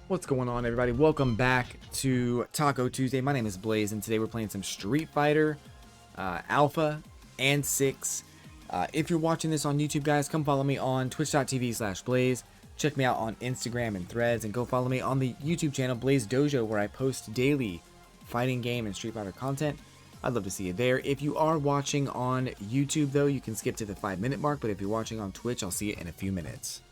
What's going on, everybody? Welcome back to Taco Tuesday. My name is Blaze, and today we're playing some Street Fighter Alpha and 6. If you're watching this on YouTube, guys, come follow me on twitch.tv/Blaze. Check me out on Instagram and Threads, and go follow me on the YouTube channel Blaze Dojo, where I post daily fighting game and Street Fighter content. I'd love to see you there. If you are watching on YouTube, though, you can skip to the 5-minute mark, but if you're watching on Twitch, I'll see you in a few minutes.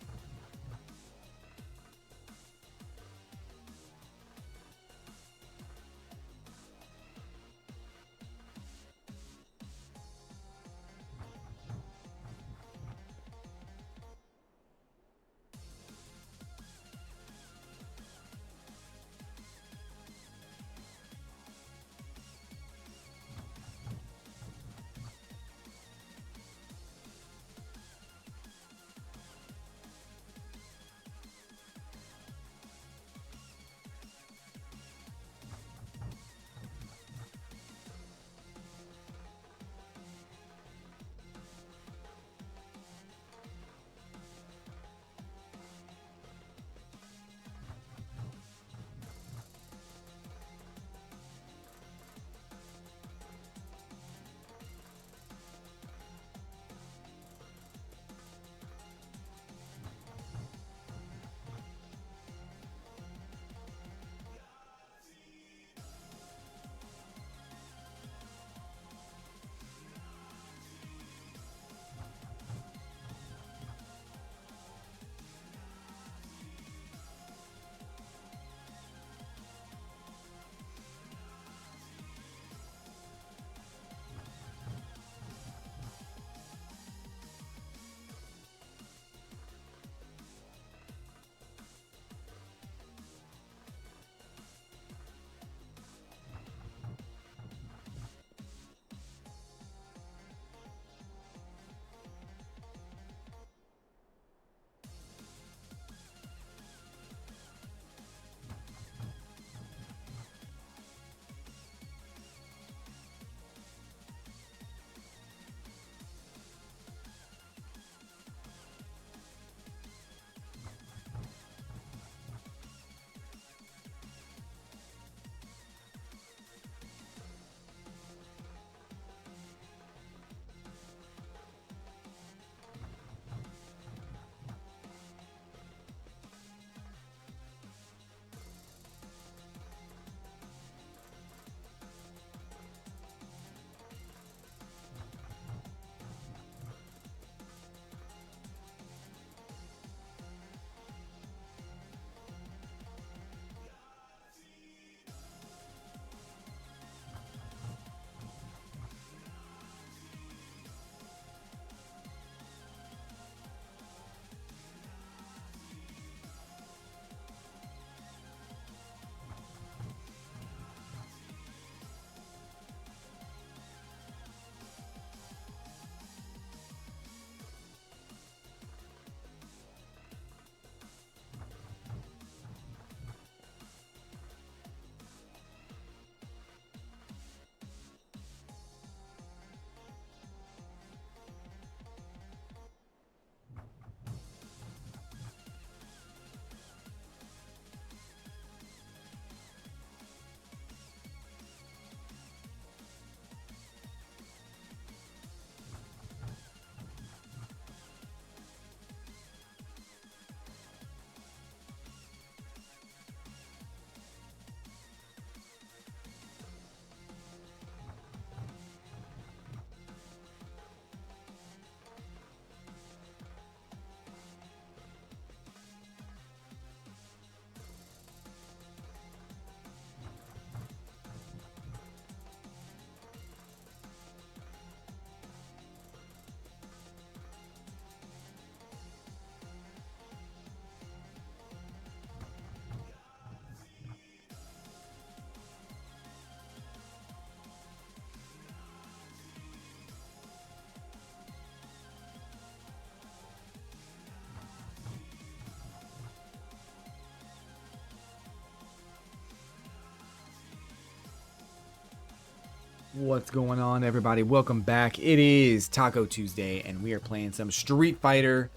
What's going on, everybody? Welcome back. It is Taco Tuesday, and we are playing some Street Fighter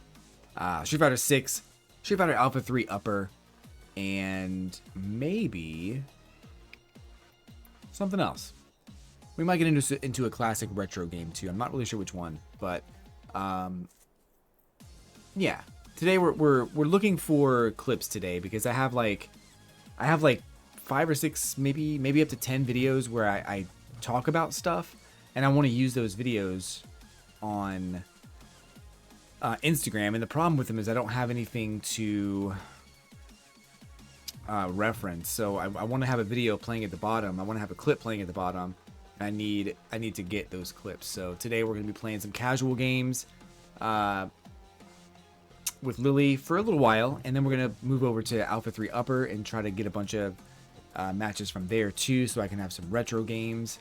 6, Street Fighter Alpha 3 Upper. and maybe something else. We might get into a classic retro game too. I'm not really sure which one, but yeah. Today we're looking for clips today because I have like 5 or 6, maybe up to 10 videos where I talk about stuff, and I want to use those videos on Instagram. And the problem with them is I don't have anything to reference. So I want to have a video playing at the bottom. I want to have a clip playing at the bottom. I need to get those clips. So today we're going to be playing some casual games with Lily for a little while, and then we're going to move over to Alpha 3 Upper and try to get a bunch of matches from there too, so I can have some retro games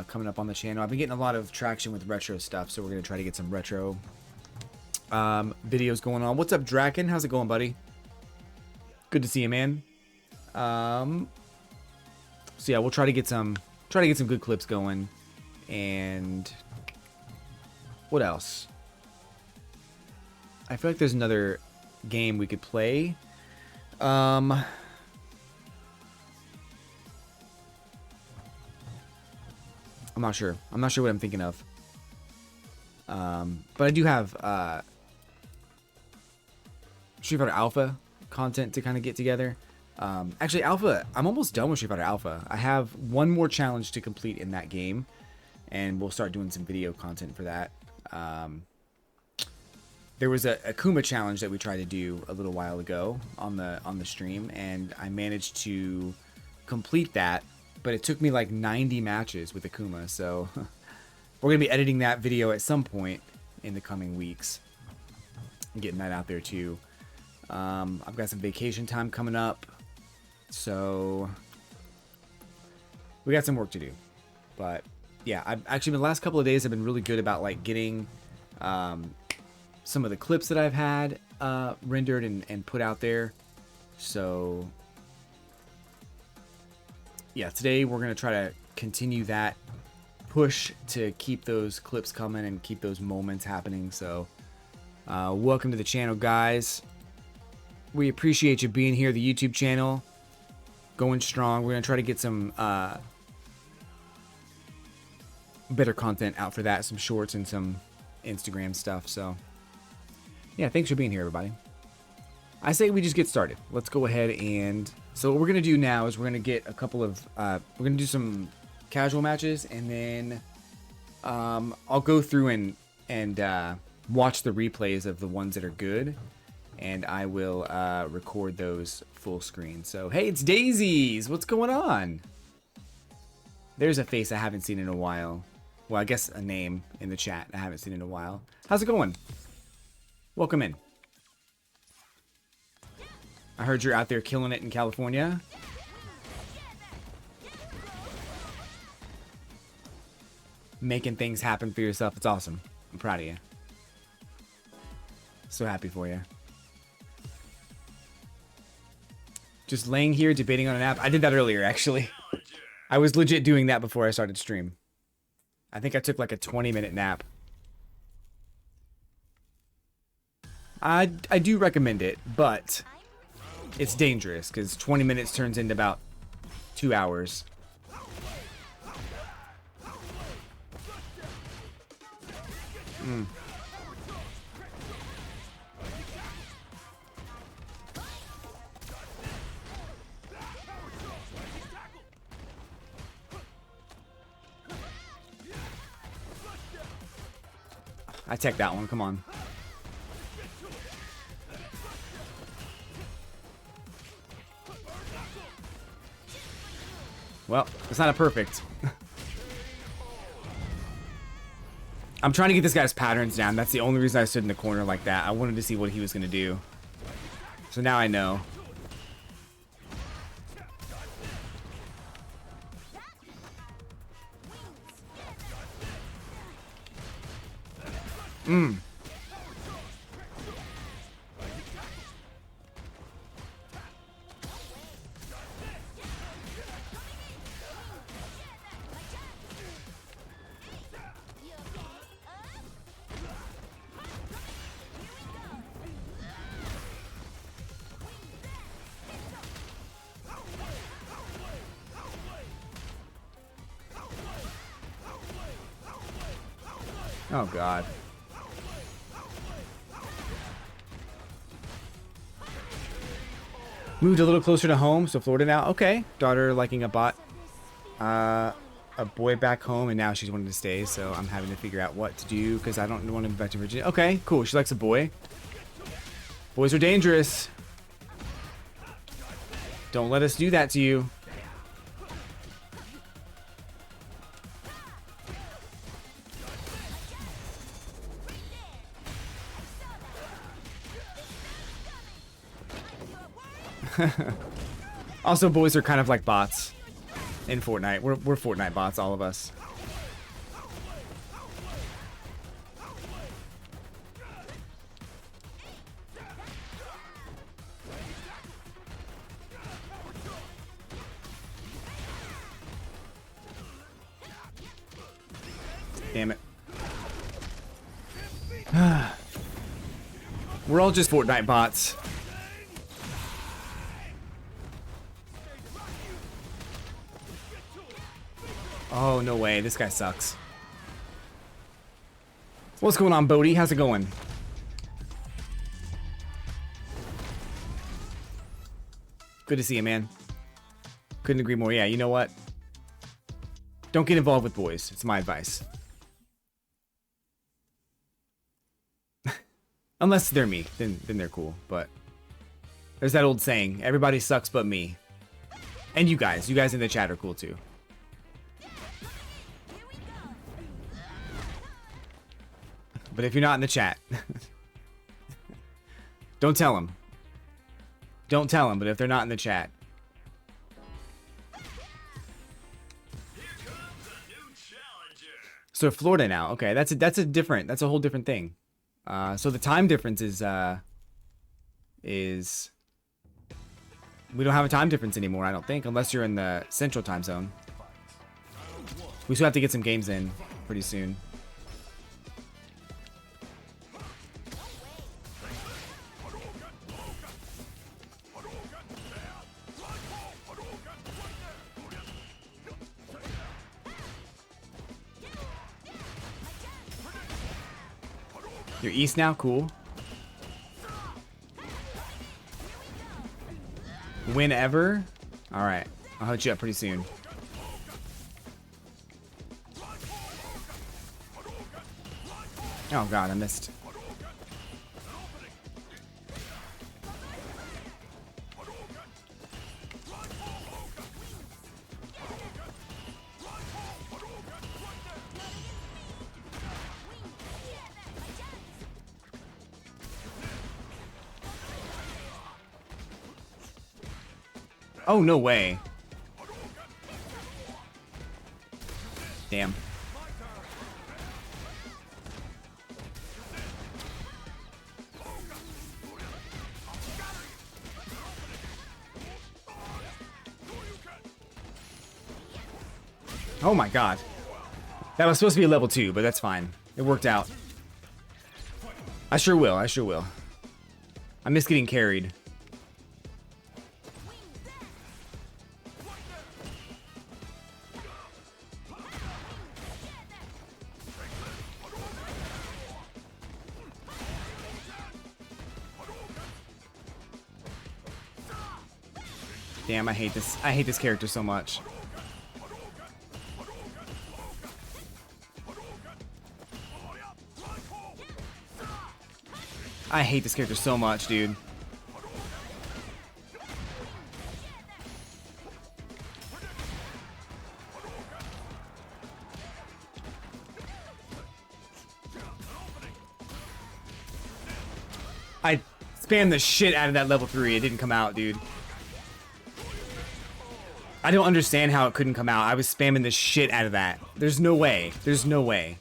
coming up on the channel. I've been getting a lot of traction with retro stuff, so we're going to try to get some retro videos going on. What's up, Draken? How's it going, buddy? Good to see you, man. So yeah, we'll try to get some good clips going. And what else? I feel like there's another game we could play. I'm not sure. I'm not sure what I'm thinking of. But I do have Street Fighter Alpha content to kind of get together. Actually, Alpha, I'm almost done with Street Fighter Alpha. I have one more challenge to complete in that game, and we'll start doing some video content for that. There was a Akuma challenge that we tried to do a little while ago on the stream, and I managed to complete that, but it took me like 90 matches with Akuma, so we're going to be editing that video at some point in the coming weeks and getting that out there too. I've got some vacation time coming up, so we got some work to do. But yeah, I've actually the last couple of days have been really good about like getting some of the clips that I've had rendered and put out there. So yeah, today we're gonna try to continue that push to keep those clips coming and keep those moments happening. So welcome to the channel, guys. We appreciate you being here. The YouTube channel going strong. We're gonna try to get some better content out for that, some shorts and some Instagram stuff. So yeah, thanks for being here, everybody. I say we just get started. Let's go ahead and so what we're gonna do now is we're gonna get a couple of we're gonna do some casual matches, and then I'll go through and watch the replays of the ones that are good, and I will record those full screen. So hey, it's Daisies. What's going on? There's a face I haven't seen in a while. Well, I guess a name in the chat I haven't seen in a while. How's it going? Welcome in. I heard you're out there killing it in California. Making things happen for yourself. It's awesome. I'm proud of you. So happy for you. Just laying here debating on an app. I did that earlier, actually. I was legit doing that before I started stream. I think I took like a 20-minute nap. I do recommend it, but it's dangerous because 20 minutes turns into about 2 hours. I tech that one, come on. Well, it's not a perfect. I'm trying to get this guy's patterns down. That's the only reason I stood in the corner like that. I wanted to see what he was going to do. So now I know. Oh, God. Moved a little closer to home, so Florida now. Okay. Daughter liking a bot. A boy back home, and now she's wanting to stay, so I'm having to figure out what to do because I don't want to move back to Virginia. Okay, cool. She likes a boy. Boys are dangerous. Don't let us do that to you. Also, boys are kind of like bots in Fortnite. We're Fortnite bots, all of us. Damn it. We're all just Fortnite bots. Oh, no way. This guy sucks. What's going on, Bodhi? How's it going? Good to see you, man. Couldn't agree more. Yeah, you know what? Don't get involved with boys. It's my advice. Unless they're me, then they're cool. But there's that old saying, everybody sucks but me. And you guys in the chat are cool too. But if you're not in the chat, don't tell them. Don't tell them, but if they're not in the chat. So Florida now. Okay, that's a whole different thing. So the time difference is we don't have a time difference anymore, I don't think, unless you're in the central time zone. We still have to get some games in pretty soon. You're east now? Cool. Whenever? Alright. I'll hit you up pretty soon. Oh god, I missed. Oh, no way. Damn. Oh my god. That was supposed to be a level 2, but that's fine. It worked out. I sure will, I sure will. I miss getting carried. Damn, I hate this. I hate this character so much. I hate this character so much, dude. I spammed the shit out of that level 3. It didn't come out, dude. I don't understand how it couldn't come out. I was spamming the shit out of that. There's no way. There's no way.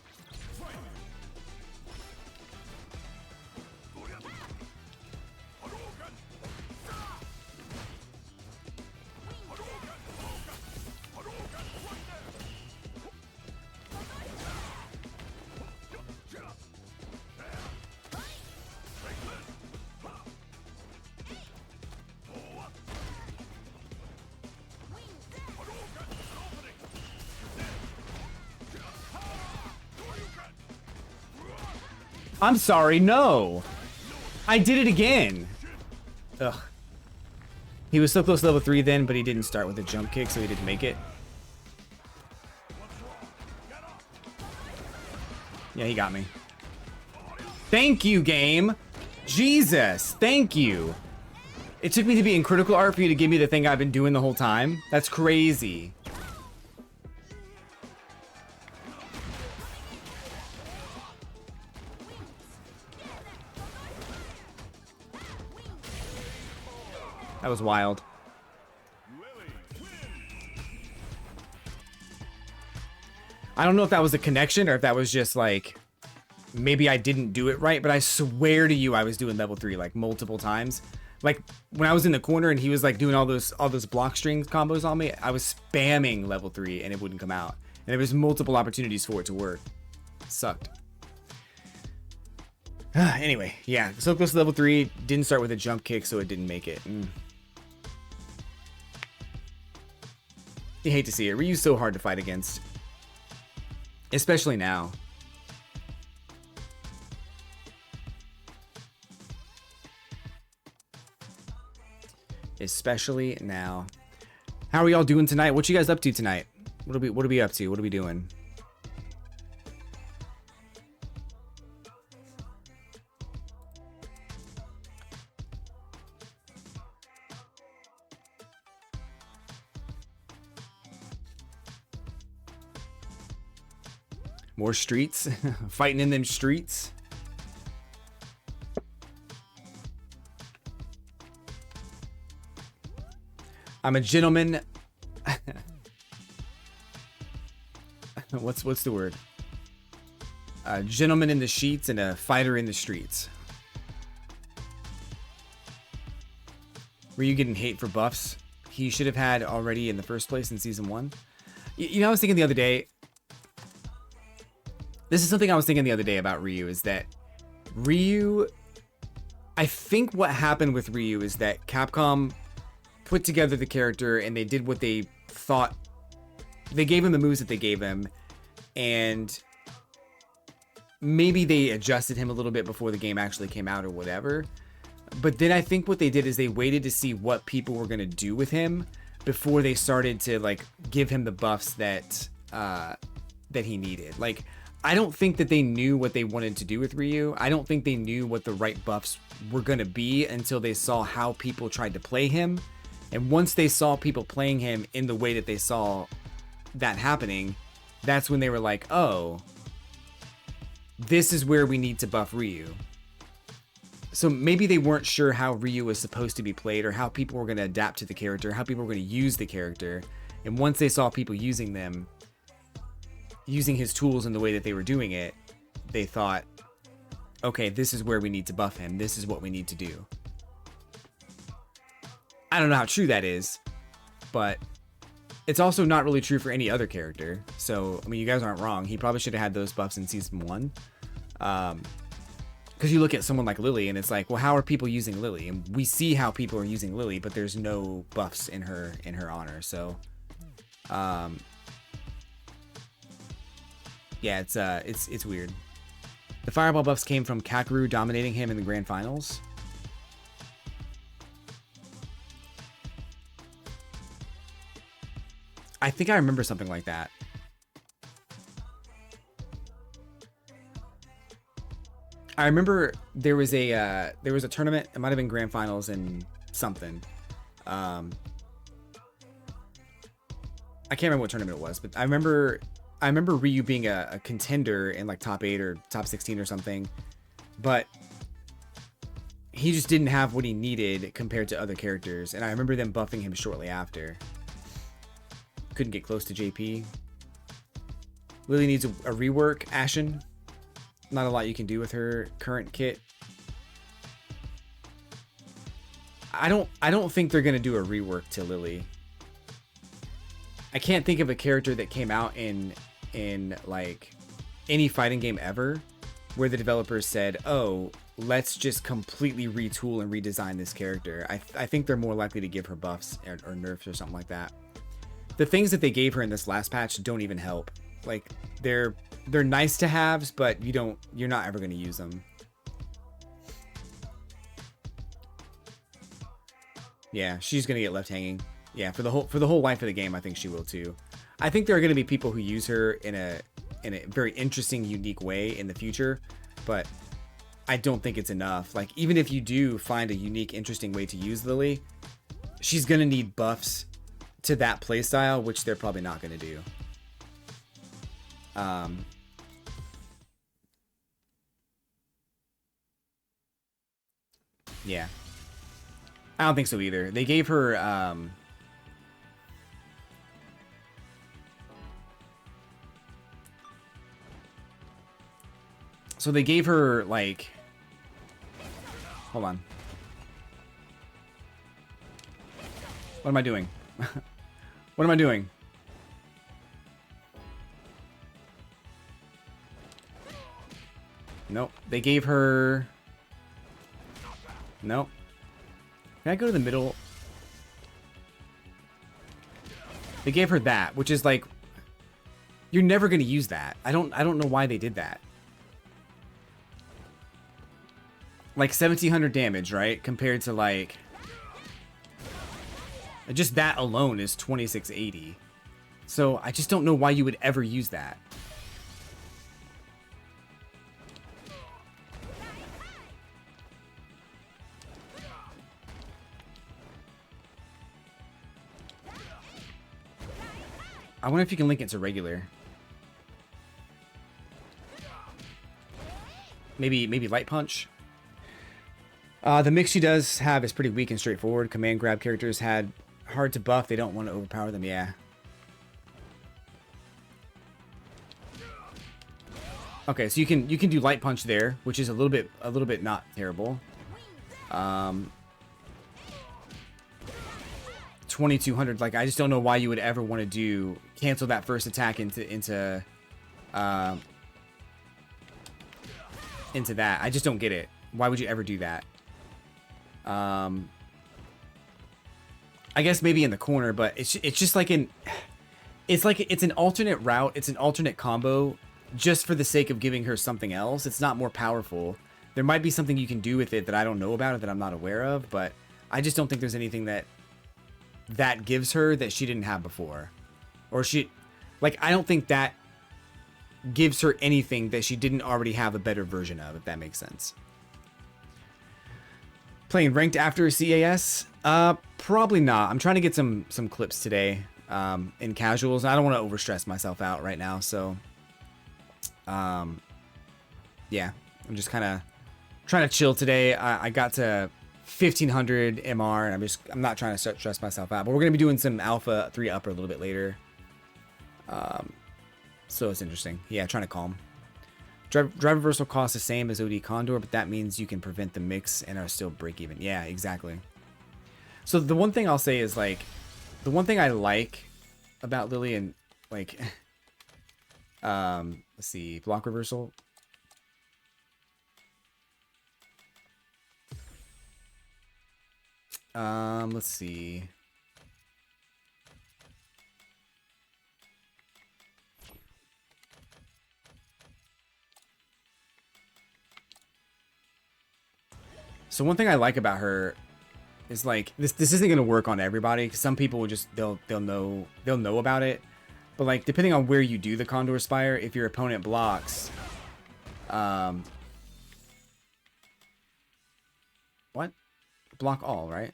I'm sorry, no. I did it again. Ugh. He was so close to level 3 then, but he didn't start with a jump kick, so he didn't make it. Yeah, he got me. Thank you, game. Jesus, thank you. It took me to be in critical art for you to give me the thing I've been doing the whole time. That's crazy. That was wild. I don't know if that was a connection or if that was just like, maybe I didn't do it right, but I swear to you I was doing level 3 like multiple times. Like when I was in the corner and he was like doing all those block string combos on me, I was spamming level 3 and it wouldn't come out. And there was multiple opportunities for it to work. Sucked. Anyway, yeah, so close to level 3, didn't start with a jump kick, so it didn't make it. You hate to see it. Ryu's so hard to fight against. Especially now. Especially now. How are y'all doing tonight? What you guys up to tonight? What are we up to? What are we doing? More streets? Fighting in them streets? I'm a gentleman. What's the word? A gentleman in the sheets and a fighter in the streets. Were you getting hate for buffs he should have had already in the first place in season 1? You know, I was thinking the other day. This is something I was thinking the other day about Ryu, is that Ryu, I think what happened with Ryu is that Capcom put together the character and they did what they thought. They gave him the moves that they gave him, and maybe they adjusted him a little bit before the game actually came out or whatever. But then I think what they did is they waited to see what people were going to do with him before they started to like give him the buffs that that he needed. Like, I don't think that they knew what they wanted to do with Ryu. I don't think they knew what the right buffs were going to be until they saw how people tried to play him. And once they saw people playing him in the way that they saw that happening, that's when they were like, oh, this is where we need to buff Ryu. So maybe they weren't sure how Ryu was supposed to be played or how people were going to adapt to the character, how people were going to use the character. And once they saw people using them, using his tools in the way that they were doing it, they thought, okay, this is where we need to buff him. This is what we need to do. I don't know how true that is, but it's also not really true for any other character. So, I mean, you guys aren't wrong. He probably should have had those buffs in season 1. Because you look at someone like Lily and it's like, well, how are people using Lily? And we see how people are using Lily, but there's no buffs in her honor. So, yeah, it's weird. The fireball buffs came from Kakeru dominating him in the grand finals. I think I remember something like that. I remember there was a tournament. It might have been grand finals and something. I can't remember what tournament it was, but I remember Ryu being a contender in like top 8 or top 16 or something, but he just didn't have what he needed compared to other characters. And I remember them buffing him shortly after. Couldn't get close to JP. Lily needs a rework. Ashen, not a lot you can do with her current kit. I don't think they're gonna do a rework to Lily. I can't think of a character that came out in like any fighting game ever where the developers said, oh, let's just completely retool and redesign this character. I think they're more likely to give her buffs or nerfs or something like that. The things that they gave her in this last patch don't even help. Like, they're nice to haves, but you're not ever going to use them. Yeah, she's gonna get left hanging. Yeah, for the whole life of the game, I think she will too. I think there are gonna be people who use her in a very interesting, unique way in the future, but I don't think it's enough. Like, even if you do find a unique, interesting way to use Lily, she's gonna need buffs to that playstyle, which they're probably not gonna do. Yeah. I don't think so either. They gave her, so they gave her, like... Hold on. What am I doing? What am I doing? Nope. They gave her... Nope. Can I go to the middle? They gave her that, which is like... You're never going to use that. I don't know why they did that. Like 1700 damage, right? Compared to like... Just that alone is 2680. So I just don't know why you would ever use that. I wonder if you can link it to regular. Maybe light punch. The mix she does have is pretty weak and straightforward. Command grab characters had hard to buff. They don't want to overpower them. Yeah. Okay, so you can do light punch there, which is a little bit not terrible. 2200. Like, I just don't know why you would ever want to do cancel that first attack into that. I just don't get it. Why would you ever do that? I guess maybe in the corner, but it's just like it's an alternate route. It's an alternate combo just for the sake of giving her something else. It's not more powerful. There might be something you can do with it that I don't know about or that I'm not aware of, but I just don't think there's anything that gives her that she didn't have before. Or I don't think that gives her anything that she didn't already have a better version of, if that makes sense. Playing ranked after CAS? Probably not. I'm trying to get some clips today in casuals. I don't want to overstress myself out right now, so yeah, I'm just kind of trying to chill today. I got to 1500 MR, and I'm not trying to stress myself out. But we're gonna be doing some Alpha 3 upper a little bit later. So it's interesting. Yeah, trying to calm. Drive reversal costs the same as OD Condor, but that means you can prevent the mix and are still break even. Yeah, exactly. So the one thing I'll say is, like, the one thing I like about Lily and, like, let's see, block reversal. Let's see. So one thing I like about her is, like, this isn't gonna work on everybody, because some people will just they'll know about it, but, like, depending on where you do the Condor Spire, if your opponent blocks, what? Block all, right?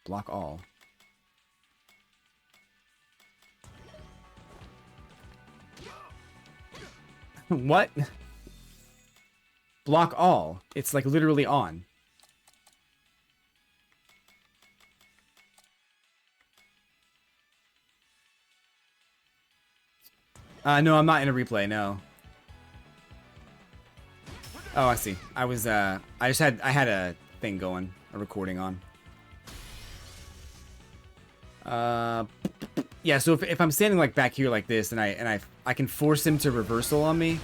Block all. What? Block all. It's, like, literally on. No, I'm not in a replay, no. Oh, I see. I had a thing going, a recording on. Yeah, so if I'm standing, like, back here like this, and I can force him to reversal on me,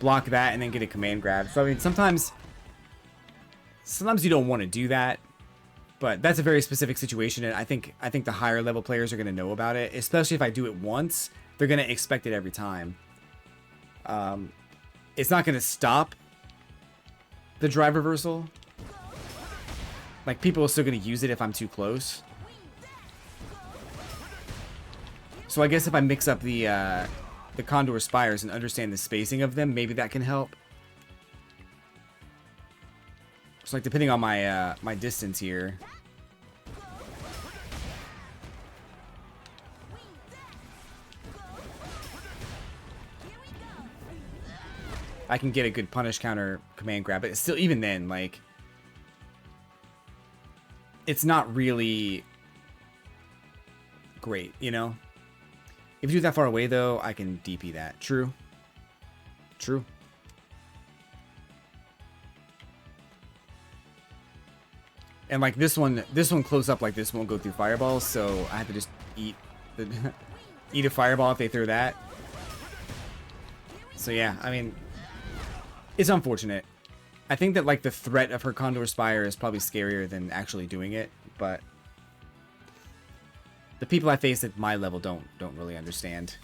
block that, and then get a command grab. So I mean, sometimes you don't want to do that, but that's a very specific situation, and I think the higher level players are going to know about it, especially if I do it once. They're going to expect it every time. It's not going to stop the drive reversal, Like, people are still going to use it if I'm too close. So I guess if I mix up the Condor Spires and understand the spacing of them, maybe that can help. So, like, depending on my my distance here. I can get a good punish counter command grab, but it's still, even then, like, it's not really great, you know? If you do that far away, though, I can DP that. True. True. And, like, this one close up like this won't go through fireballs, so I have to just eat the eat a fireball if they throw that. So, yeah, I mean, it's unfortunate. I think that, like, the threat of her Condor Spire is probably scarier than actually doing it, but the people I face at my level don't really understand.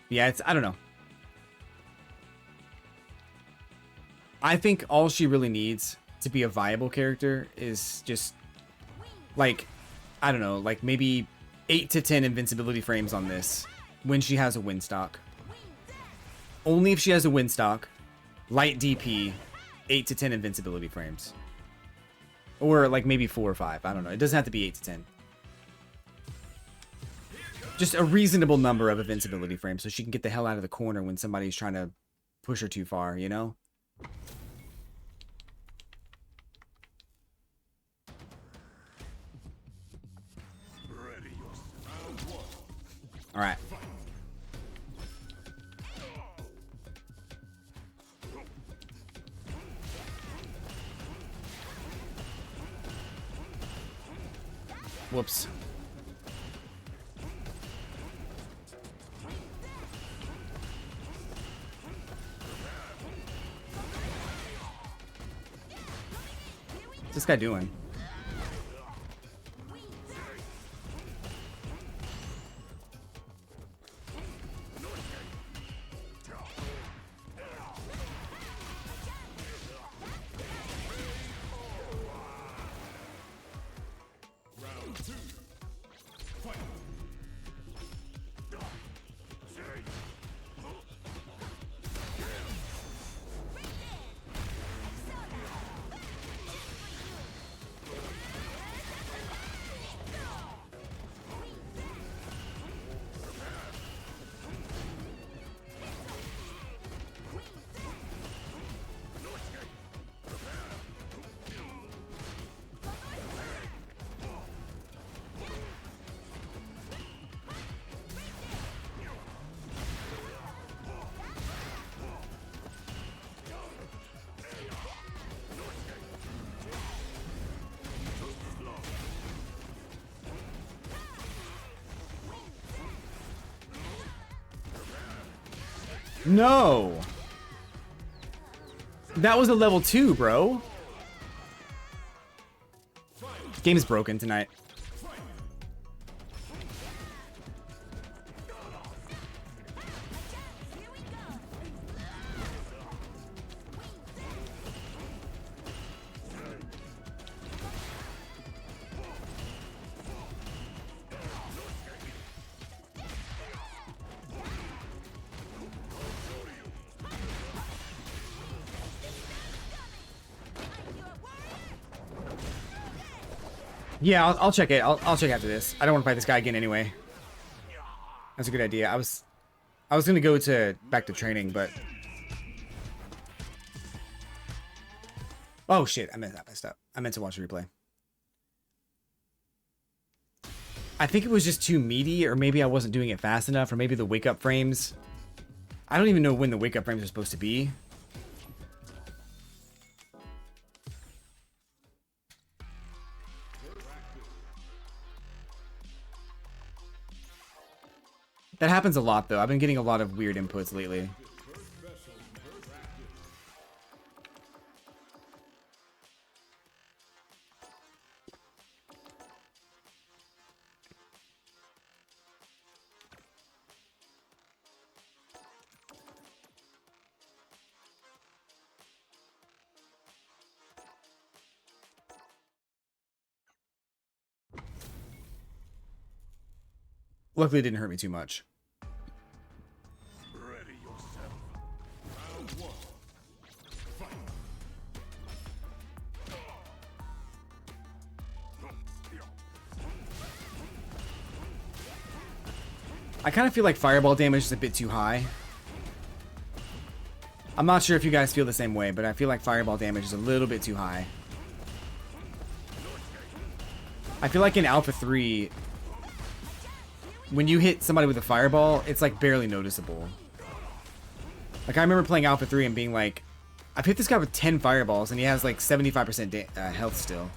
Yeah, it's, I don't know. I think all she really needs to be a viable character is just, like, I don't know, like maybe 8 to 10 invincibility frames on this when she has a win stock. Only if she has a win stock, light DP, 8 to 10 invincibility frames. Or like maybe 4 or 5, I don't know. It doesn't have to be 8 to 10. Just a reasonable number of invincibility frames so she can get the hell out of the corner when somebody's trying to push her too far, you know? Alright. Whoops. What's this guy doing? No! That was a level 2, bro. Game is broken tonight. Yeah, I'll check it. I'll check after this. I don't want to fight this guy again anyway. That's a good idea. I was gonna go back to training, but oh shit! I messed up. I meant to watch the replay. I think it was just too meaty, or maybe I wasn't doing it fast enough, or maybe the wake up frames. I don't even know when the wake up frames are supposed to be. That happens a lot, though. I've been getting a lot of weird inputs lately. Luckily, it didn't hurt me too much. Ready yourself. Round one. Fight. I kind of feel like fireball damage is a bit too high. I'm not sure if you guys feel the same way, but I feel like fireball damage is a little bit too high. I feel like in Alpha 3, when you hit somebody with a fireball, it's like barely noticeable. Like I remember playing Alpha 3 and being like, I've hit this guy with 10 fireballs and he has like 75% health still.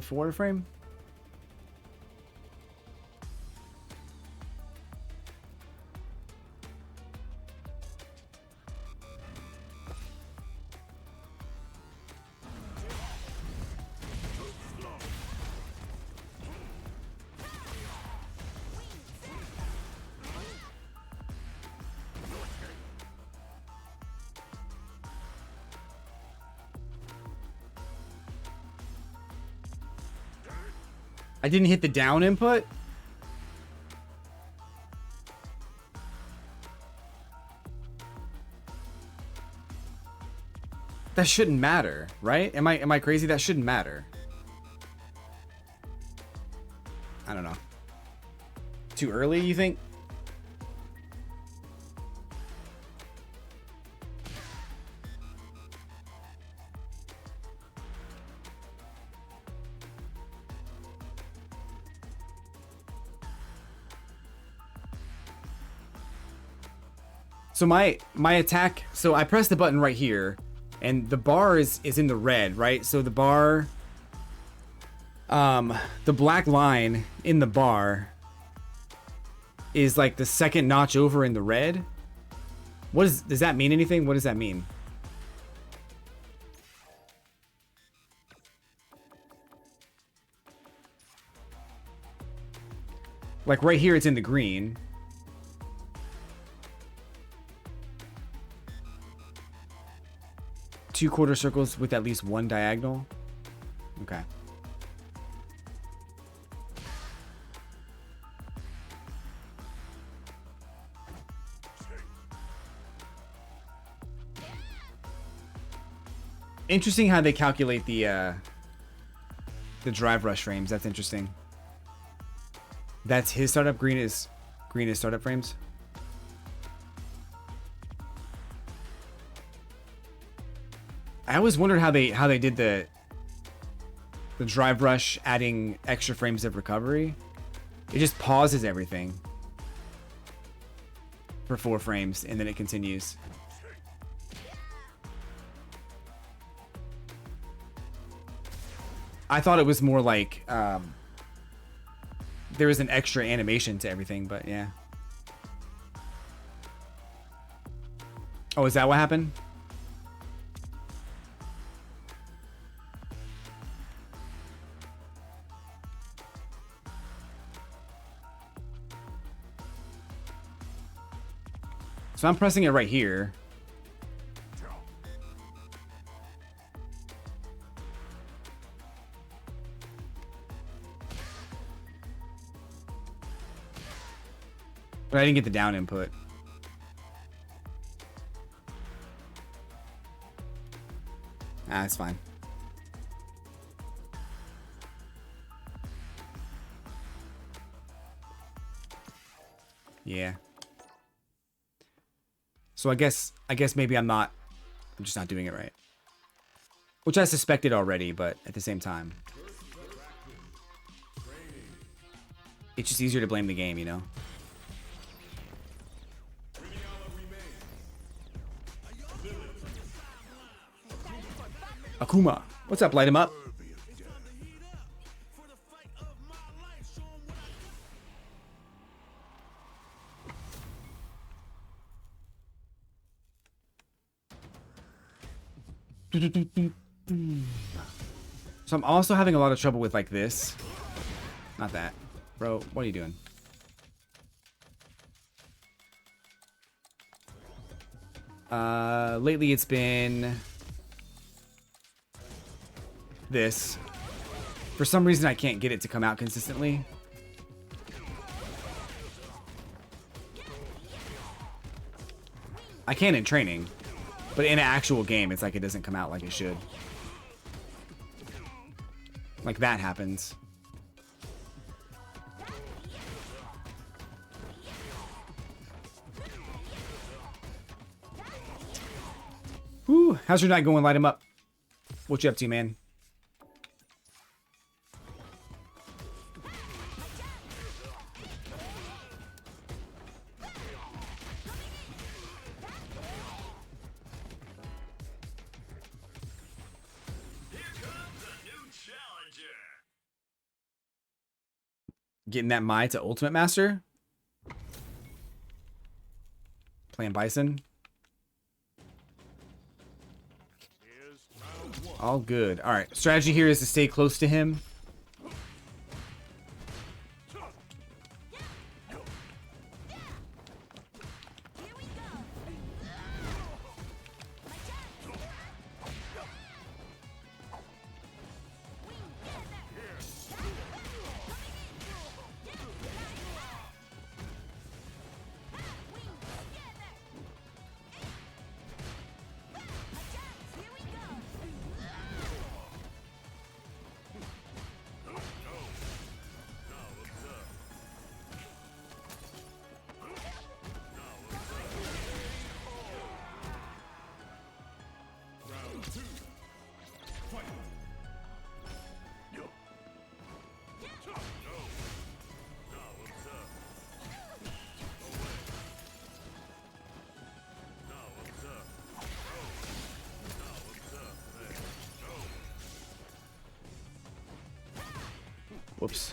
Forward frame. I didn't hit the down input. That shouldn't matter, right? Am I crazy? That shouldn't matter. I don't know. Too early, you think? So my attack, so I press the button right here, and the bar is in the red, right? So the bar, the black line in the bar is like the second notch over in the red. Does that mean anything? What does that mean? Like right here, it's in the green. Two quarter circles with at least one diagonal. Okay. Interesting how they calculate the drive rush frames. That's interesting. That's his startup. Green is startup frames. I always wondered how they did the drive rush, adding extra frames of recovery. It just pauses everything for 4 frames and then it continues. I thought it was more like there was an extra animation to everything, but yeah. Oh, is that what happened? So I'm pressing it right here. But I didn't get the down input. Ah, it's fine. Yeah. So I guess maybe I'm just not doing it right. Which I suspected already, but at the same time. It's just easier to blame the game, you know? Akuma. What's up? Light him up. So I'm also having a lot of trouble with like this. Not that. Bro, what are you doing? Lately it's been this. For some reason I can't get it to come out consistently. I can in training, but in an actual game it's like it doesn't come out like it should. Like that happens. Whew, how's your night going? Light him up. What you up to, man? Getting that Mai to Ultimate Master? Playing Bison? All good. Alright, strategy here is to stay close to him. Whoops.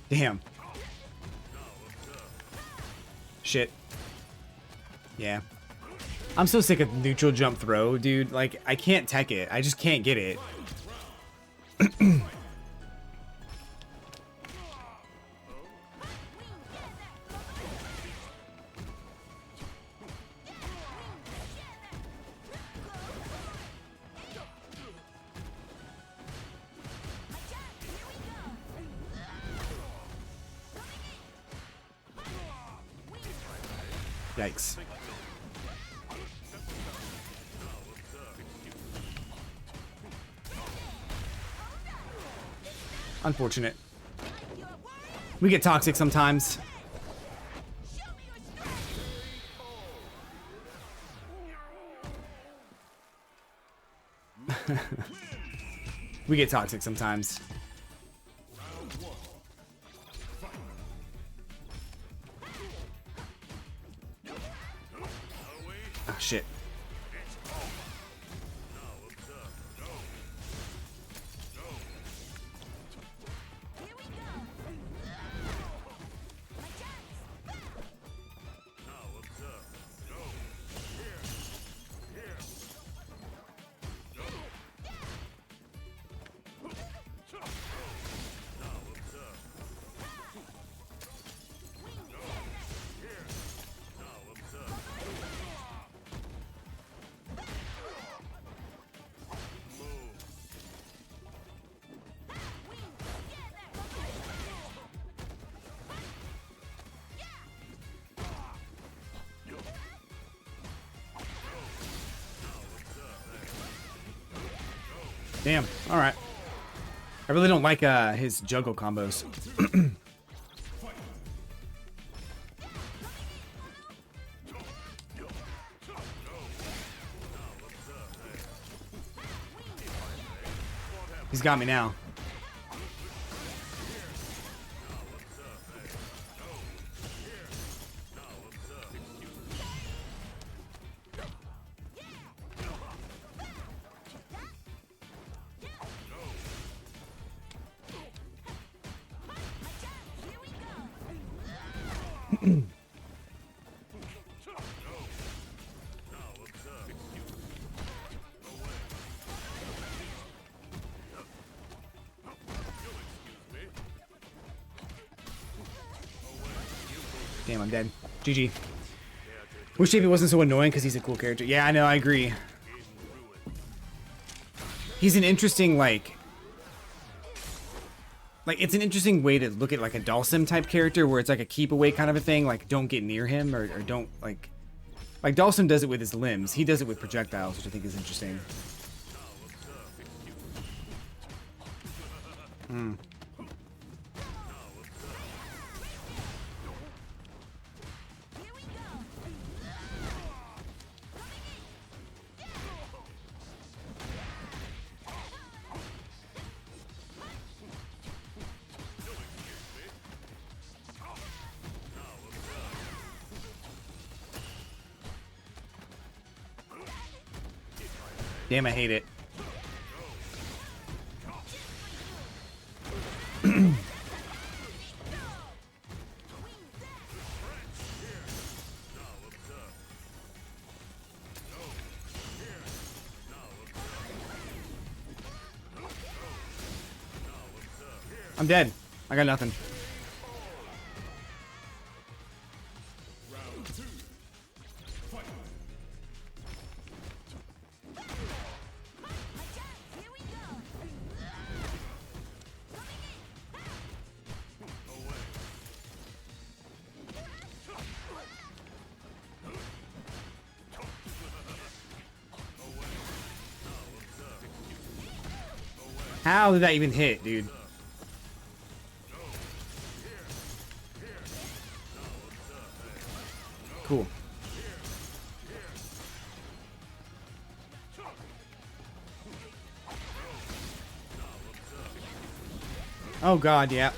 Damn. Shit. Yeah. I'm so sick of neutral jump throw, dude. Like, I can't tech it. I just can't get it. Yikes. Unfortunate. We get toxic sometimes. We get toxic sometimes. Oh, shit. Damn. All right. I really don't like his juggle combos. He's got me now. Damn, I'm dead. GG. Wish JP wasn't so annoying because he's a cool character. Yeah, I know, I agree. He's an interesting, like, it's an interesting way to look at, like, a Dalsim type character where it's like a keep away kind of a thing. Like, don't get near him or don't, like Dalsim does it with his limbs. He does it with projectiles, which I think is interesting. Hmm. Damn, I hate it. I'm dead. I got nothing. How did that even hit, dude? Cool. Oh god, yeah.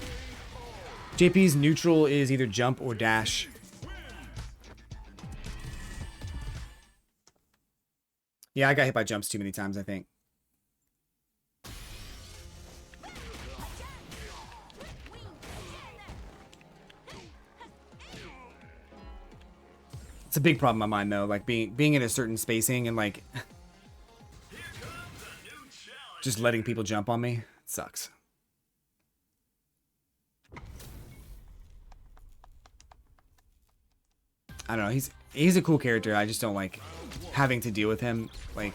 JP's neutral is either jump or dash. Yeah, I got hit by jumps too many times, I think. It's a big problem on mine though, like being in a certain spacing and like just letting people jump on me. It sucks. I don't know, he's a cool character. I just don't like having to deal with him. Like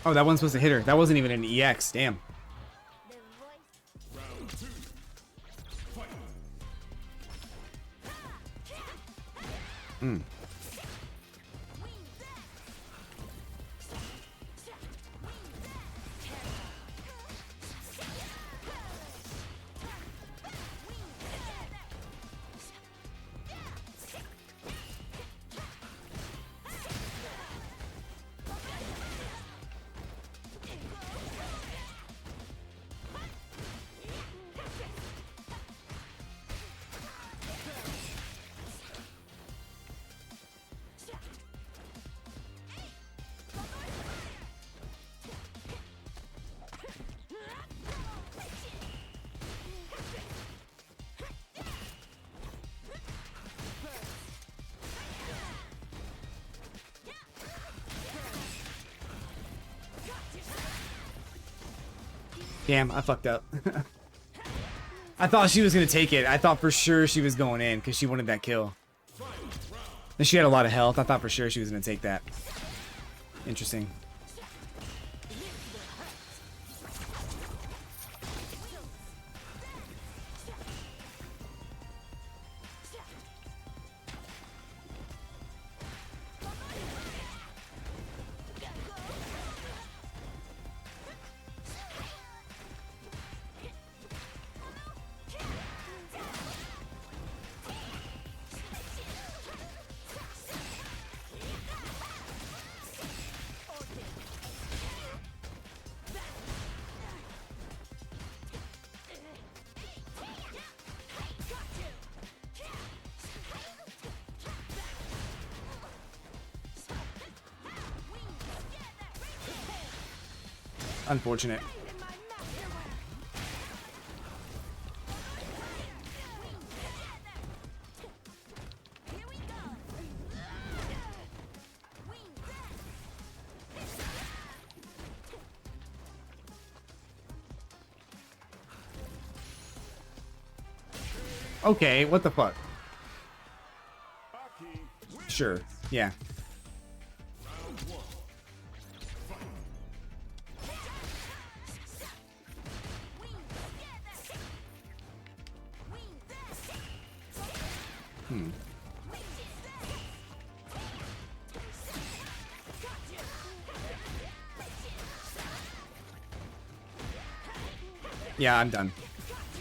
oh, that one's supposed to hit her. That wasn't even an EX. Damn. Damn, I fucked up. I thought she was gonna take it. I thought for sure she was going in because she wanted that kill. And she had a lot of health. I thought for sure she was gonna take that. Interesting. Unfortunate. Okay, what the fuck? Sure, yeah. Yeah, I'm done.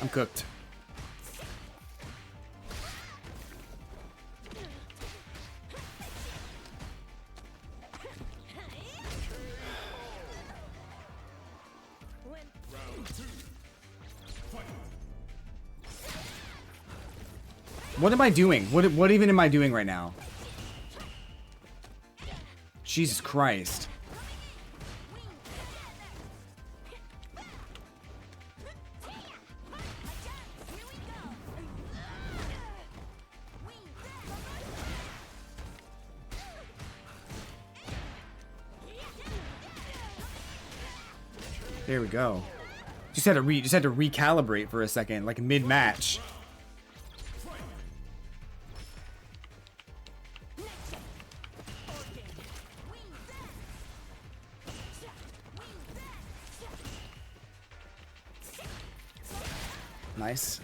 I'm cooked. What am I doing? What even am I doing right now? Jesus Christ. There we go. Just had to recalibrate for a second, like mid-match. Nice.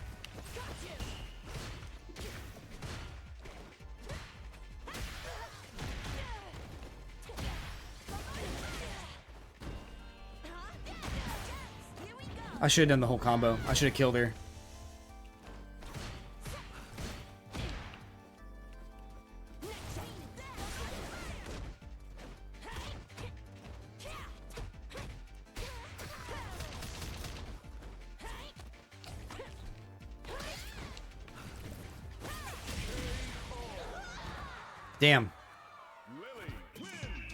I should have done the whole combo. I should have killed her. Damn.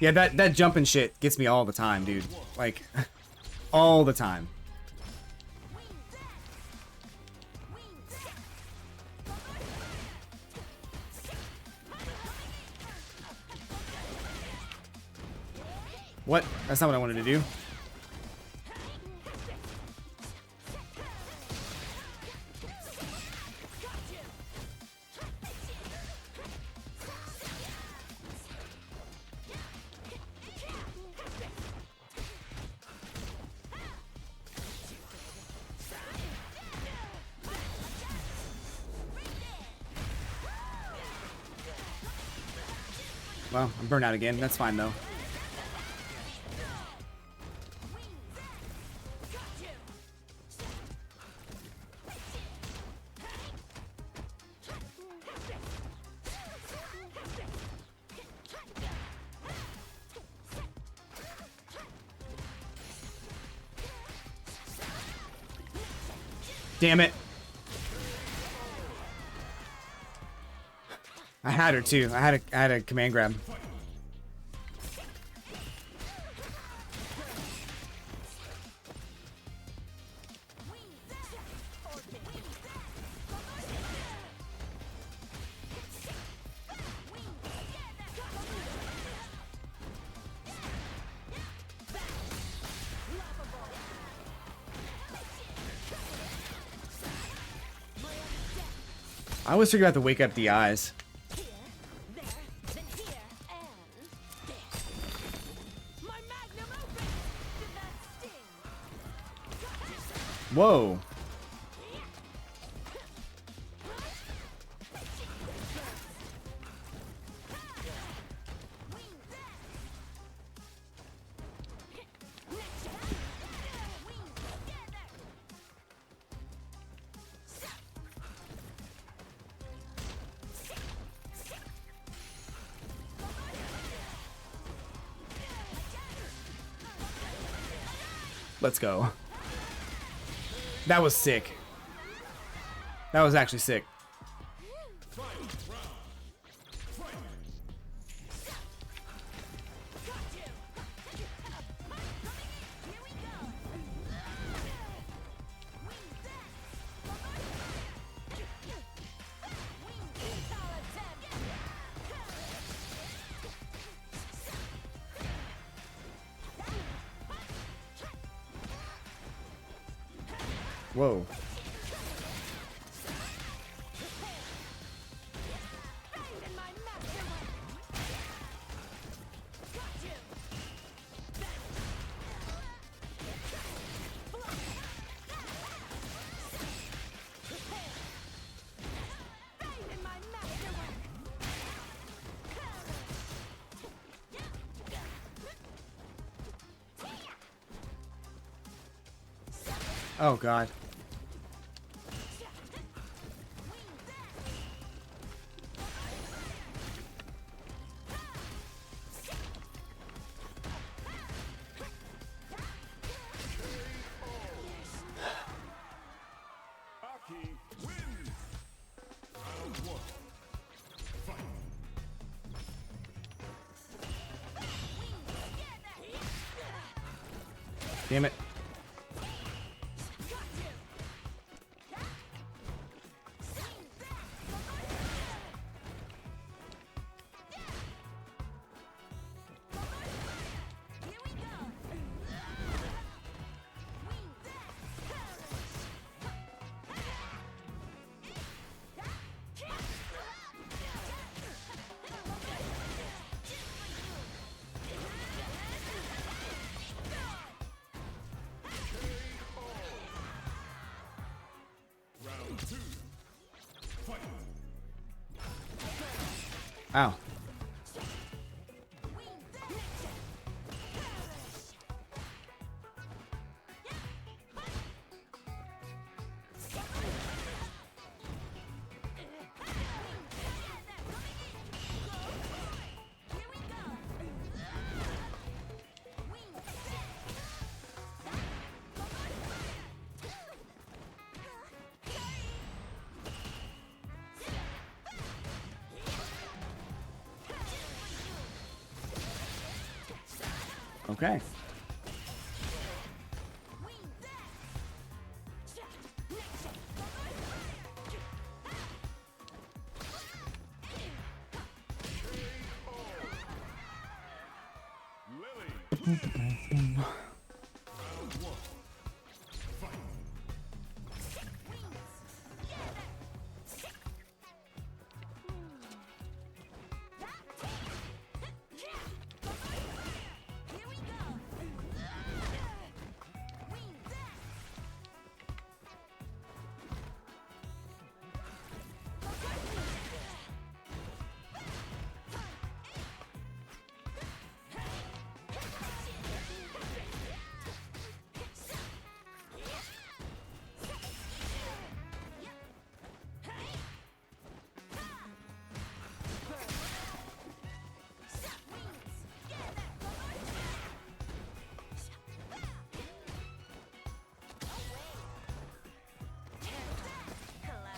Yeah, that jumping shit gets me all the time, dude. Like, all the time. What? That's not what I wanted to do. Well, I'm burnt out again. That's fine, though. Damn it. I had her too. I had a command grab. I always figure out to wake up the eyes. Here, there, then here, and there. My magnum opus! Did that sting? Whoa. Let's go. That was sick. That was actually sick. Whoa. Oh god. Aki wins. Round 1. Fight. Damn it. Round 2. Fight. Ow. Okay. Lily. Round 1. Fight.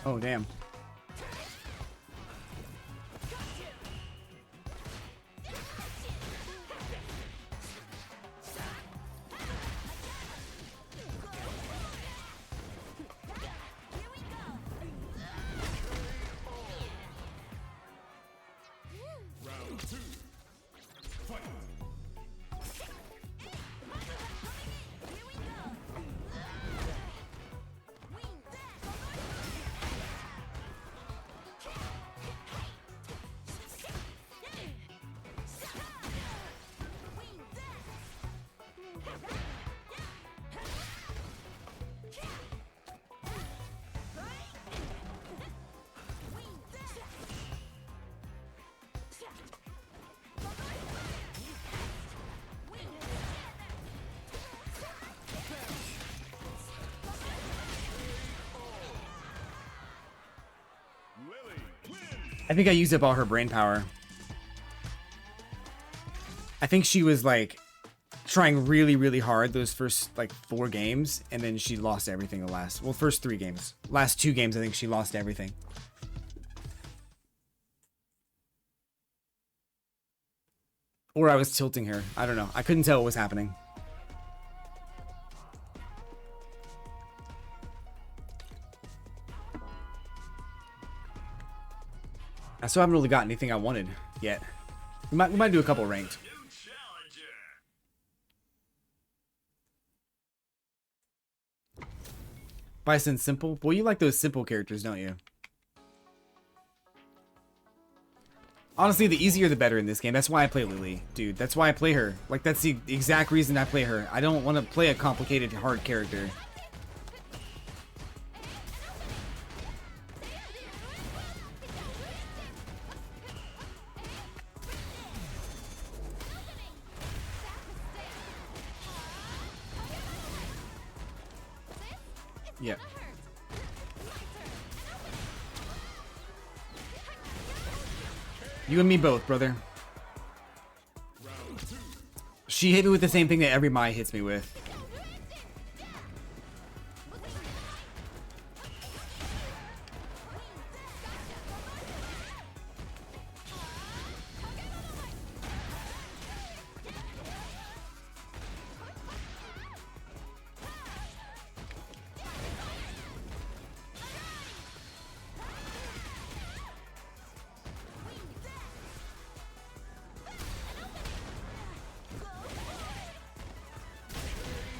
Oh damn. Round 2. Fight. I think I used up all her brain power. I think she was like trying really, really hard those first like 4 games, and then she lost everything the last, well, first 3 games. Last 2 games, I think she lost everything. Or I was tilting her. I don't know. I couldn't tell what was happening. I still haven't really got anything I wanted yet. We might do a couple ranked. Bison simple? Boy, you like those simple characters, don't you? Honestly, the easier the better in this game. That's why I play Lily, dude. That's why I play her. Like, that's the exact reason I play her. I don't want to play a complicated, hard character. Yep. You and me both, brother. She hit me with the same thing that every Mai hits me with.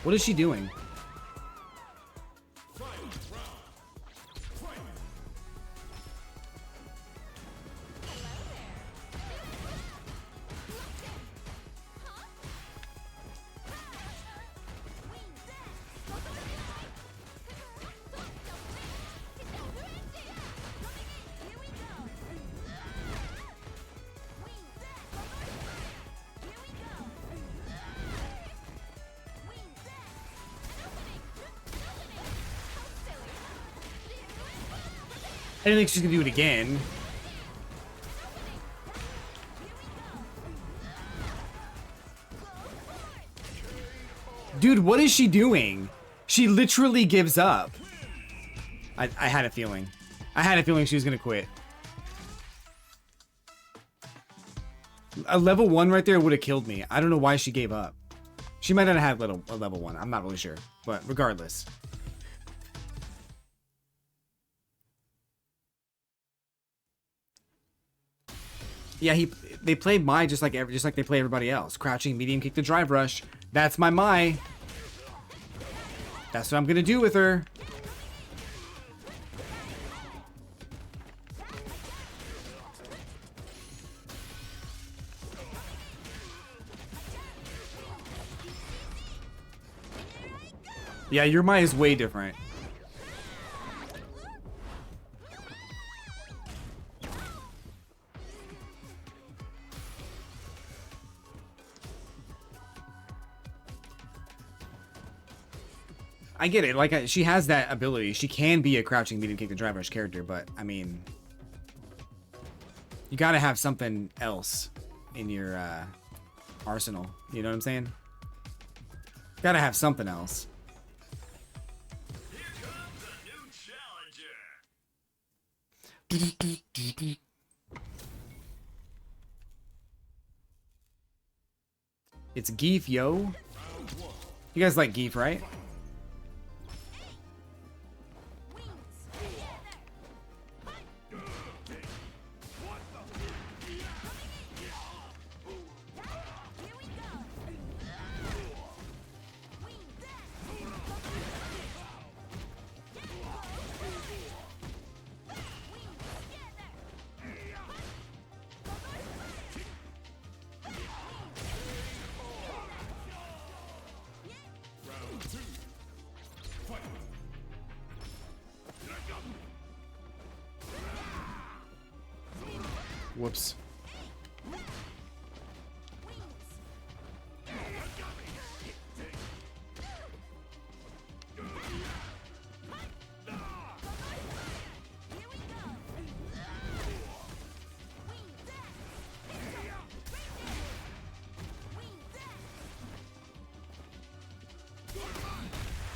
What is she doing? I don't think she's gonna do it again. Dude, what is she doing? She literally gives up. I had a feeling. I had a feeling she was gonna quit. A level 1 right there would have killed me. I don't know why she gave up. She might not have had a level 1. I'm not really sure. But regardless. Yeah, they play Mai just like they play everybody else. Crouching, medium kick, the drive rush. That's my Mai. That's what I'm gonna do with her. Yeah, your Mai is way different. I get it. Like, she has that ability. She can be a crouching medium kick and drive rush character, but I mean, you gotta have something else in your arsenal. You know what I'm saying? Gotta have something else. Here comes a new challenger. It's Geef, yo. You guys like Geef, right? Whoops.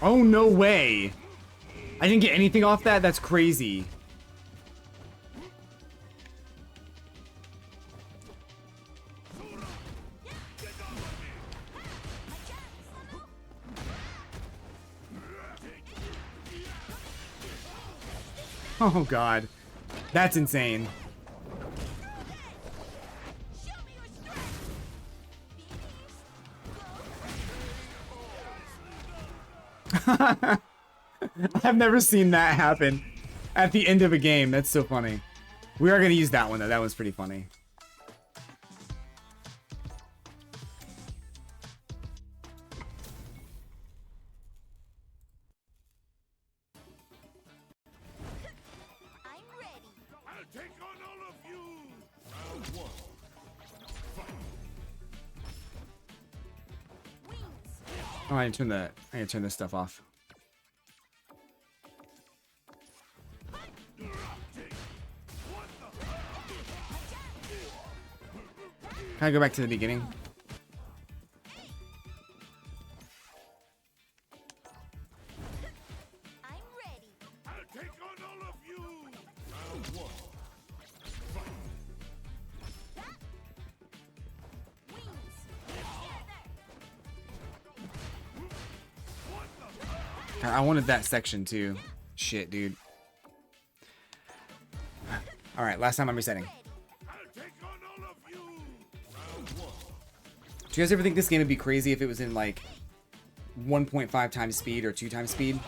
Oh, no way. I didn't get anything off that? That's crazy. Oh, God. That's insane. I've never seen that happen at the end of a game. That's so funny. We are going to use that one, though. That one's pretty funny. I'm ready. I'll take on all of you. Round one. Fight. Wings. Oh, I need to turn this stuff off. Can I go back to the beginning? I'm ready. I'll take on all of you. Round one. Fight. Wings. Together. I wanted that section too. Shit, dude. All right, last time I'm resetting. I'll take on all of you. Round one. Do you guys ever think this game would be crazy if it was in like 1.5 times speed or 2 times speed?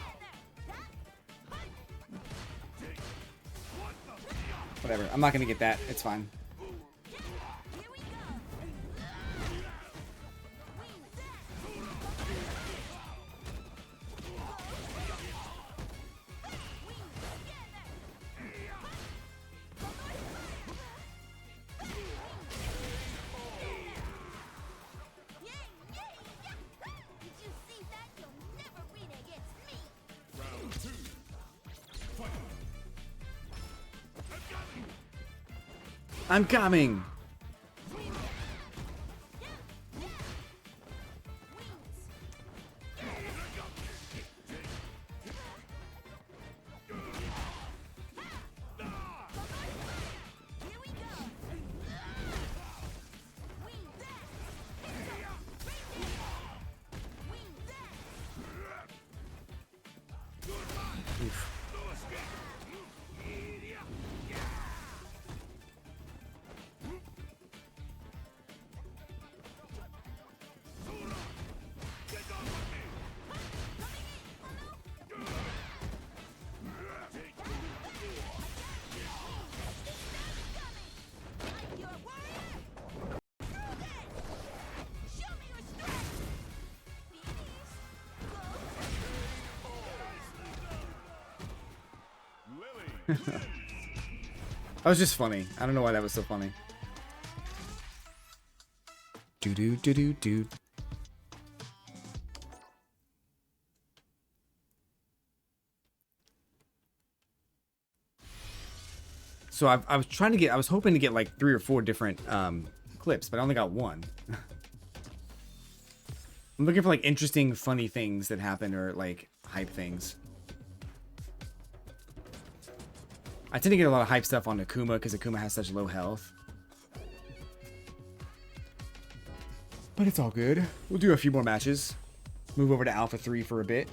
Whatever. I'm not gonna get that. It's fine. Here we go. Did you see that? You'll never win against me. Round two. Fight. I'm coming. Here we go. Wing back. Wing back. Your warrior. Through this. Show me your strength. Beast. Lily. That was just funny. I don't know why that was so funny. Do do do do do. So I was trying to get, I was hoping to get like 3 or 4 different clips, but I only got one. I'm looking for like interesting, funny things that happen or like hype things. I tend to get a lot of hype stuff on Akuma because Akuma has such low health. But it's all good. We'll do a few more matches. Move over to Alpha 3 for a bit.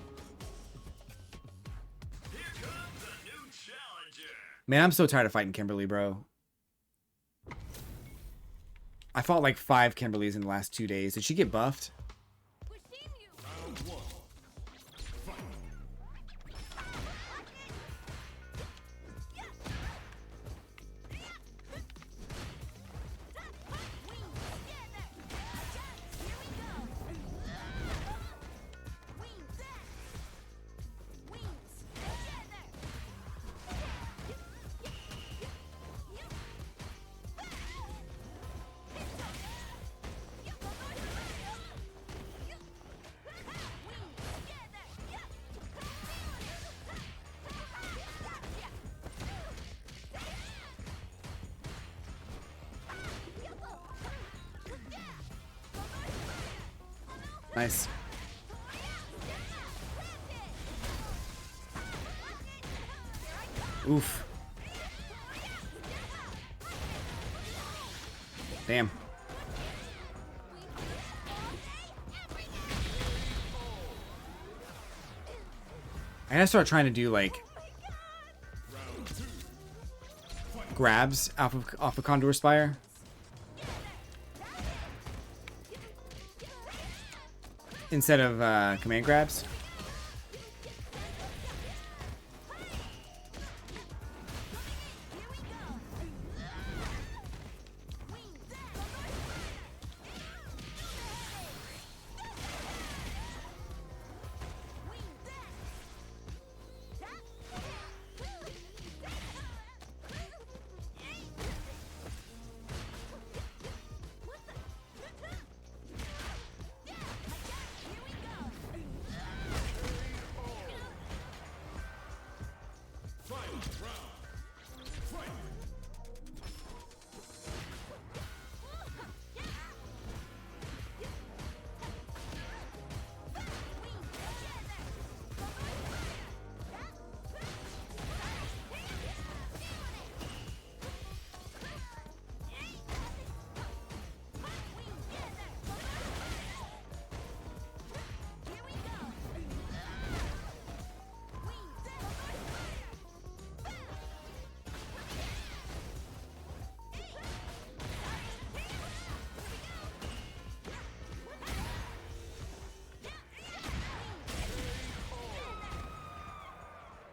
Here comes a new challenger. Man, I'm so tired of fighting Kimberly, bro. I fought like 5 Kimberlys in the last 2 days. Did she get buffed? We're seeing you. Round one. Fight. Nice. Oof. Damn. I gotta start trying to do like grabs off of Condor Spire. Instead of command grabs.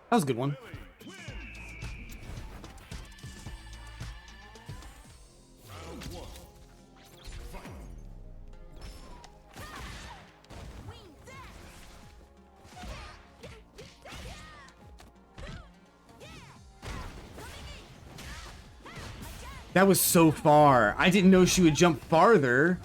That was a good one. That was so far. I didn't know she would jump farther.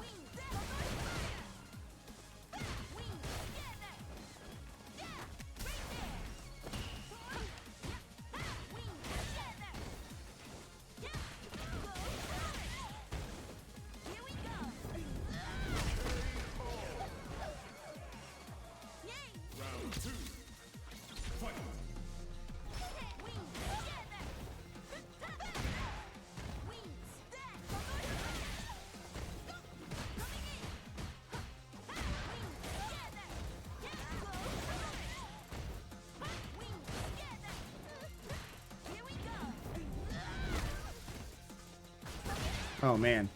Oh man.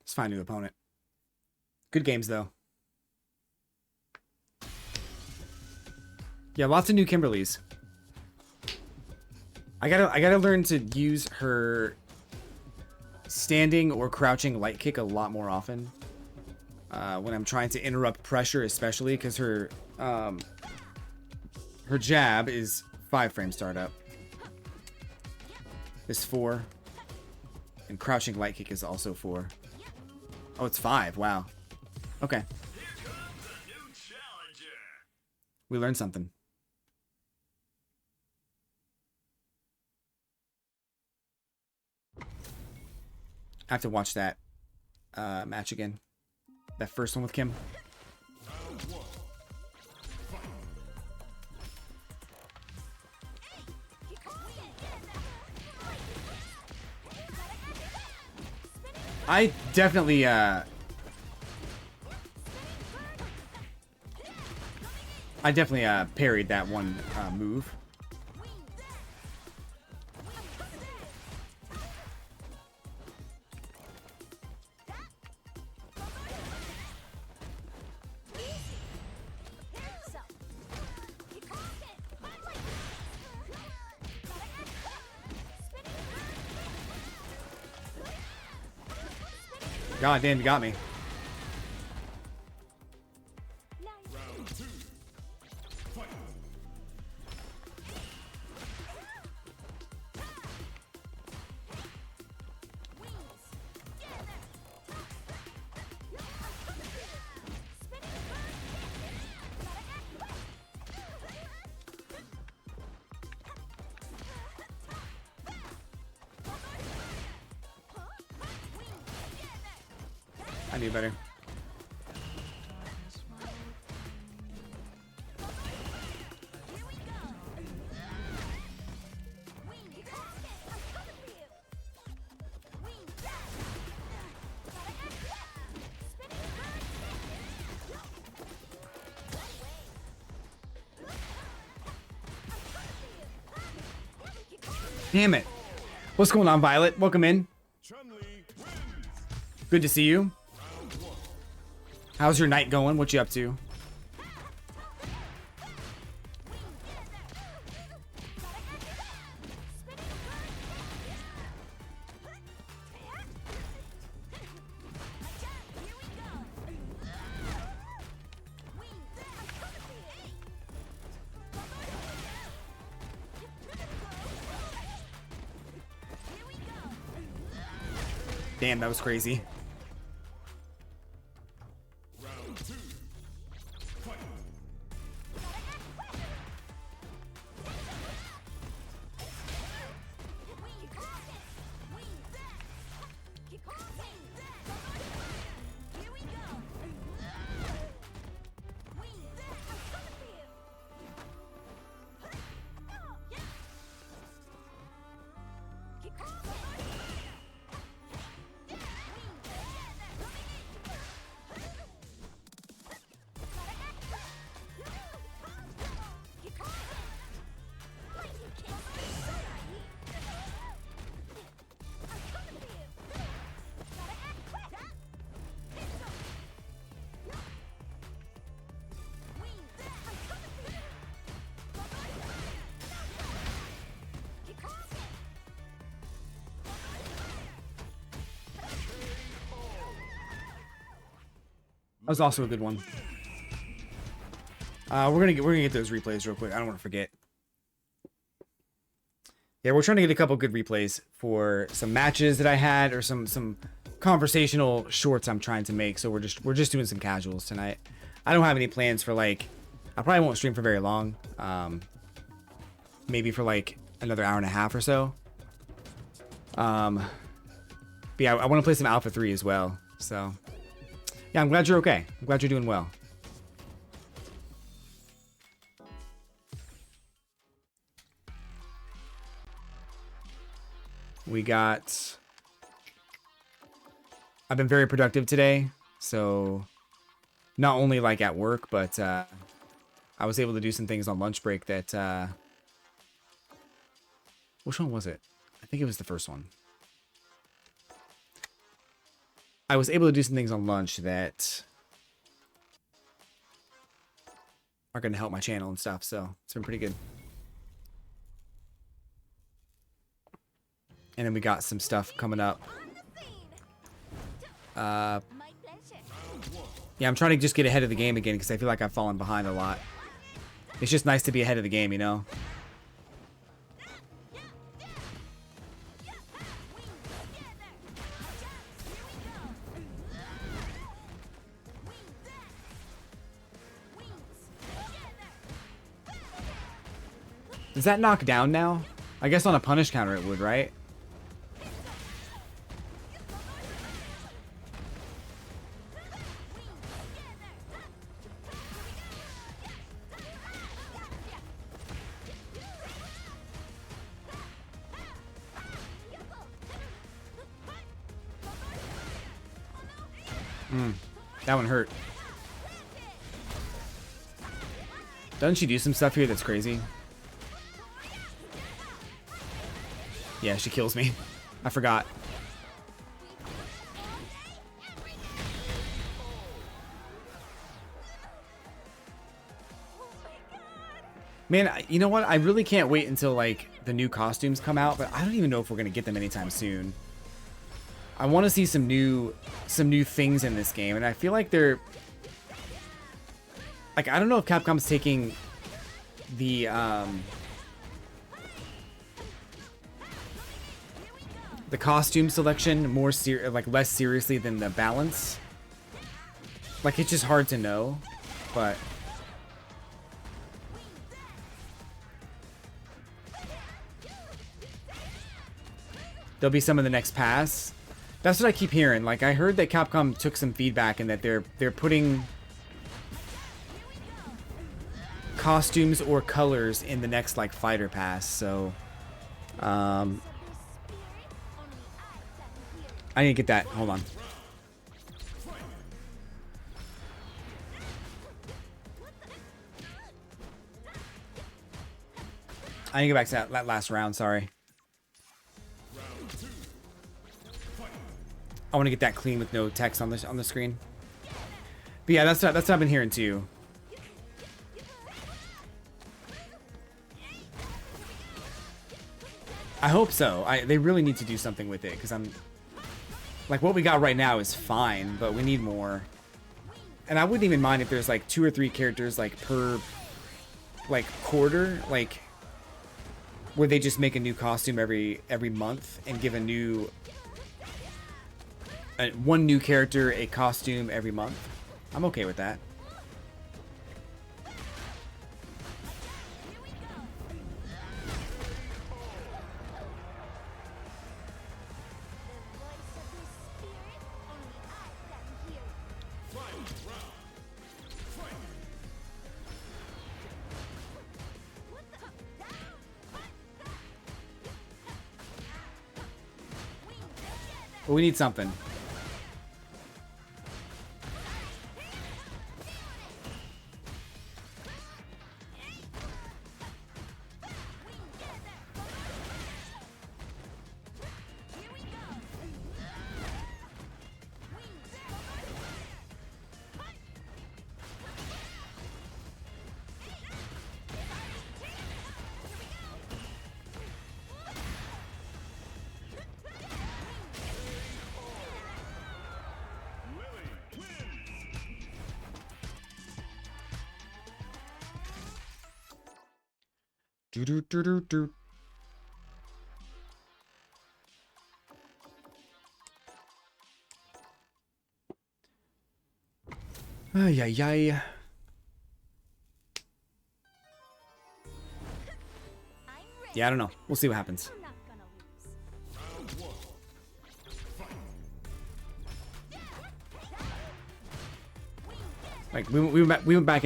Let's find a new opponent. Good games though. Yeah, lots of new Kimberlys. I gotta learn to use her standing or crouching light kick a lot more often. When I'm trying to interrupt pressure, especially because her jab is 5 frame startup. This 4. And crouching light kick is also 4. Oh, it's 5. Wow. Okay. We learned something. I have to watch that match again. That first one with Kim. I definitely parried that one move. God damn, you got me. I knew better. Damn it. What's going on, Violet? Welcome in. Chun-Li wins. Good to see you. How's your night going? What you up to? Damn, that was crazy. Round 2. Fight. That was also a good one. We're gonna get those replays real quick. I don't want to forget. Yeah, we're trying to get a couple good replays for some matches that I had or some conversational shorts I'm trying to make. So we're just doing some casuals tonight. I don't have any plans for like. I probably won't stream for very long. Maybe for like another hour and a half or so. But yeah, I want to play some Alpha 3 as well. So. Yeah, I'm glad you're okay. I'm glad you're doing well. We got... I've been very productive today, so not only like at work, but I was able to do some things on lunch break that... Which one was it? I think it was the first one. I was able to do some things on lunch that are going to help my channel and stuff, so it's been pretty good. And then we got some stuff coming up. Yeah, I'm trying to just get ahead of the game again because I feel like I've fallen behind a lot. It's just nice to be ahead of the game, you know? Does that knock down now? I guess on a punish counter it would, right? That one hurt. Doesn't she do some stuff here that's crazy? Yeah, she kills me. I forgot. Man, you know what? I really can't wait until like the new costumes come out, but I don't even know if we're gonna get them anytime soon. I want to see some new things in this game, and I feel like they're like, I don't know if Capcom's taking the costume selection more less seriously than the balance. Like, it's just hard to know, but there'll be some in the next pass. That's what I keep hearing. Like, I heard that Capcom took some feedback and that they're putting costumes or colors in the next like fighter pass. So I need to get that. Hold on. I need to go back to that last round. Sorry. I want to get that clean with no text on the screen. But yeah, that's what I've been hearing too. I hope so. They really need to do something with it, because I'm like, what we got right now is fine, but we need more. And I wouldn't even mind if there's like 2 or 3 characters like per like quarter, like where they just make a new costume every month and give a new one new character a costume every month. I'm okay with that. But we need something. Do do do do do. Ay ay ay. Yeah, I don't know. We'll see what happens. Like we went back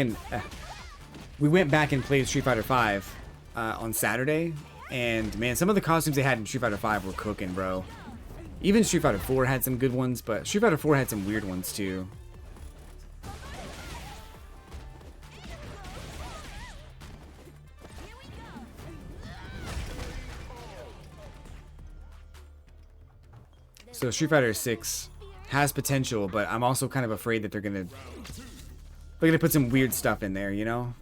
and played Street Fighter 5 on Saturday, and man, some of the costumes they had in Street Fighter 5 were cooking, bro. Even Street Fighter 4 had some good ones, but Street Fighter 4 had some weird ones too. So Street Fighter 6 has potential, but I'm also kind of afraid that they're gonna put some weird stuff in there, you know?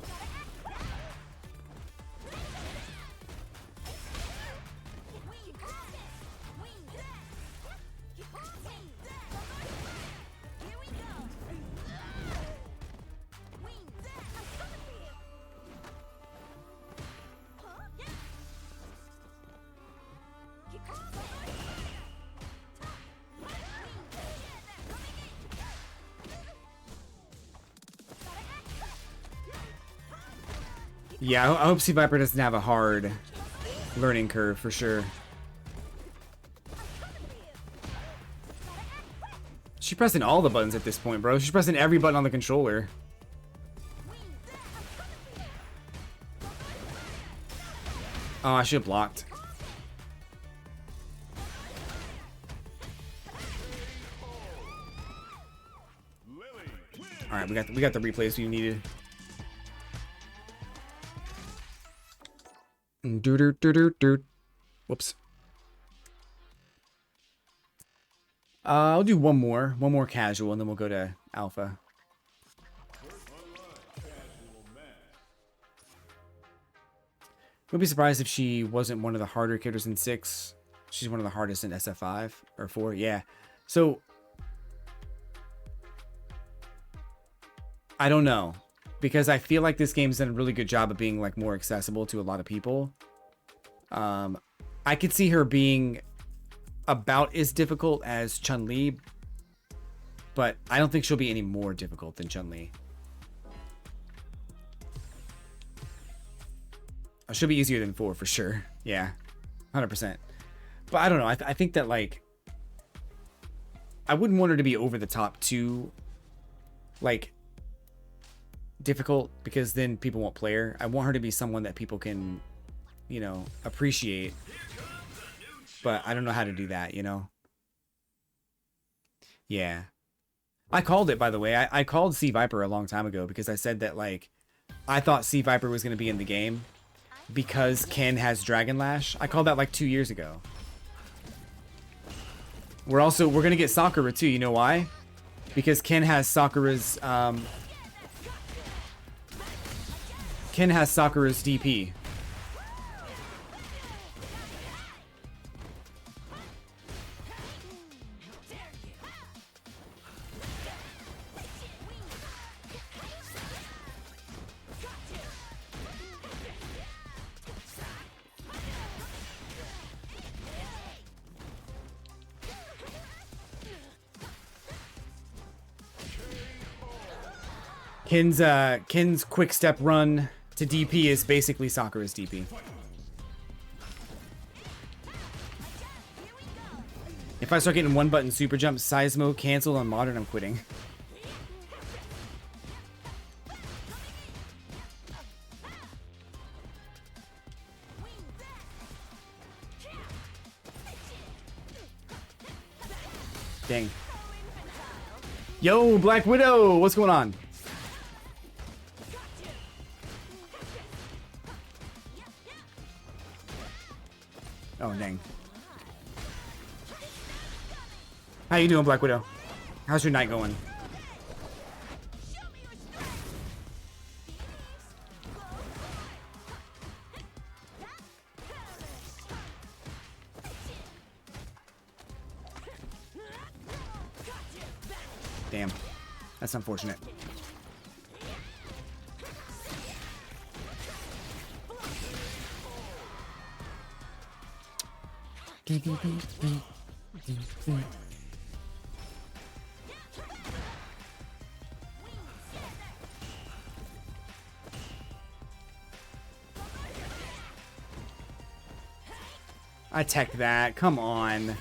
Yeah, I hope C Viper doesn't have a hard learning curve for sure. She's pressing all the buttons at this point, bro. She's pressing every button on the controller. Oh, I should have blocked. All right, we got the replays we needed. Whoops. I'll do one more casual, and then we'll go to alpha. Wouldn't be surprised if she wasn't one of the harder characters in 6. She's one of the hardest in SF5 or 4. Yeah. So I don't know, because I feel like this game's done a really good job of being like more accessible to a lot of people. I could see her being about as difficult as Chun-Li, but I don't think she'll be any more difficult than Chun-Li. She'll be easier than 4 for sure. Yeah, 100%. But I don't know. I think that, like, I wouldn't want her to be over the top too, like, difficult, because then people won't play her. I want her to be someone that people can, you know, appreciate. But I don't know how to do that, you know? Yeah. I called it, by the way. I called C Viper a long time ago, because I said that, like, I thought C Viper was going to be in the game because Ken has Dragon Lash. I called that like 2 years ago. We're gonna get Sakura too. You know why? Because Ken has Sakura's DP. Ken's quick step run to DP is basically Sakura's DP. If I start getting one button super jump, Seismo canceled on modern, I'm quitting. Dang. Yo, Black Widow, what's going on? Oh, dang. How you doing, Black Widow? How's your night going? Damn. That's unfortunate. I tech that. Come on.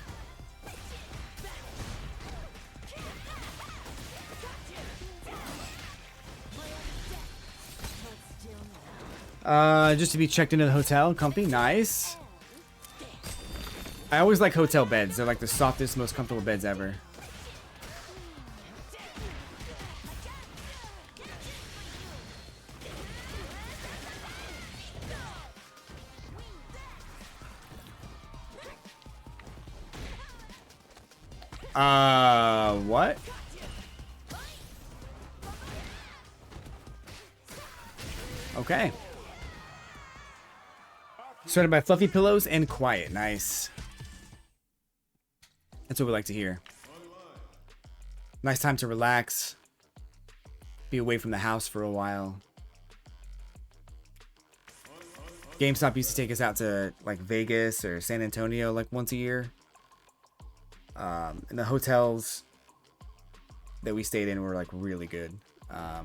Just to be checked into the hotel. Comfy. Nice. I always like hotel beds. They're like the softest, most comfortable beds ever. What? Okay. Surrounded by fluffy pillows and quiet. Nice. That's what we like to hear. Nice time to relax. Be away from the house for a while. GameStop used to take us out to like Vegas or San Antonio like once a year. And the hotels that we stayed in were like really good. Here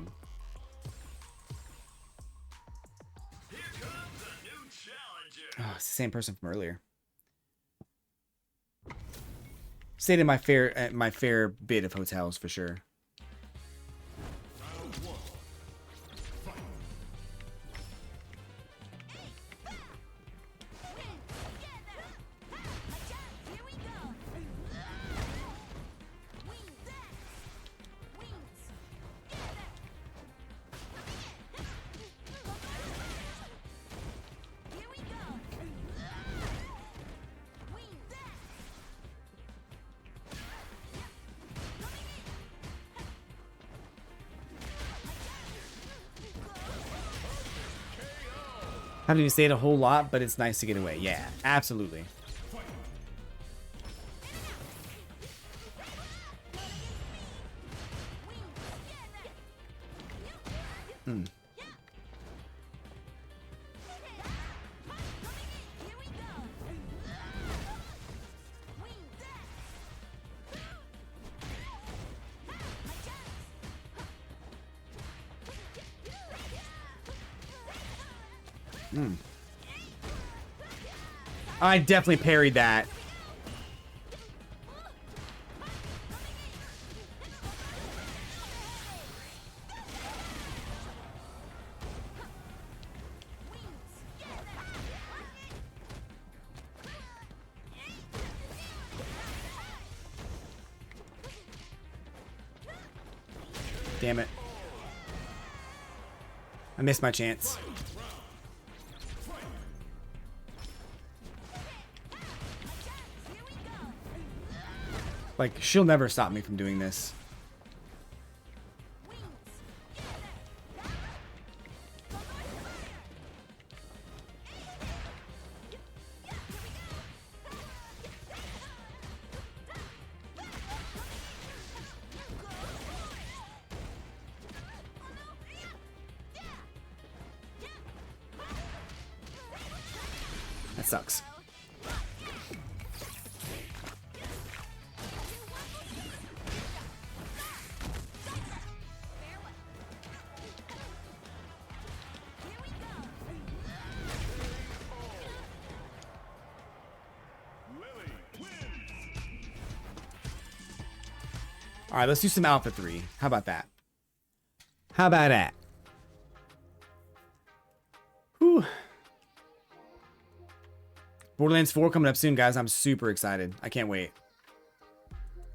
comes a new challenger. Oh, it's the same person from earlier. Stayed in my fair bit of hotels for sure. Round one. Fight. Here we go. Here we go. Haven't even stayed a whole lot, but it's nice to get away. Yeah, absolutely. Hmm. I definitely parried that. Damn it. I missed my chance. Like, she'll never stop me from doing this. That sucks. All right, let's do some Alpha 3. How about that? How about that? Whew. Borderlands 4 coming up soon, guys. I'm super excited. I can't wait.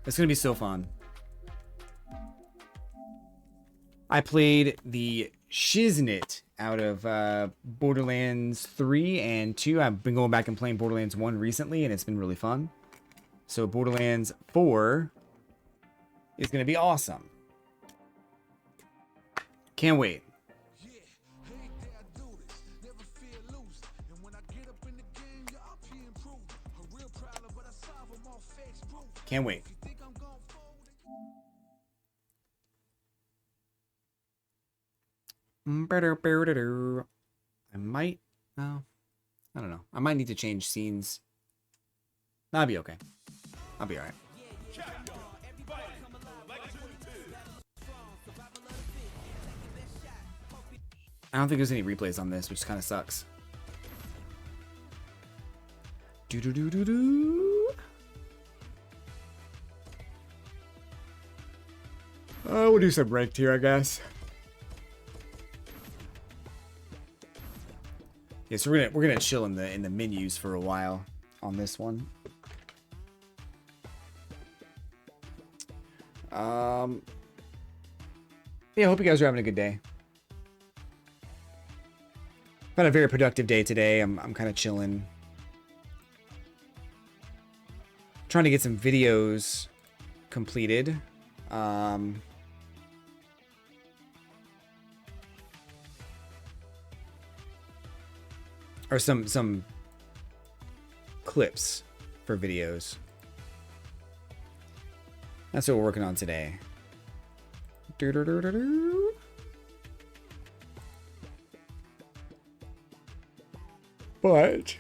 It's going to be so fun. I played the shiznit out of Borderlands 3 and 2. I've been going back and playing Borderlands 1 recently, and it's been really fun. So Borderlands 4 is going to be awesome. Can't wait. Can't wait. I might, no, I don't know. I might need to change scenes. I'll be okay. I'll be all right. I don't think there's any replays on this, which kind of sucks. We'll do some ranked here, I guess. Yeah, so we're gonna chill in the menus for a while on this one. Yeah, I hope you guys are having a good day. I've had a very productive day today. I'm kind of chilling. Trying to get some videos completed. Or some clips for videos. That's what we're working on today. But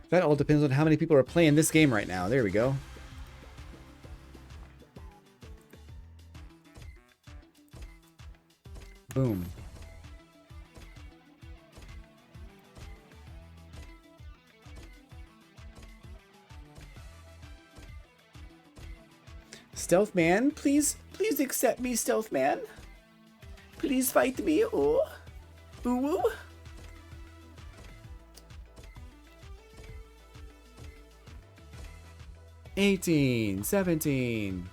that all depends on how many people are playing this game right now. There we go. Boom. Stealth Man, please accept me, Stealth Man. Please fight me. Ooh. Ooh. Ooh. 18, 17.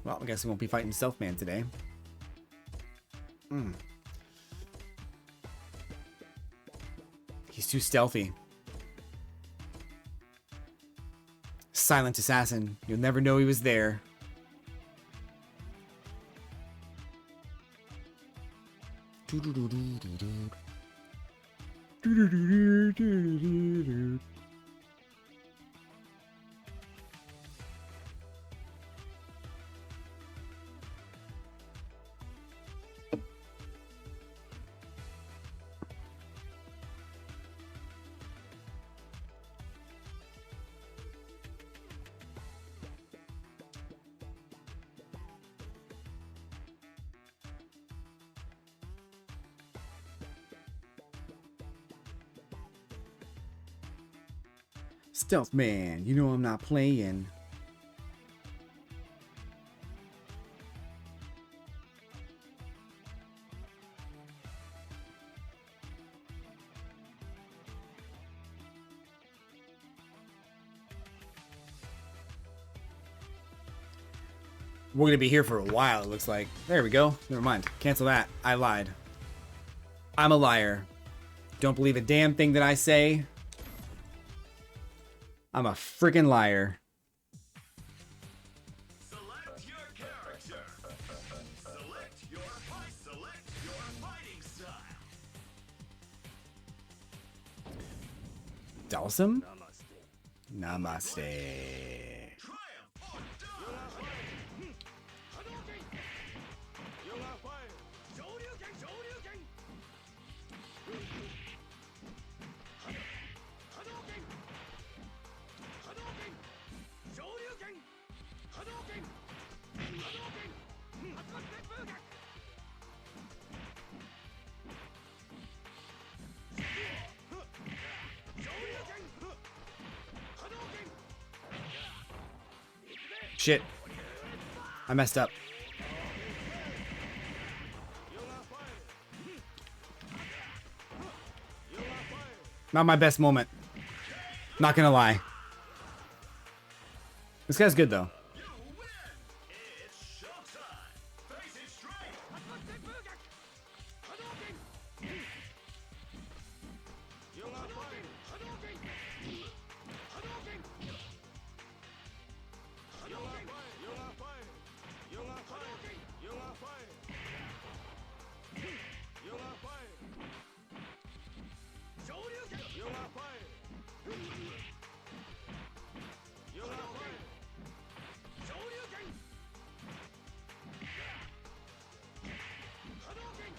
Well, I guess we won't be fighting Stealth Man today. He's too stealthy. Silent assassin. You'll never know he was there. Stealth Man, you know I'm not playing. We're gonna be here for a while, it looks like. There we go. Never mind. Cancel that. I lied. I'm a liar. Don't believe a damn thing that I say. I'm a freaking liar. Select your character. Select your fighting style. Dalsum? Namaste. Triumph or die. Hadouken! You're fire. Shoryuken! Shoryuken! Hadouken! Hadouken! Shoryuken! Hadouken! Hadouken! Hadouken! Bugak! Shoryuken! Hadouken! Shit. I messed up. Not my best moment. Not gonna lie. This guy's good though. You win! It's showtime! Face it straight! Hadouken! Bugak! Hadouken! You're on fire! Hadouken! Hadouken! You're on fire! You're on fire! You're on fire! You're on fire! You're on fire! Shoryuken! You're on fire! You're on fire! Shoryuken! Hadouken!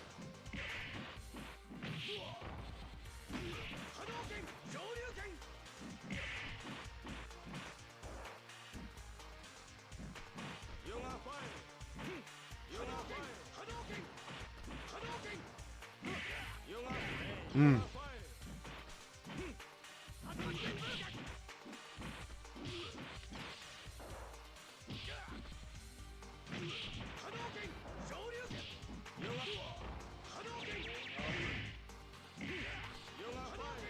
Hadouken! Shoryuken! You're on fire! You're on fire! Hadouken! Hadouken! You're on fire! You're on fire! Hadouken! Bugak! Hadouken! Shoryuken! You're on Hadouken! You're on fire!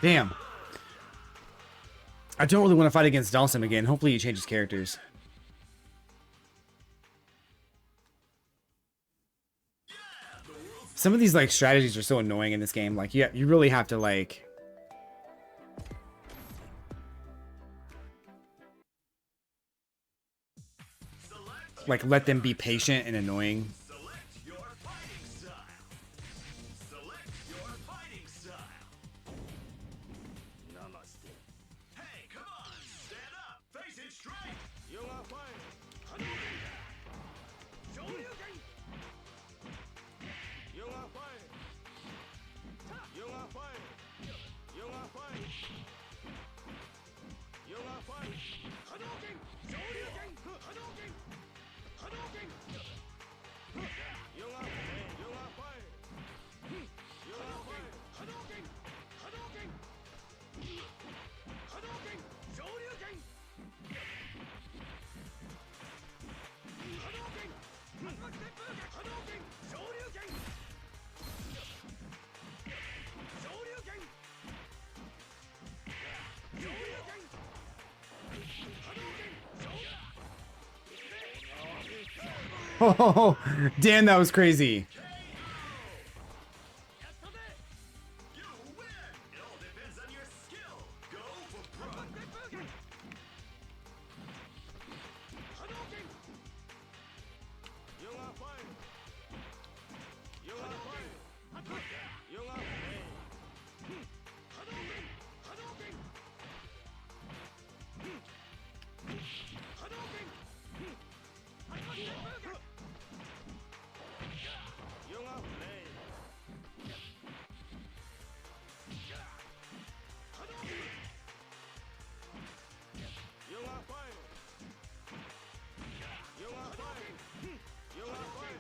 Damn. I don't really want to fight against Dalsum again. Hopefully he changes characters. Some of these like strategies are so annoying in this game. Like you really have to like let them be patient and annoying. Select your fighting style. Select your fighting style. Namaste. Hey, come on, stand up, face it straight. You're on fire. Hadouken! Shoryuken! You're on fire. You're on fire. You're on fire. You're on fire. Hadouken! Shoryuken! Hadouken! Hadouken! You're on fire! You're on fire! You're on fire! Hadouken! Hadouken! Hadouken! Shoryuken! Hadouken! Hadouken! Shoryuken! Shoryuken! Shoryuken! Hadouken! Oh, damn, that was crazy. You win! It all depends on your skill. Go for broke. Hadouken! You're on fire. You're on fire. You're on fire. Hadouken! Hadouken! Hadouken! You're on fire. Hadouken! You're on fire. You're on fire. You're on fire.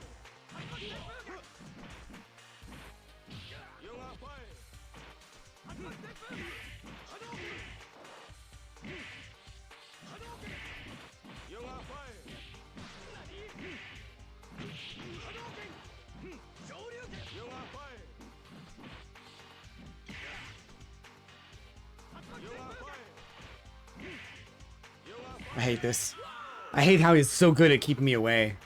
You're on fire. Hadouken! Hadouken! You're on fire. Hadouken! Shoryuken! You're on fire. You're on fire. You're on fire. I hate this. I hate how he's so good at keeping me away.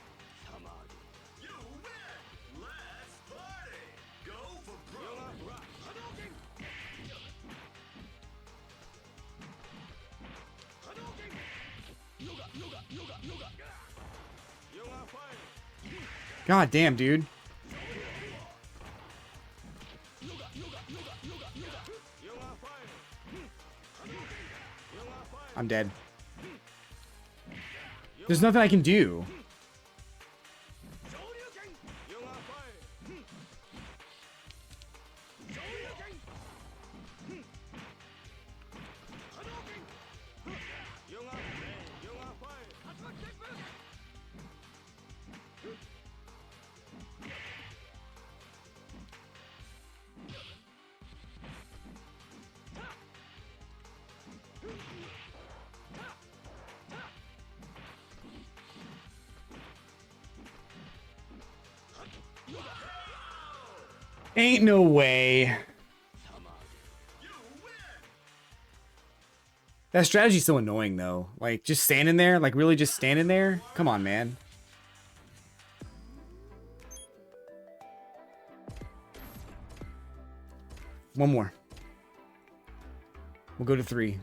You win! Let's party! Go for broke! God damn, dude. I'm dead. There's nothing I can do. Ain't no way. That strategy's so annoying though. Like just standing there, like really just standing there. Come on, man. One more. We'll go to 3.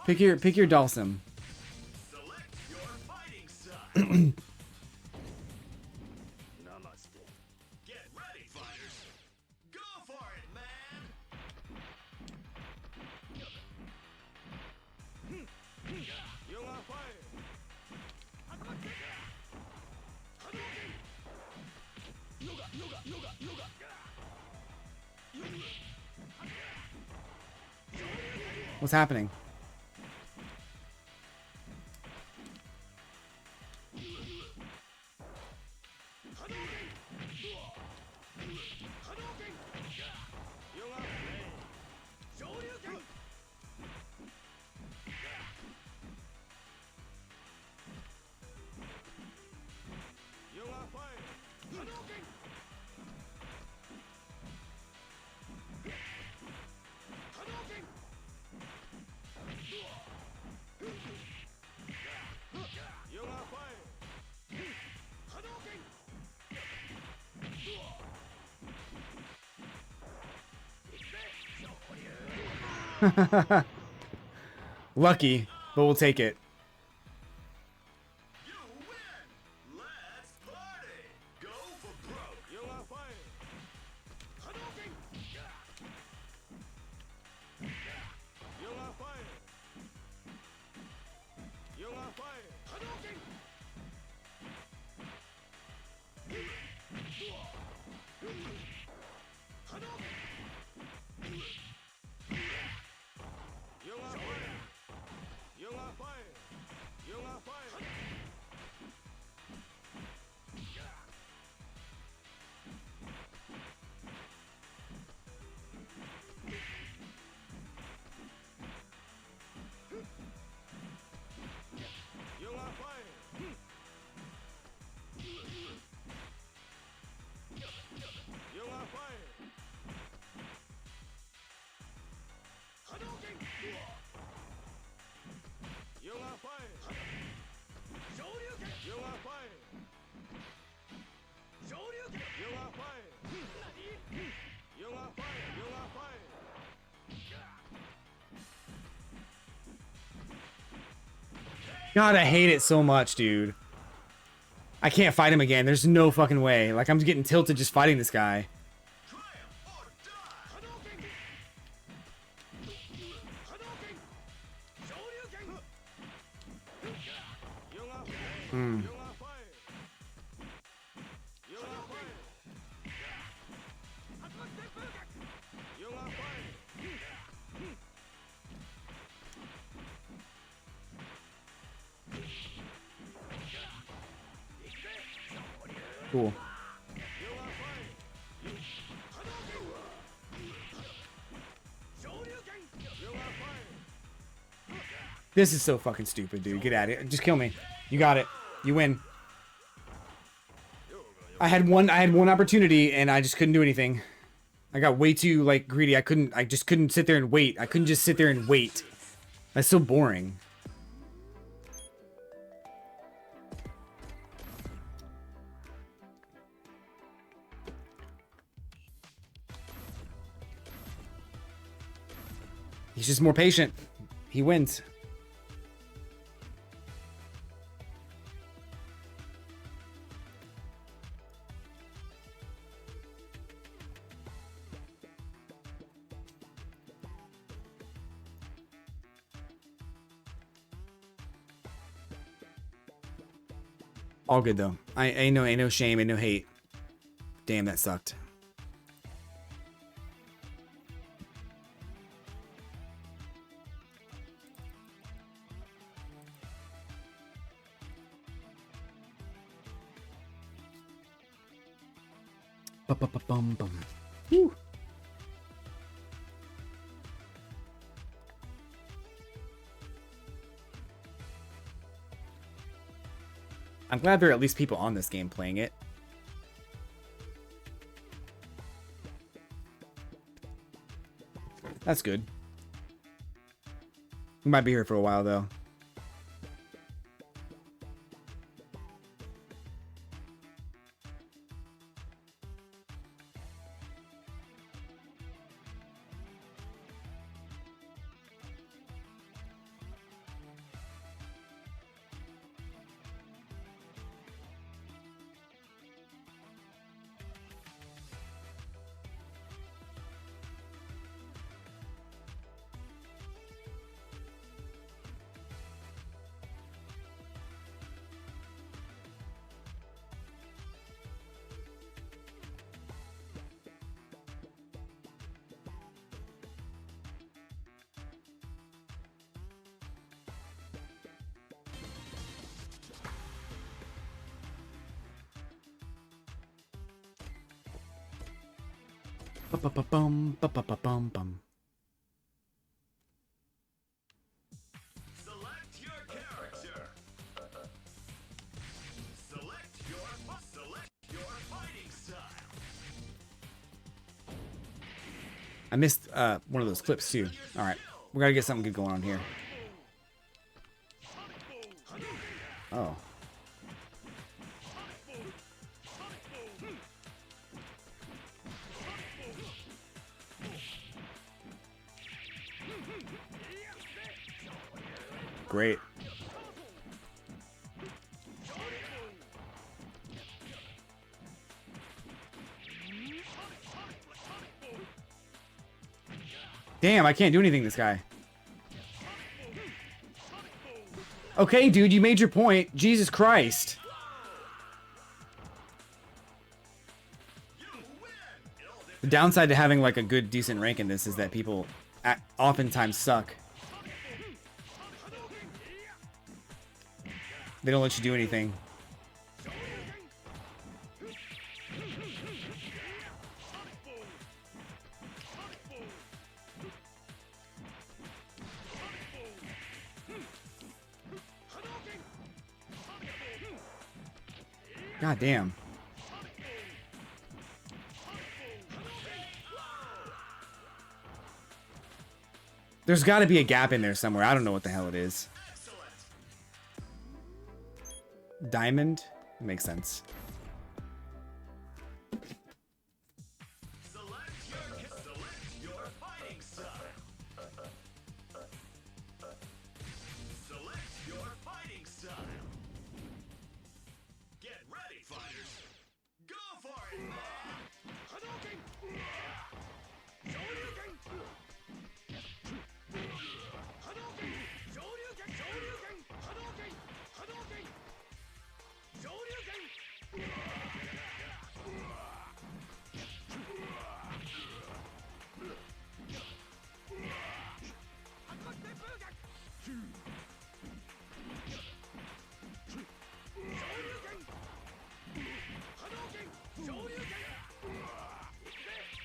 Pick your Dalsum. Get ready, fighters. Go for it, man. What's happening? Lucky, but we'll take it. You win. Let's party. Go for broke. God, I hate it so much, dude. I can't fight him again. There's no fucking way. Like, I'm getting tilted just fighting this guy. Hmm. Cool. This is so fucking stupid, dude. Get at it. Just kill me. You got it. You win. I had one opportunity and I just couldn't do anything. I got way too like greedy. I just couldn't sit there and wait. I couldn't just sit there and wait. That's so boring. He's just more patient. He wins. All good though. Ain't no shame, ain't no hate. Damn, that sucked. Ba-ba-ba-bum-bum. Whew. I'm glad there are at least people on this game playing it. That's good. We might be here for a while though. Ba-ba-ba-bum, ba-ba-ba-bum-bum. Select your character. Select your fighting style. I missed one of those clips too. All right, we gotta get something good going on here. Oh. Great. Damn, I can't do anything to this guy. Okay, dude, you made your point. Jesus Christ. The downside to having like a good, decent rank in this is that people oftentimes suck. They don't let you do anything. God damn. There's got to be a gap in there somewhere. I don't know what the hell it is. Diamond? Makes sense. Select your fighting style. Select your fighting style. Get ready, fighters. Go for it. Hadouken! Shoryuken! Hadouken! Shoryuken! Shoryuken! Hadouken! Hadouken! Shoryuken!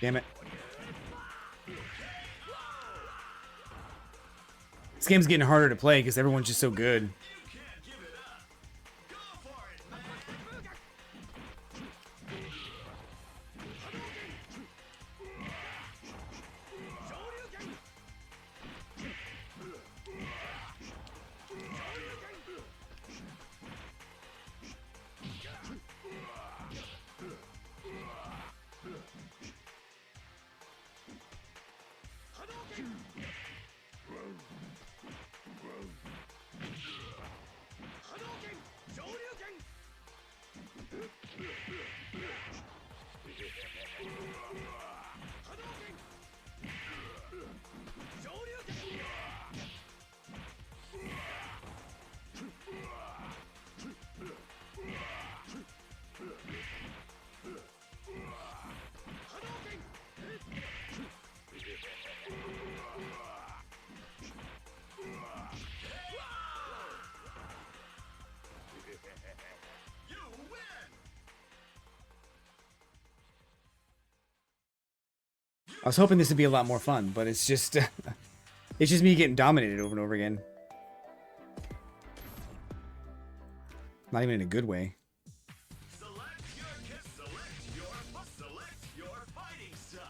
Damn it. This game's getting harder to play because everyone's just so good. I was hoping this would be a lot more fun, but it's just it's just me getting dominated over and over again. Not even in a good way. Select your fighting style.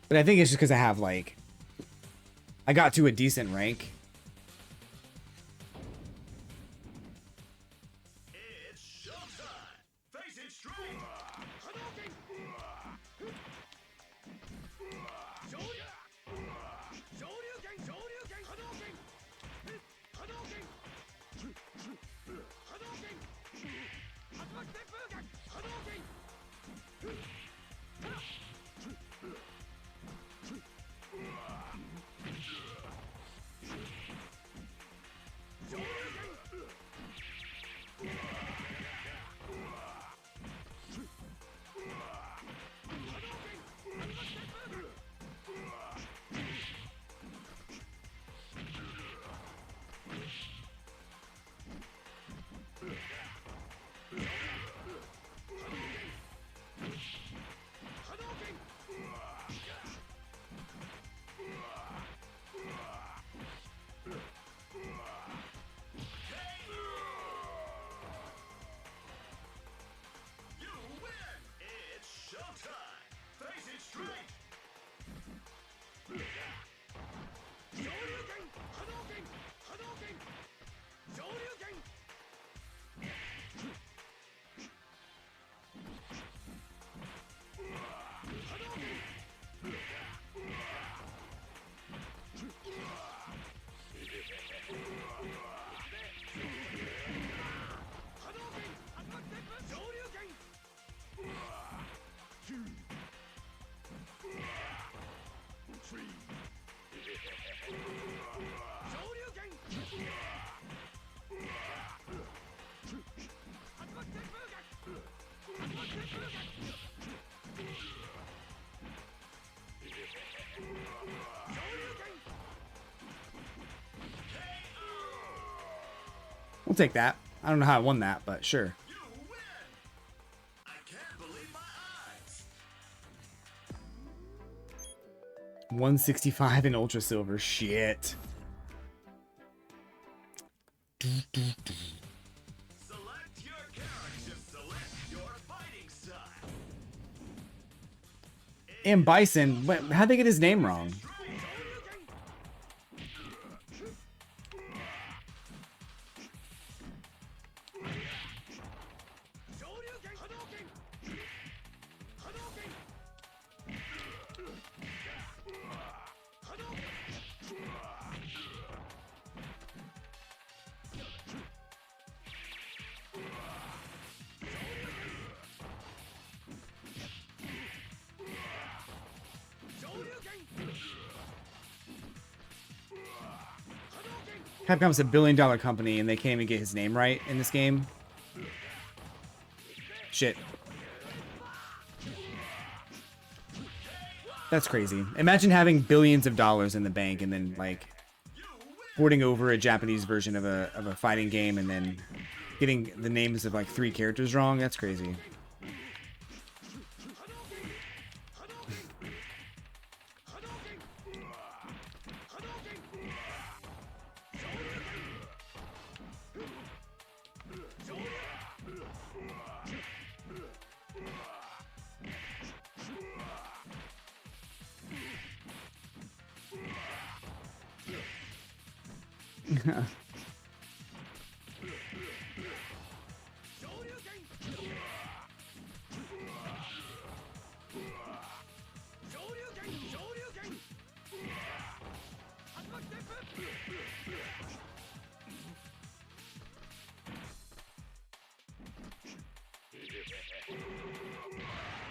But I think it's just because I have like I got to a decent rank. It's showtime. Face it straight. Hadouken. Shoryuken. Shoryuken. Hadouken. Hadouken. Hadouken. Hadouken. Hadouken. You win. It's showtime. Face it straight. Shoryuken. Hadouken. Hadouken. Shoryuken. We'll take that. I don't know how I won that, but sure. You win. I can't believe my eyes. 165 in Ultra Silver. Shit. Select your character. Select your fighting style. And Bison, how'd they get his name wrong? Capcom's a billion-dollar company, and they can't even get his name right in this game. Shit. That's crazy. Imagine having billions of dollars in the bank and then, like, porting over a Japanese version of a fighting game and then getting the names of, like, 3 characters wrong. That's crazy.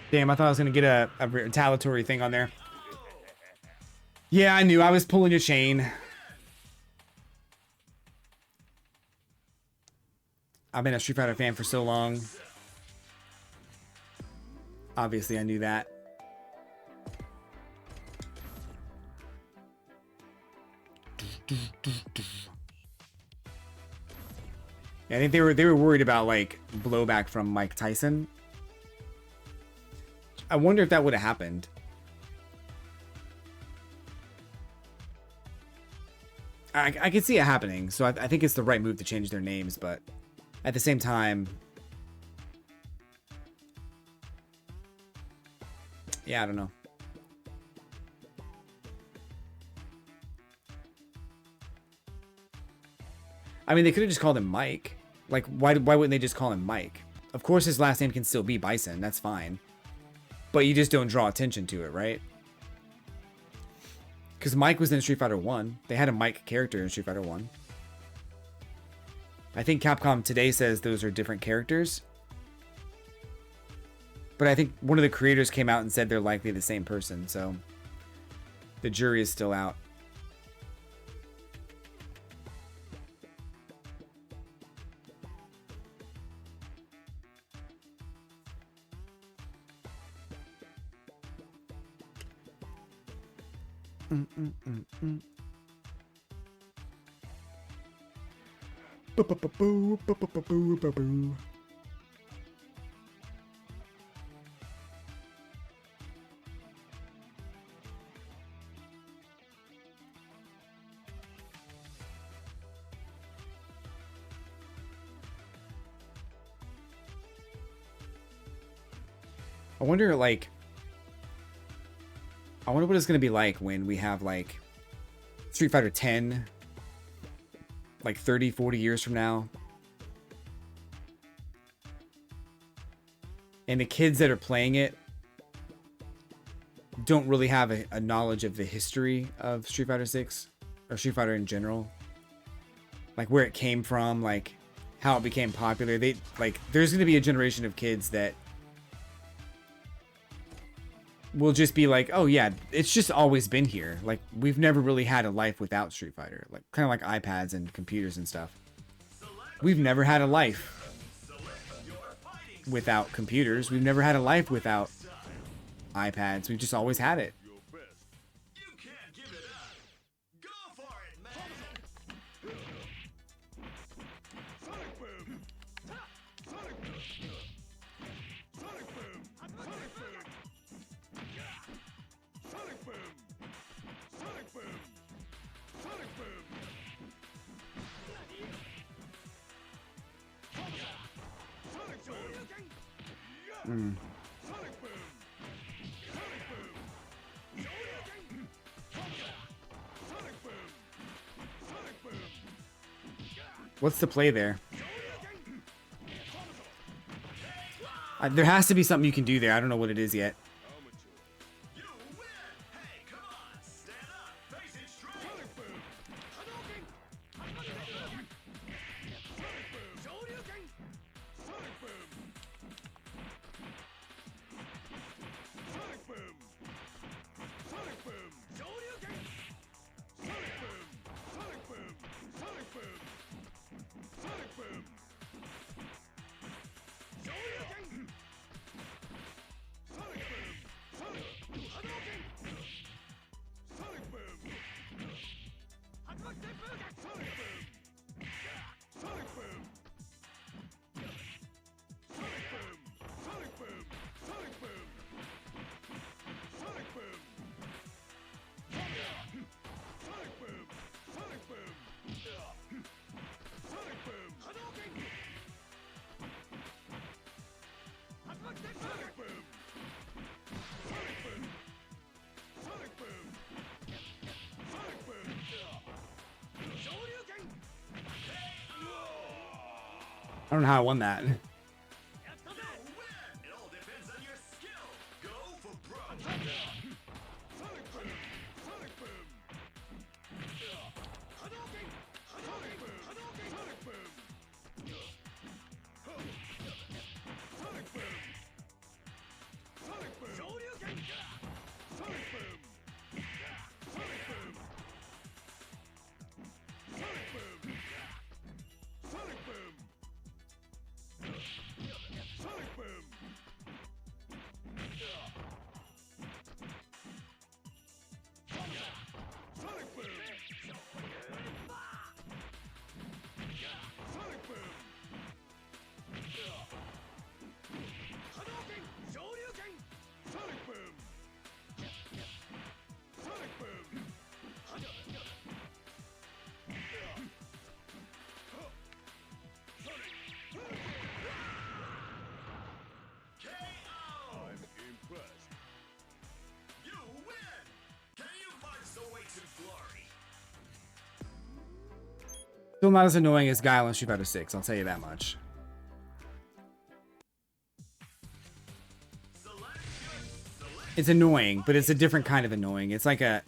Damn, I thought I was gonna get a retaliatory thing on there. Yeah, I knew I was pulling a chain. I've been a Street Fighter fan for so long. Obviously, I knew that. Yeah, I think they were worried about like blowback from Mike Tyson. I wonder if that would have happened. I could see it happening, so I think it's the right move to change their names, but at the same time, yeah, I don't know. I mean, they could have just called him Mike. Like, why wouldn't they just call him Mike? Of course, his last name can still be Bison. That's fine. But you just don't draw attention to it, right? Because Mike was in Street Fighter 1. They had a Mike character in Street Fighter 1. I think Capcom today says those are different characters. But I think one of the creators came out and said they're likely the same person, so the jury is still out. I wonder, like, I wonder what it's going to be like when we have, like, Street Fighter 10, like, 30, 40 years from now. And the kids that are playing it don't really have a knowledge of the history of Street Fighter 6 or Street Fighter in general. Like, where it came from, like, how it became popular. There's going to be a generation of kids that will just be like, oh yeah, it's just always been here. Like, we've never really had a life without Street Fighter. Like, kind of like iPads and computers and stuff. We've never had a life without computers. We've never had a life without iPads. We've just always had it. What's the play there? There has to be something you can do there. I don't know what it is yet. I don't know how I won that. Still not as annoying as Guile in Street Fighter 6, I'll tell you that much. It's annoying, but it's a different kind of annoying. It's like a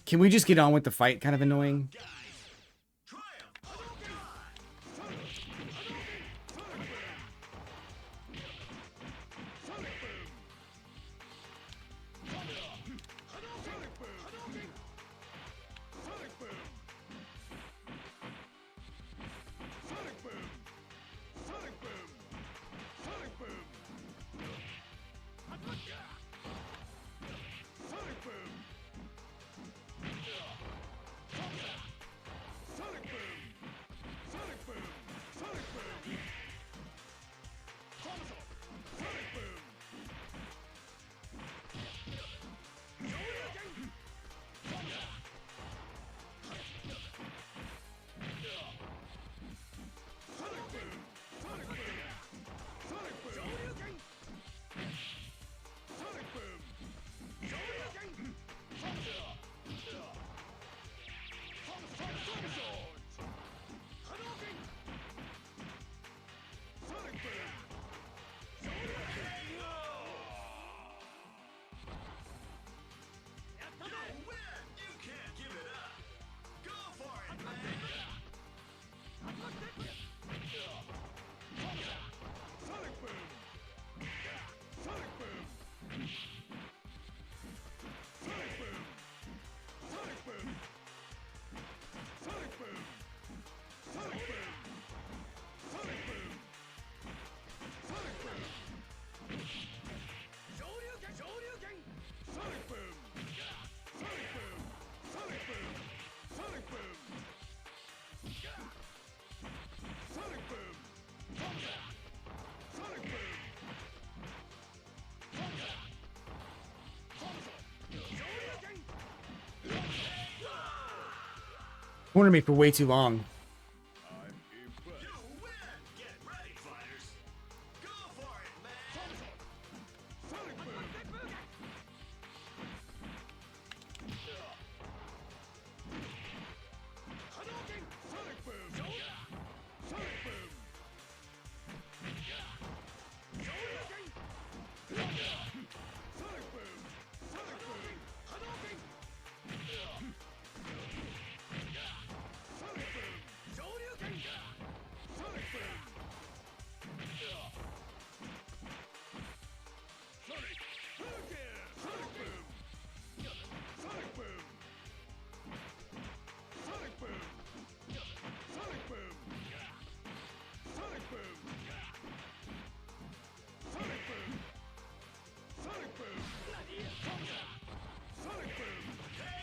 can we just get on with the fight kind of annoying? Cornered me for way too long.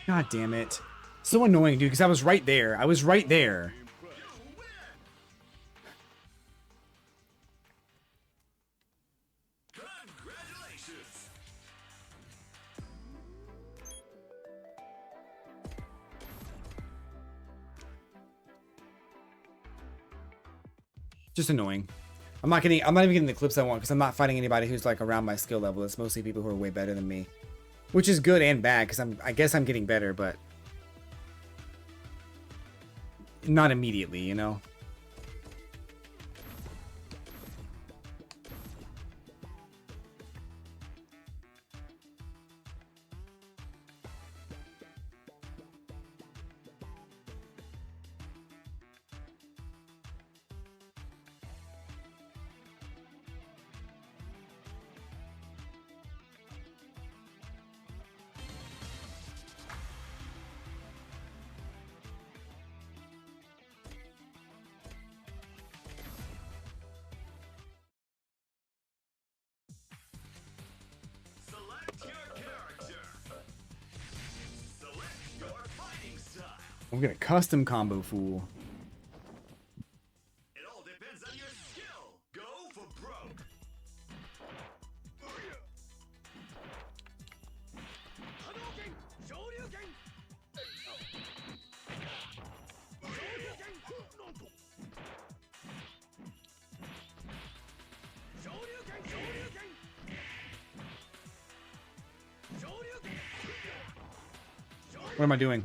God damn it. So annoying, dude, because I was right there. I was right there. Congratulations. Just annoying. I'm not even getting the clips I want because I'm not fighting anybody who's like around my skill level. It's mostly people who are way better than me. Which is good and bad because I guess I'm getting better, but not immediately, you know? I'm gonna custom combo fool. It all depends on your skill. Go for broke. Hadouken! Shoryuken! Shoryuken! Shoryuken! Shoryuken! Shoryuken! What am I doing?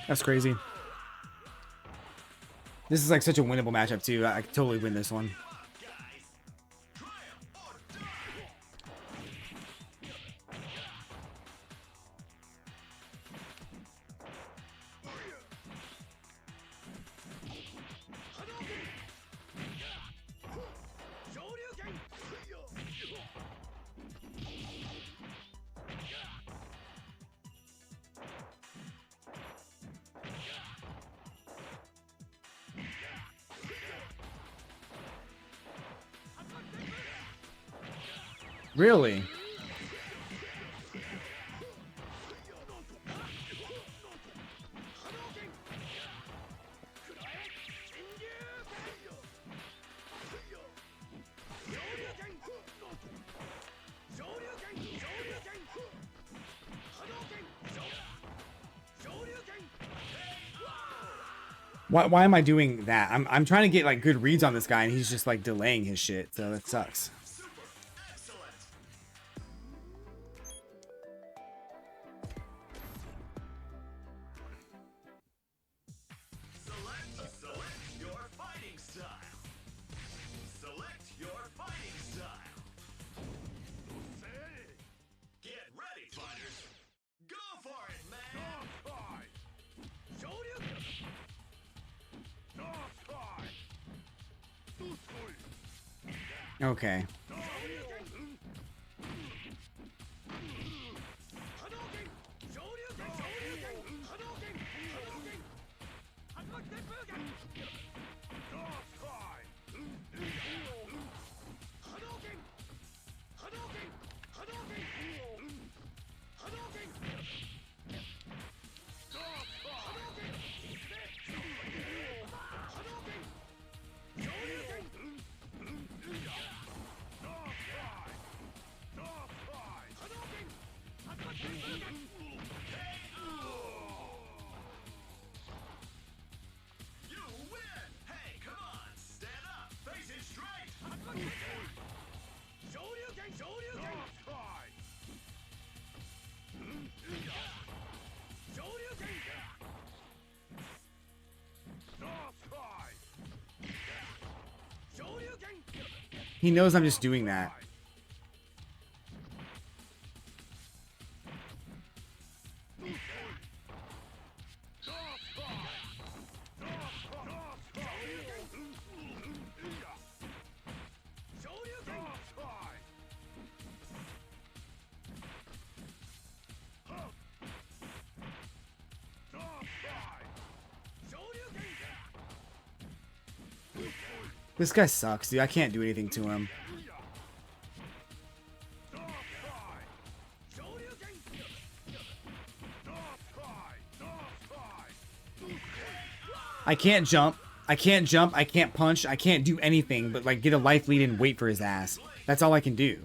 That's crazy. This is like such a winnable matchup too. I could totally win this one. Really? Why am I doing that? I'm trying to get like good reads on this guy and he's just like delaying his shit, so that sucks. Okay. He knows I'm just doing that. This guy sucks, dude. I can't do anything to him. I can't jump. I can't jump. I can't punch. I can't do anything but like get a life lead and wait for his ass. That's all I can do.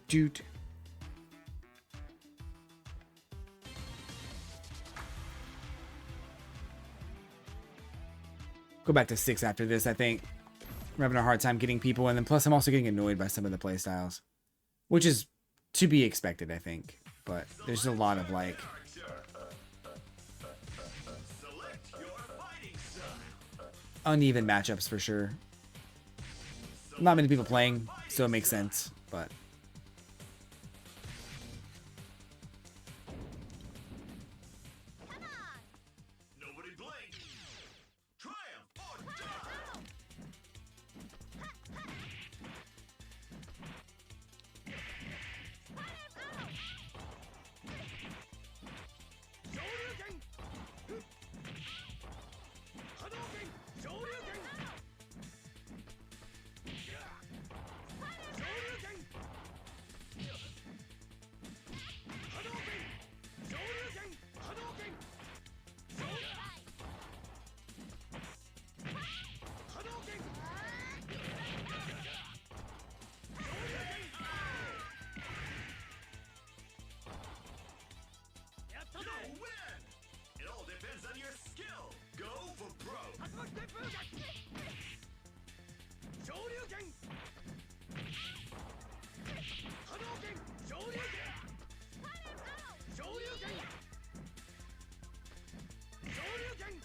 Doot. Go back to 6 after this, I think. I'm having a hard time getting people, and then plus I'm also getting annoyed by some of the playstyles. Which is to be expected, I think. But there's a lot of, like, uneven matchups for sure. Not many people playing, so it makes sense, but... Nobody blink. Triumph or die. Shoryuken. Hadouken. Shoryuken. Shoryuken. Hadouken. Shoryuken. Hadouken. Hadouken. You win! It all depends on your skill. Go for broke. Shoryuken. Hadouken. Shoryuken. Shoryuken. Shoryuken.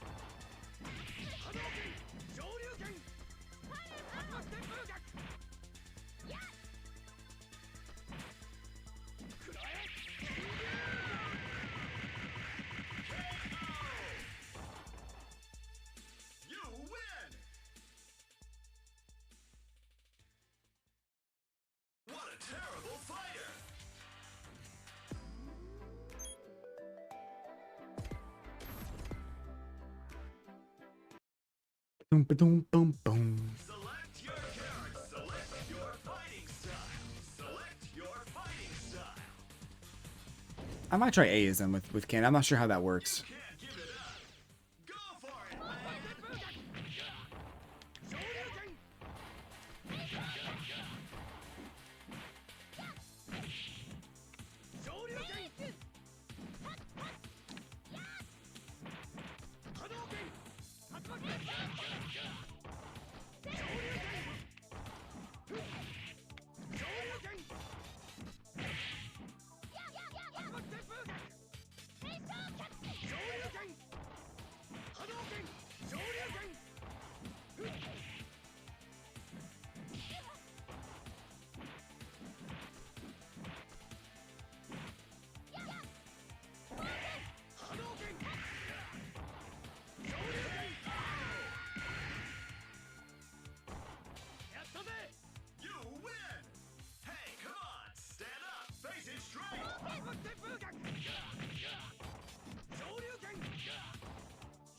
Hadouken. Shoryuken. You win! What a terrible fighter! Boom, boom, boom, boom. Select your character. Select your fighting style. Select your fighting style. I might try Aism with Ken. I'm not sure how that works. Can't give it up. Go for it, man. Shoryuken. Shoryuken. Hadouken. Shoryuken. Shoryuken. Hadouken. Shoryuken. Hadouken. Shoryuken. You win! Hey, come on! Stand up! Face it straight! Shoryuken! Shoryuken!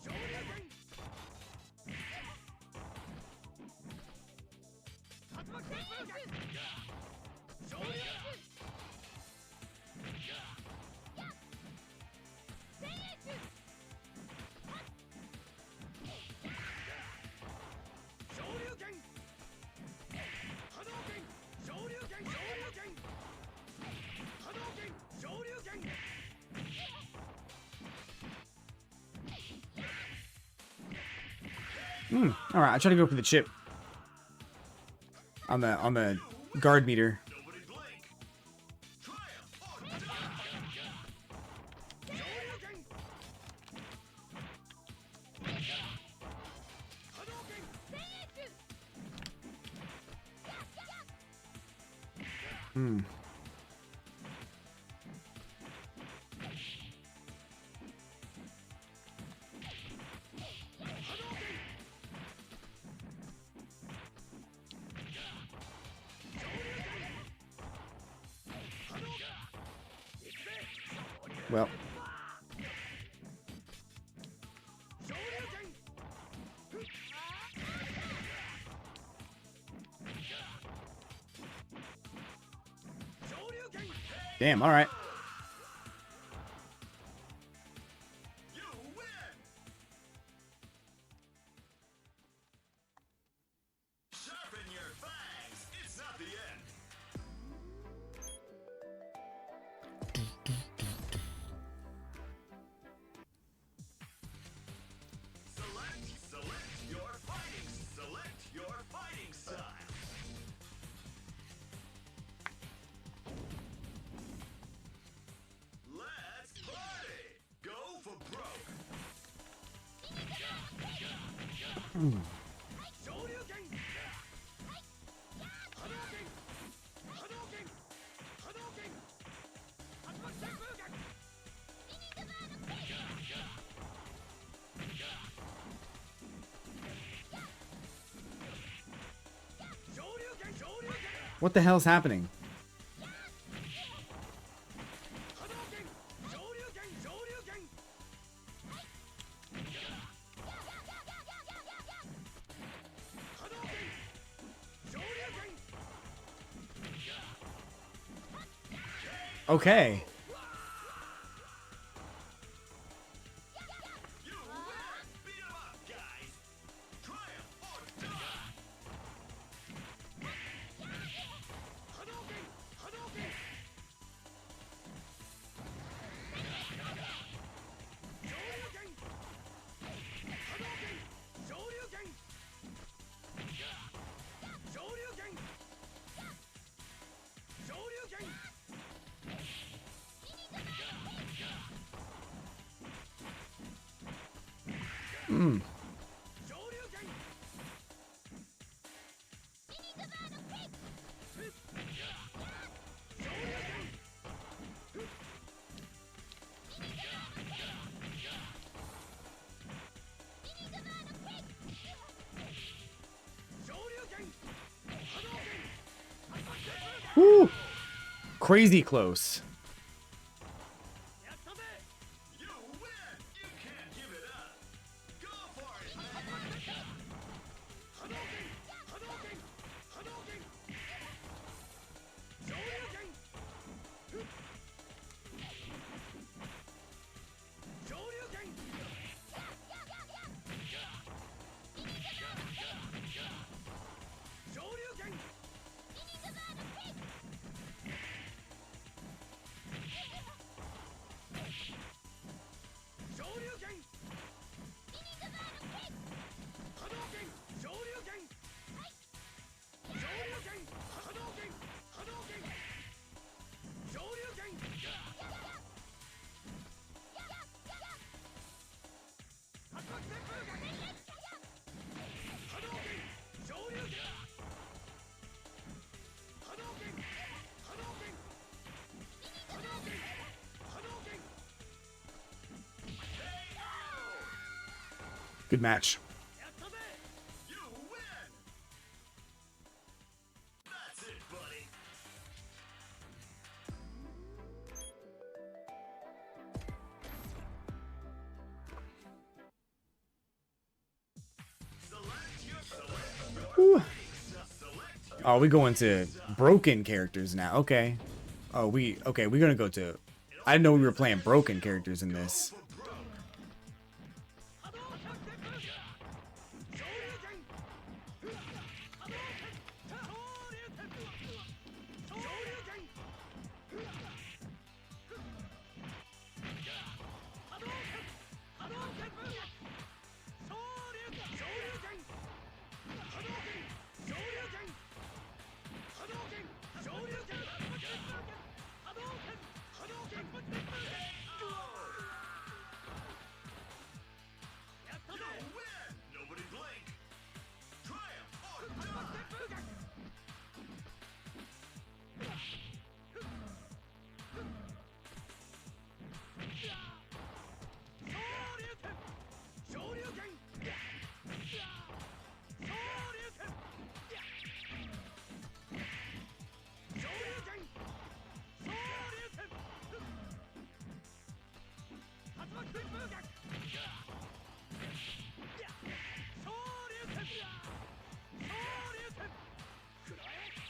Shoryuken! Shoryuken! Hadouken! Shoryuken! Shoryuken! Hadouken! Shoryuken! Alright, I try to go for the chip. on the guard meter. Nobody blink. Triumph or die. Shoryuken. Hadouken. Hmm. Well, damn, all right. You win. Sharpen your fangs. It's not the end. Select your fighting style. Let's party. Go for broke. Shoryuken. Hadouken. Hadouken. Hadouken. Hadouken. Shoryuken. Shoryuken. What the hell's happening? Hadouken. Shoryuken. Shoryuken. Hadouken. Shoryuken. Okay. You win. Beat 'em up, guys. Triumph or die. Hadouken. Hadouken. Shoryuken. Hadouken. Shoryuken. Shoryuken. Shoryuken. Hmm. Shoryuken. Shoryuken. Shoryuken. Hadouken. Woo. Crazy close. You win. You can't give it up. Go for it, man. Hadouken. Hadouken. Hadouken. Shoryuken. Shoryuken. Shoryuken. Shoryuken. Hadouken. Shoryuken. Shoryuken. Hadouken. Hadouken. Shoryuken. Hadouken. Shoryuken. Hadouken. Hadouken. Hadouken. Hadouken. Good match. You win. That's it, buddy. Woo. Oh, we going to broken characters now. Okay. Oh, we're gonna go to. I didn't know we were playing broken characters in this.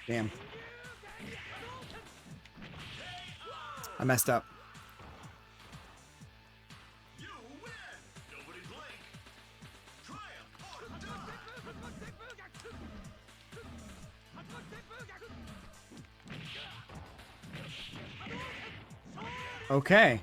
Damn. I messed up. You win! Nobody blink! Triumph or die! Okay.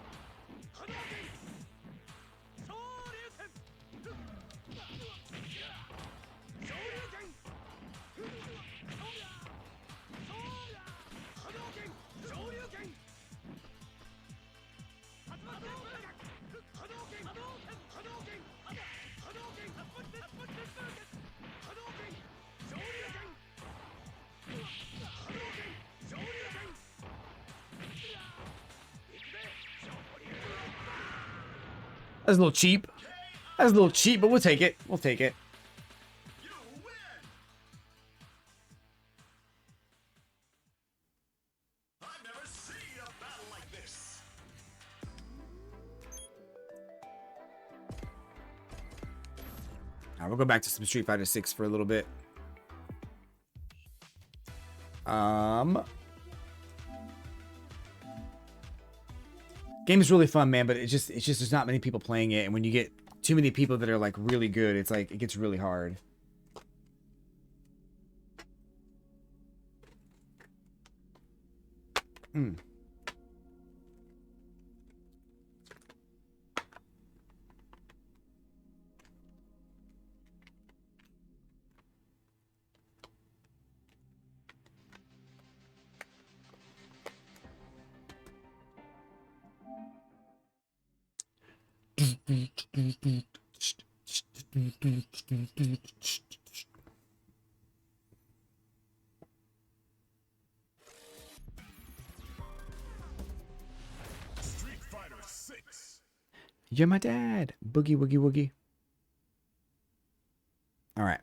That's a little cheap. That's a little cheap, but we'll take it. We'll take it. You win! I've never seen a battle like this! Alright, we'll go back to some Street Fighter 6 for a little bit. Game is really fun, man, but it's just there's not many people playing it, and when you get too many people that are like really good, it's like it gets really hard. Hmm. Street Fighter 6! You're my dad. Boogie woogie woogie. All right.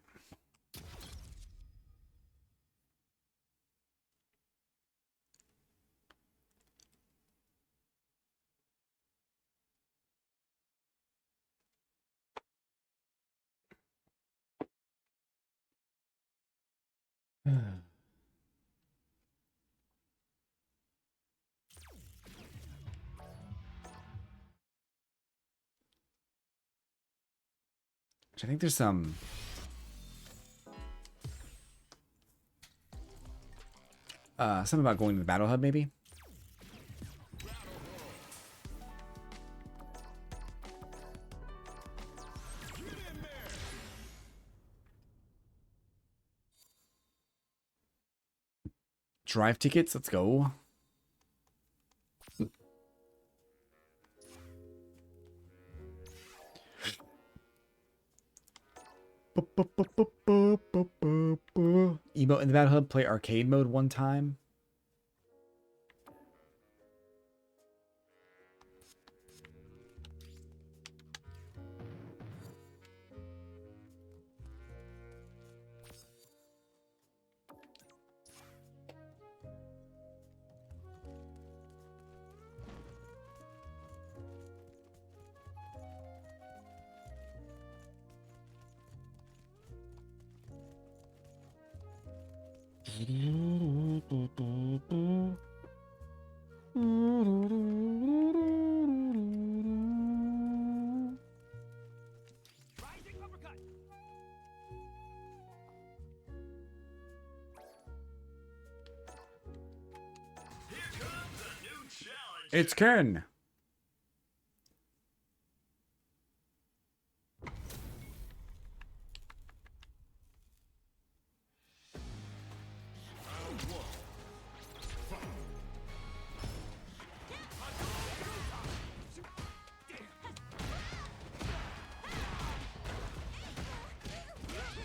I think there's some something about going to the battle hub, maybe. Drive tickets, let's go. Emote in the battle hub, play arcade mode one time. Rising uppercut! Here comes a new challenge! It's Ken.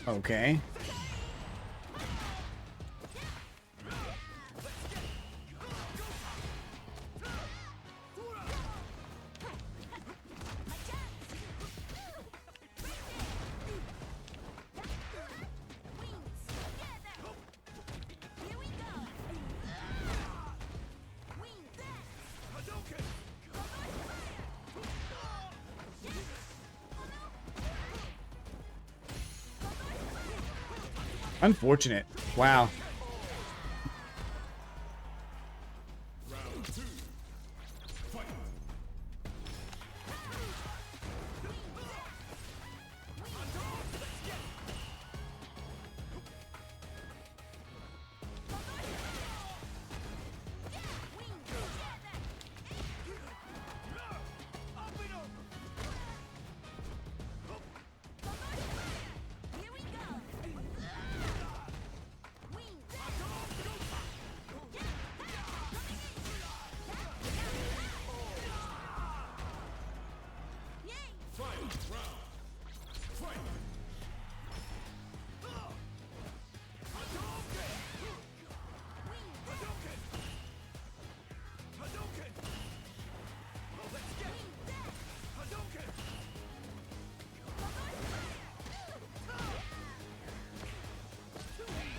Okay. Unfortunate. Wow.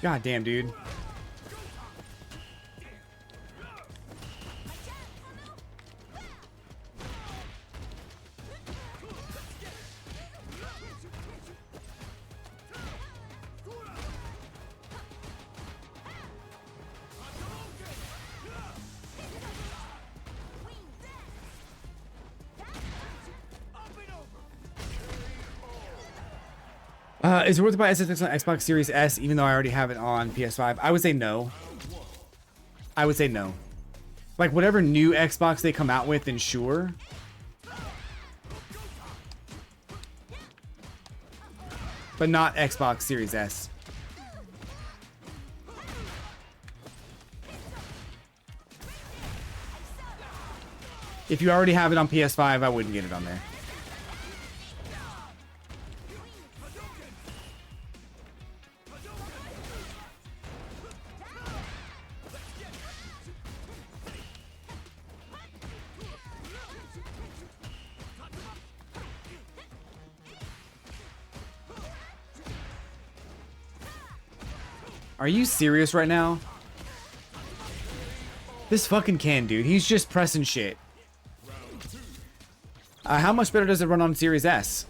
God damn, dude. Is it worth to buy SSX on Xbox Series S even though I already have it on PS5? I would say no. I would say no. Like, whatever new Xbox they come out with, then sure. But not Xbox Series S. If you already have it on PS5, I wouldn't get it on there. Are you serious right now? This fucking can, dude. He's just pressing shit. How much better does it run on Series S?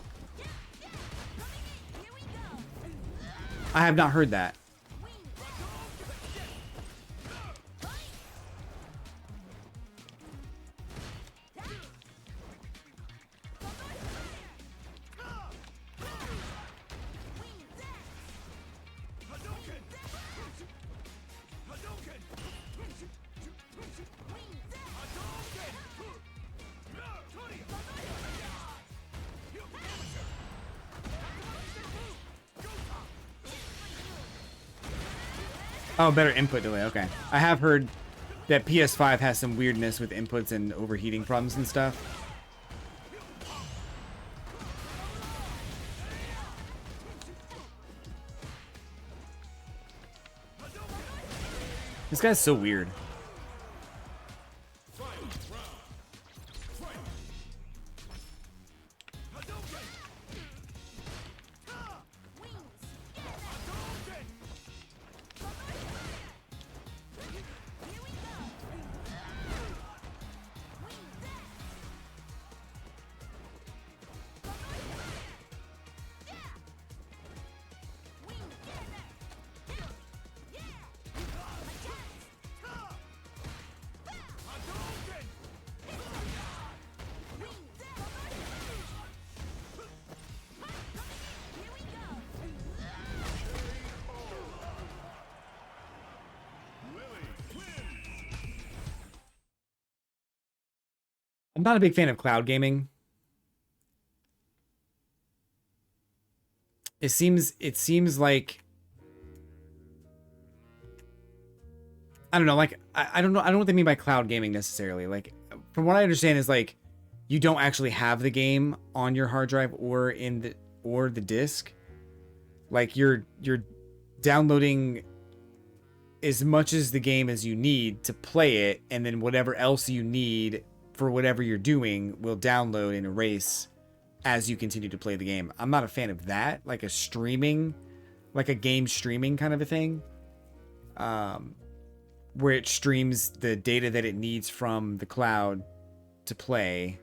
I have not heard that. Oh, better input delay. Okay. I have heard that PS5 has some weirdness with inputs and overheating problems and stuff. This guy's so weird. I'm not a big fan of cloud gaming. It seems like, I don't know, like I don't know what they mean by cloud gaming necessarily. Like, from what I understand is like you don't actually have the game on your hard drive or in the disc. Like you're downloading as much as the game as you need to play it, and then whatever else you need for whatever you're doing will download and erase as you continue to play the game. I'm not a fan of that, like a streaming, like a game streaming kind of a thing, where it streams the data that it needs from the cloud to play.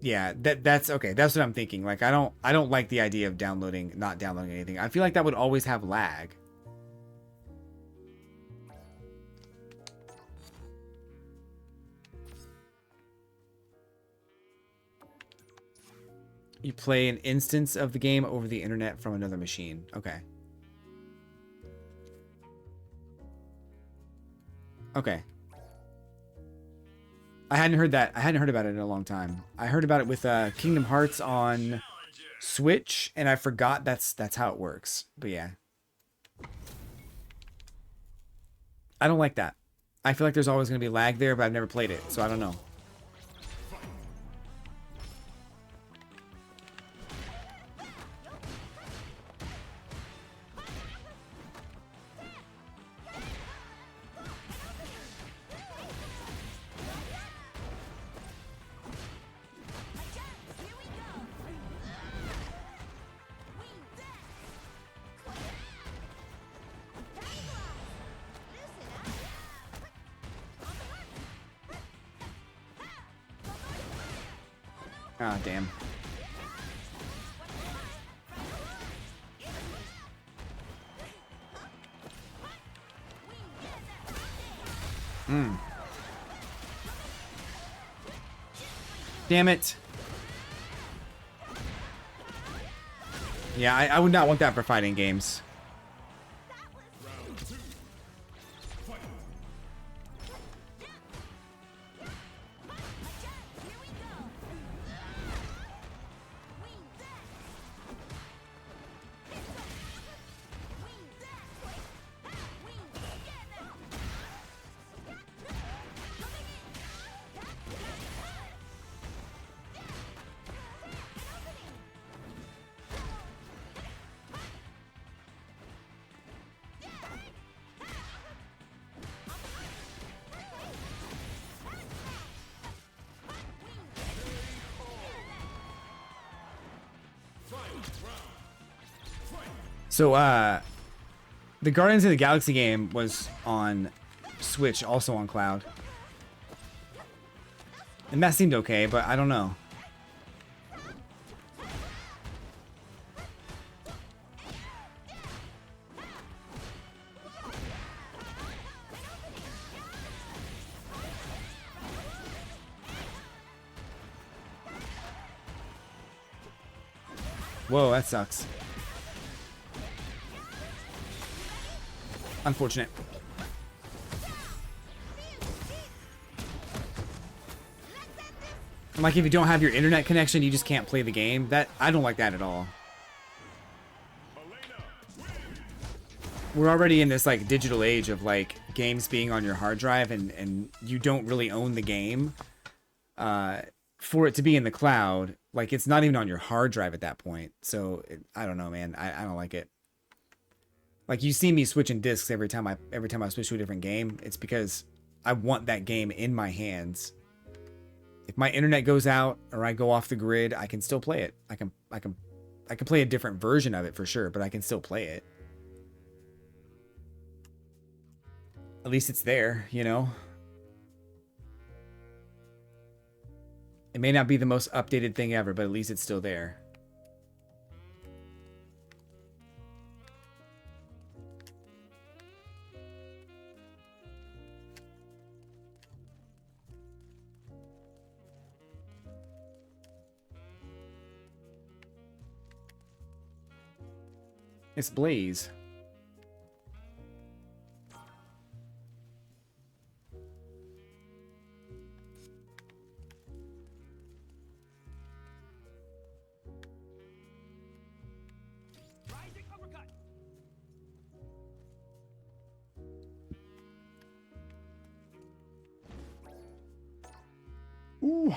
Yeah, that's okay. That's what I'm thinking. Like, I don't like the idea of not downloading anything. I feel like that would always have lag. You play an instance of the game over the internet from another machine. Okay. Okay. I hadn't heard that. I hadn't heard about it in a long time. I heard about it with Kingdom Hearts on Switch, and I forgot that's how it works. But yeah. I don't like that. I feel like there's always going to be lag there, but I've never played it, so I don't know. Ah, damn. Damn it. Yeah, I would not want that for fighting games. So, the Guardians of the Galaxy game was on Switch, also on cloud. And that seemed okay, but I don't know. Whoa, that sucks. Unfortunate. Like, if you don't have your internet connection, you just can't play the game. That, I don't like that at all. We're already in this, like, digital age of, like, games being on your hard drive, and you don't really own the game. For it to be in the cloud, like, it's not even on your hard drive at that point. So, I don't know, man. I don't like it. Like, you see me switching discs every time I switch to a different game. It's because I want that game in my hands. If my internet goes out or I go off the grid, I can still play it. I can play a different version of it for sure, but I can still play it. At least it's there, you know? It may not be the most updated thing ever, but at least it's still there. It's Blaze. Rising uppercut. Ooh.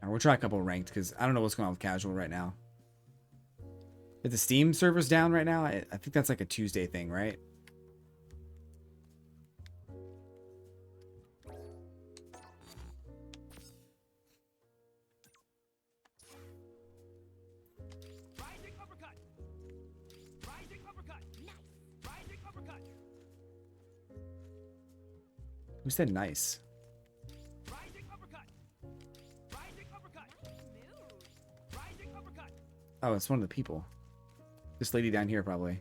We'll try a couple ranked because I don't know what's going on with casual right now. Is the Steam servers down right now? I think that's like a Tuesday thing, right? Rising uppercut. Rising uppercut. Nice. Rising uppercut. Who said nice? Rising uppercut. Rising uppercut. Smooth. Rising uppercut. Oh, it's one of the people. This lady down here, probably.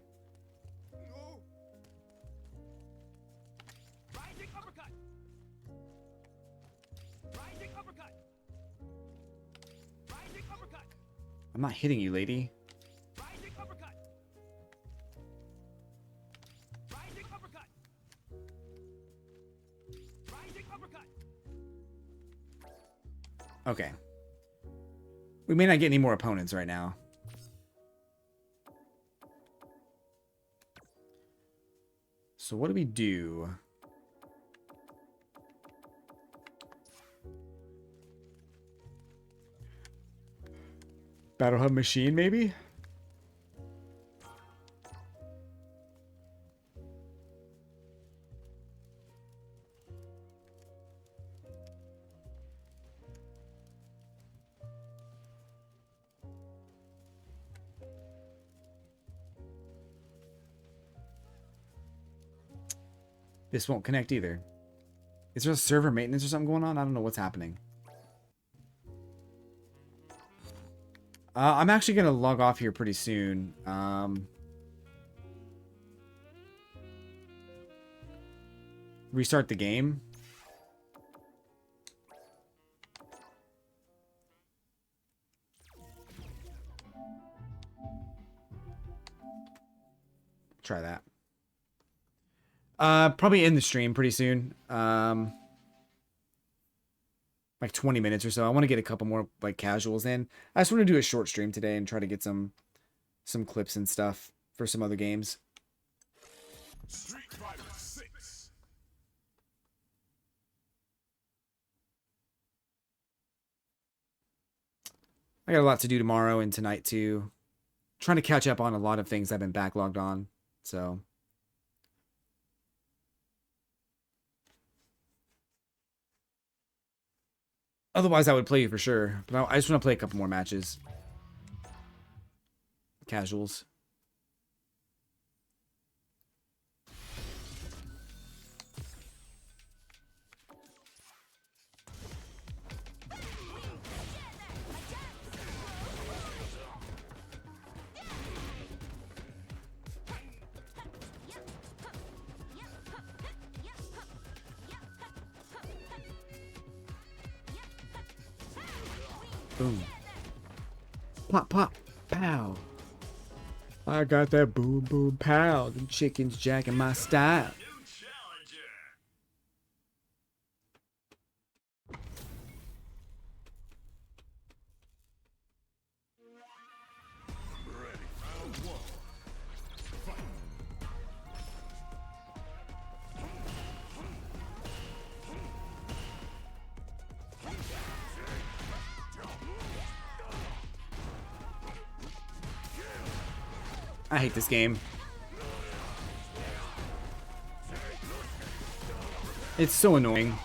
Rising uppercut. Rising uppercut. Rising uppercut. I'm not hitting you, lady. Rising uppercut. Rising uppercut. Rising uppercut. Okay. We may not get any more opponents right now. So what do we do? Battle Hub machine, maybe? This won't connect either. Is there a server maintenance or something going on? I don't know what's happening. I'm actually going to log off here pretty soon. Restart the game. Try that. Probably end the stream pretty soon. Like 20 minutes or so. I want to get a couple more like casuals in. I just want to do a short stream today and try to get some clips and stuff for some other games. Street Fighter 6. I got a lot to do tomorrow and tonight too. Trying to catch up on a lot of things I've been backlogged on. So otherwise, I would play you for sure. But I just want to play a couple more matches. Casuals. Boom. Pop, pop, pow. I got that boom, boom, pow. Them chickens jacking my style. New challenger. Ready. Round 1. Fight. I hate this game. It's so annoying.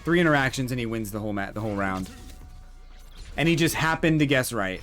Three interactions and he wins the whole round. And he just happened to guess right.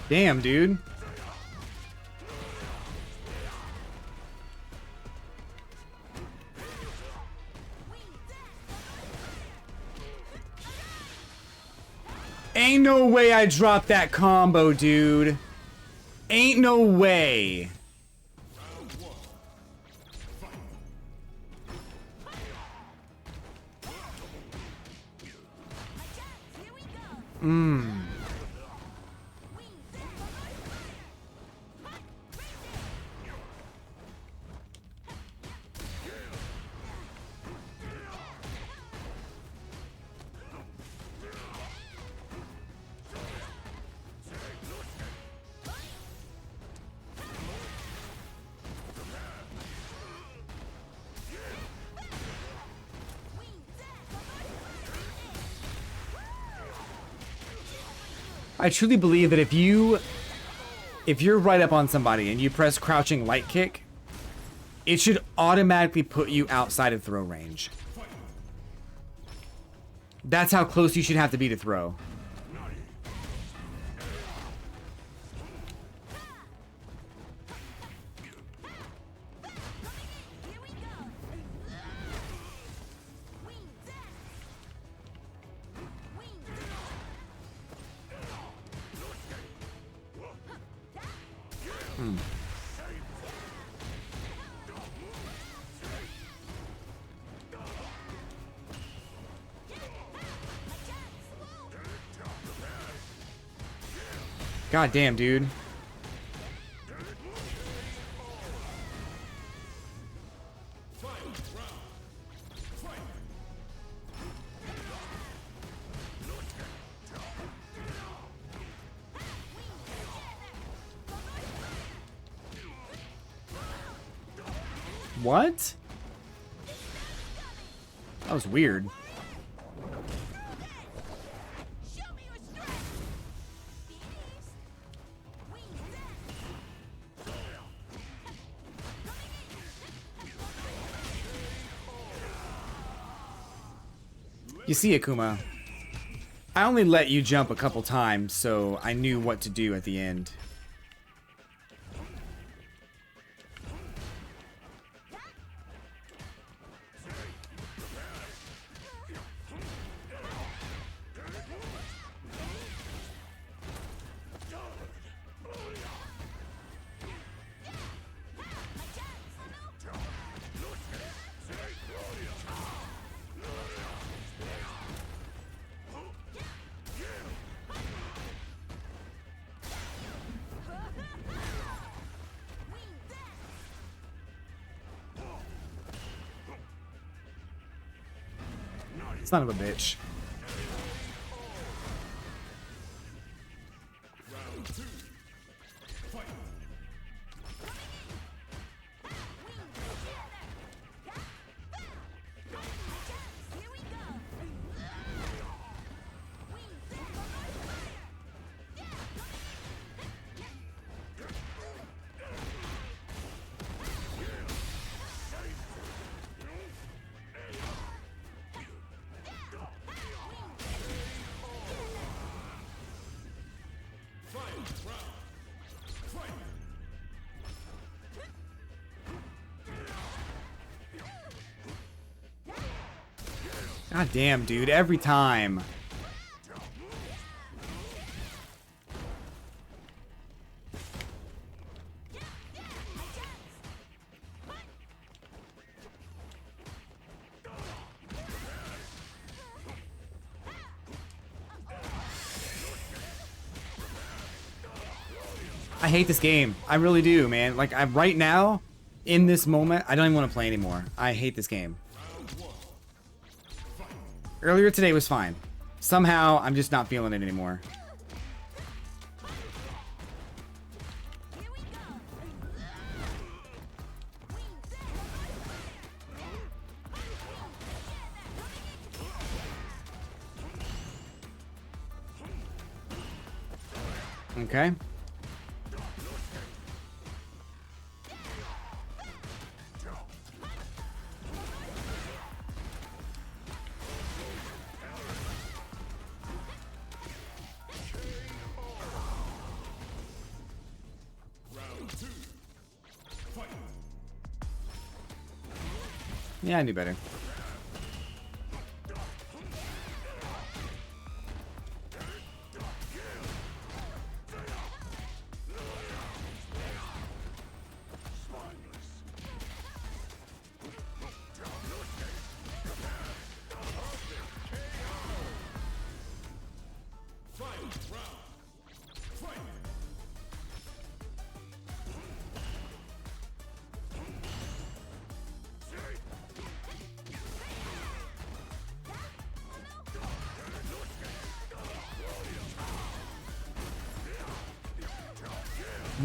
Damn, dude. Ain't no way I dropped that combo, dude. Ain't no way. Mmm. I truly believe that if you're right up on somebody and you press crouching light kick, it should automatically put you outside of throw range. That's how close you should have to be to throw. God damn, dude. What? That was weird. You see, Akuma, I only let you jump a couple times, so I knew what to do at the end. Son of a bitch. God damn, dude, every time. I hate this game. I really do, man. Like, right now, in this moment, I don't even want to play anymore. I hate this game. Earlier today was fine. Somehow, I'm just not feeling it anymore. Okay. Yeah, I knew better.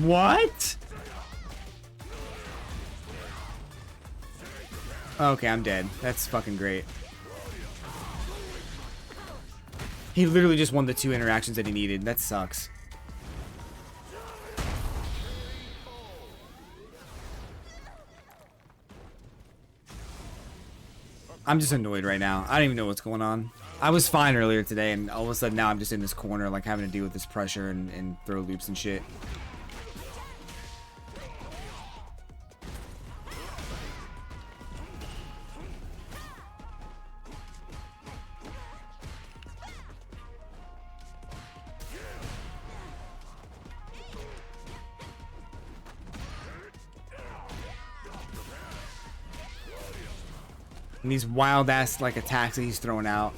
What? Okay, I'm dead. That's fucking great. He literally just won the 2 interactions that he needed. That sucks. I'm just annoyed right now. I don't even know what's going on. I was fine earlier today, and all of a sudden now I'm just in this corner, like having to deal with this pressure and throw loops and shit. And these wild ass like attacks that he's throwing out.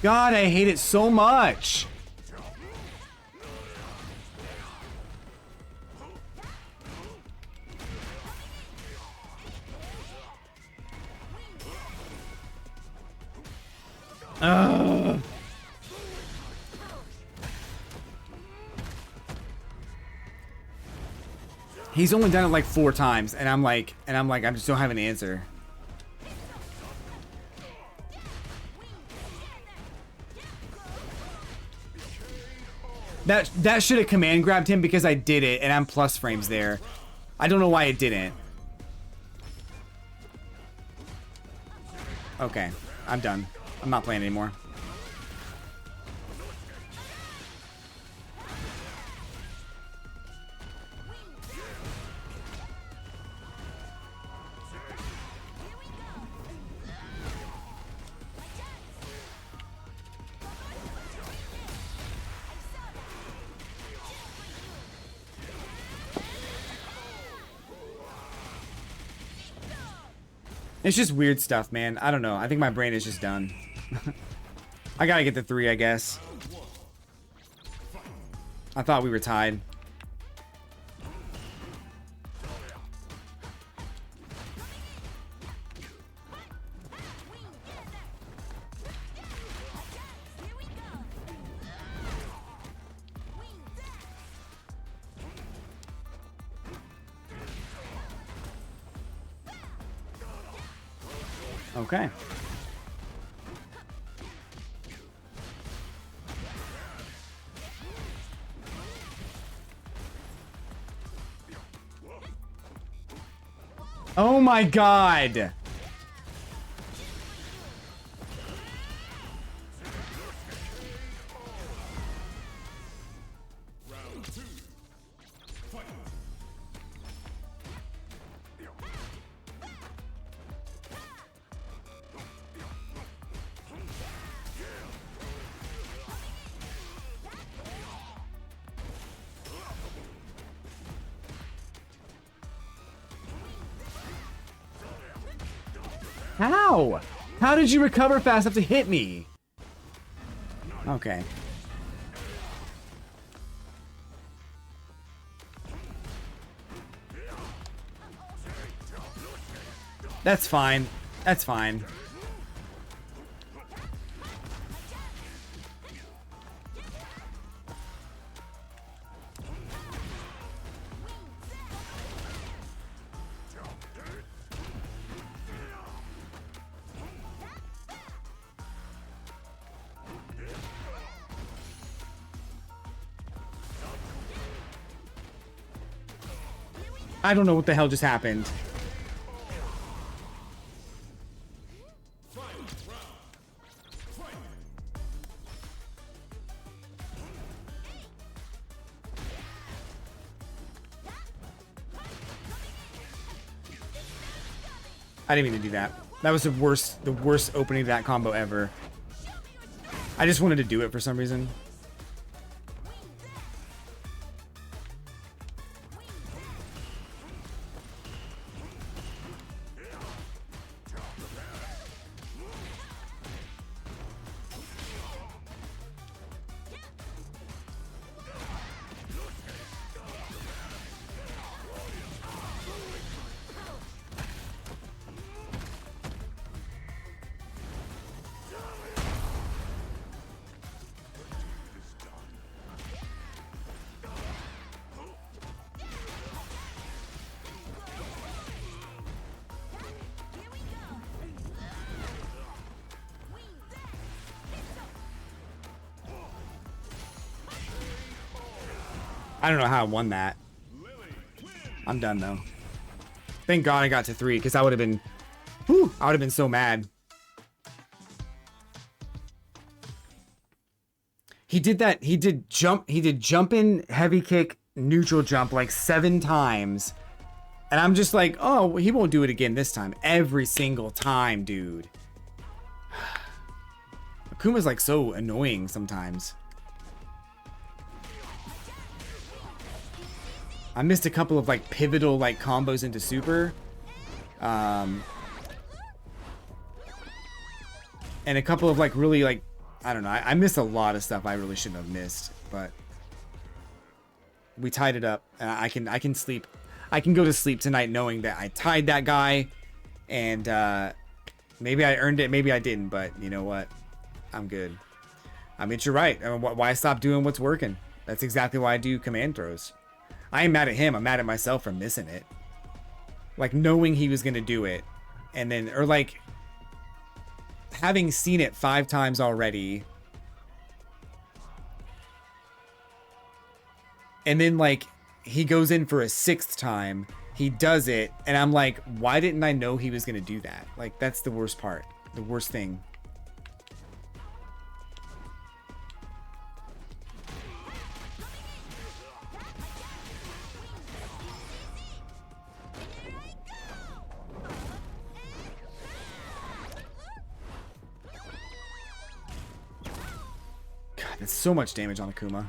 God, I hate it so much. Ugh. He's only done it like 4 times, and I'm like, I just don't have an answer. That should have command grabbed him because I did it, and I'm plus frames there. I don't know why it didn't. Okay, I'm done. I'm not playing anymore. It's just weird stuff, man. I don't know. I think my brain is just done. I gotta get the 3, I guess. I thought we were tied. Okay. Oh my God. How? How did you recover fast enough to hit me? Okay. That's fine. That's fine. I don't know what the hell just happened. I didn't mean to do that. That was the worst opening of that combo ever. I just wanted to do it for some reason. I don't know how I won that. I'm done though. Thank God I got to 3 because I would have been, whew, I would have been so mad. He did that. He did jump in, heavy kick, neutral jump like 7 times. And I'm just like, oh, he won't do it again this time. Every single time, dude. Akuma's like so annoying sometimes. I missed a couple of like pivotal like combos into super. And a couple of like really like, I don't know. I missed a lot of stuff I really shouldn't have missed, but we tied it up. I can sleep. I can go to sleep tonight knowing that I tied that guy, and maybe I earned it, maybe I didn't, but you know what? I'm good. I mean, you're right. I mean, why stop doing what's working? That's exactly why I do command throws. I ain't mad at him. I'm mad at myself for missing it. Like knowing he was gonna do it, and then or like having seen it 5 times already, and then like he goes in for a 6th time, he does it, and I'm like, why didn't I know he was gonna do that? Like, that's the worst part, the worst thing. God, that's so much damage on Akuma.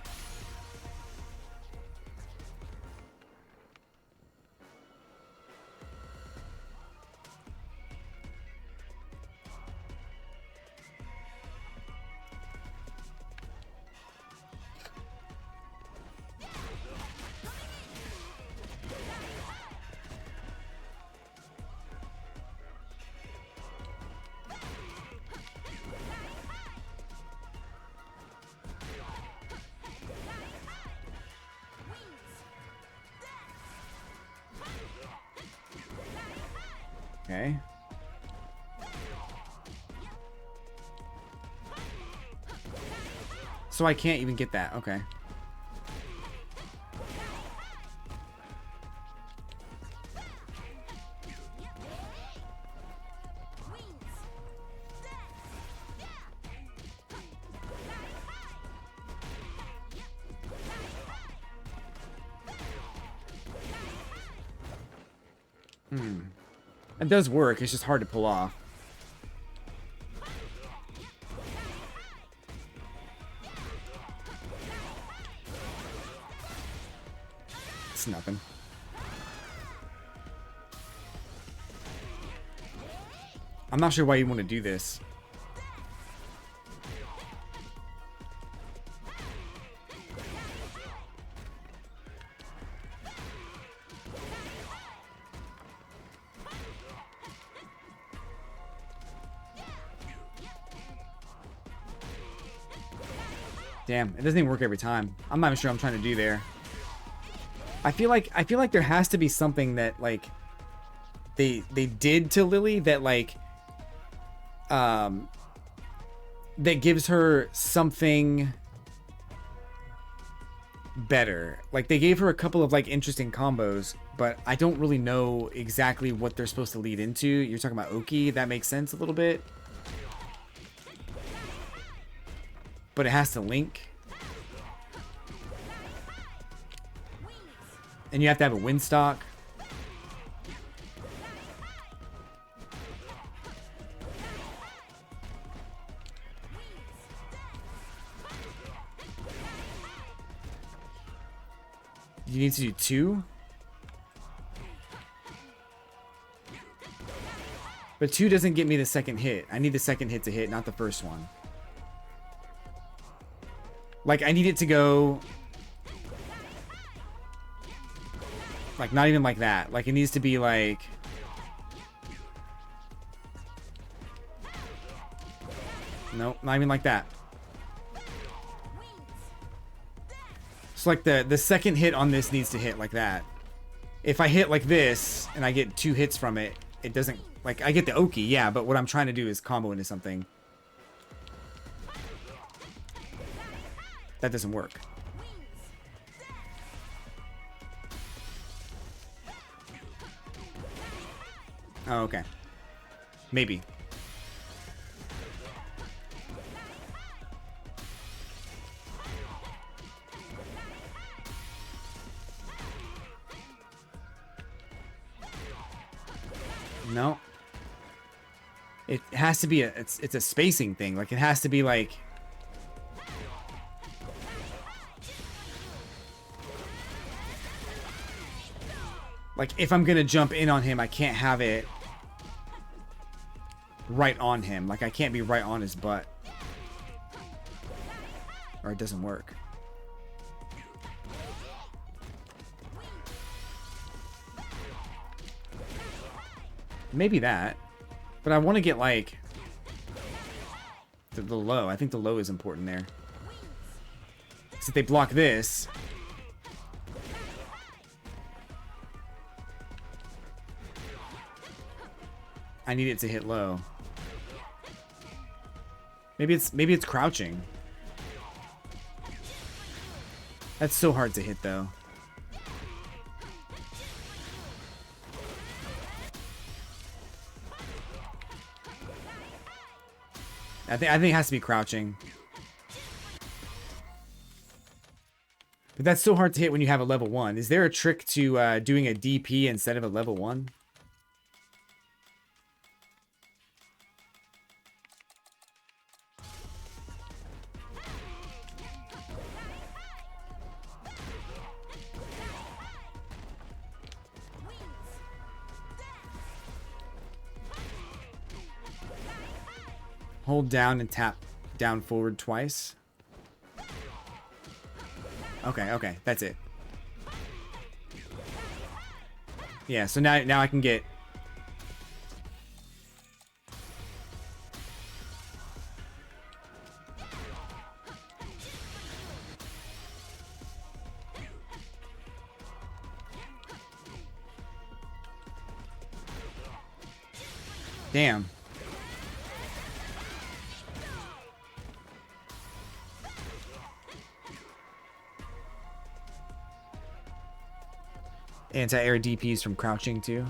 Okay. So I can't even get that. Okay. It does work, it's just hard to pull off. It's nothing. I'm not sure why you want to do this. Damn, it doesn't even work every time. I'm not even sure what I'm trying to do there. I feel like there has to be something that like they did to Lily that like that gives her something better. Like they gave her a couple of like interesting combos, but I don't really know exactly what they're supposed to lead into. You're talking about Oki, that makes sense a little bit. But it has to link. And you have to have a win stock. You need to do 2? But 2 doesn't get me the second hit. I need the second hit to hit, not the first one. Like, I need it to go... Like, not even like that. Like, it needs to be like... Nope, not even like that. So, like, the second hit on this needs to hit like that. If I hit like this, and I get 2 hits from it, it doesn't... Like, I get the Oki, yeah, but what I'm trying to do is combo into something. That doesn't work. Oh, okay. Maybe. No. It has to be it's a spacing thing. Like it has to be like if I'm gonna jump in on him, I can't have it right on him. Like I can't be right on his butt. Or it doesn't work. Maybe that. But I want to get like the low. I think the low is important there. So if they block this, I need it to hit low. Maybe it's crouching. That's so hard to hit though. I think it has to be crouching. But that's so hard to hit when you have a level 1. Is there a trick to doing a DP instead of a level 1? Hold down and tap down forward twice. Okay, that's it. Yeah, so now I can get damn. Anti-air DPs from crouching too.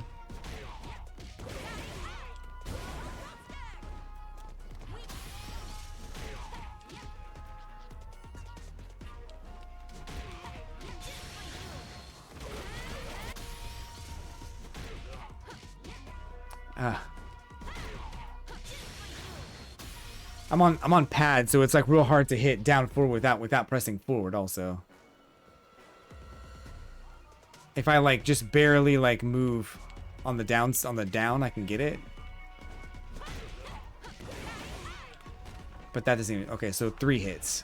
I'm on pad, so it's like real hard to hit down forward without pressing forward also. If I like just barely like move on the down, I can get it. But that doesn't even, okay, so 3 hits.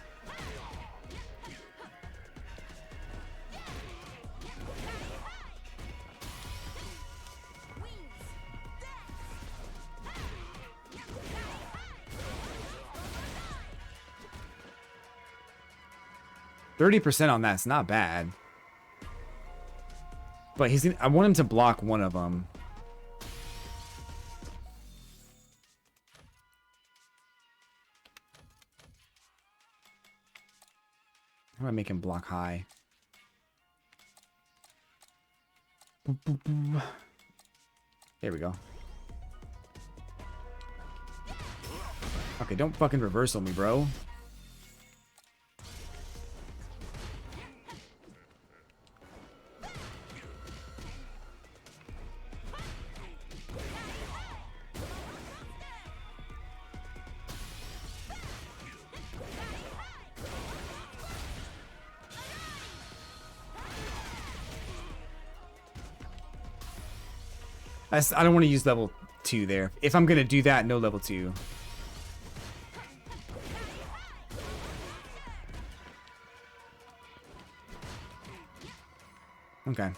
%30 on that's not bad. But I want him to block one of them. How do I make him block high? There we go. Okay, don't fucking reversal me, bro. I don't want to use level 2 there. If I'm going to do that, no level 2. Okay.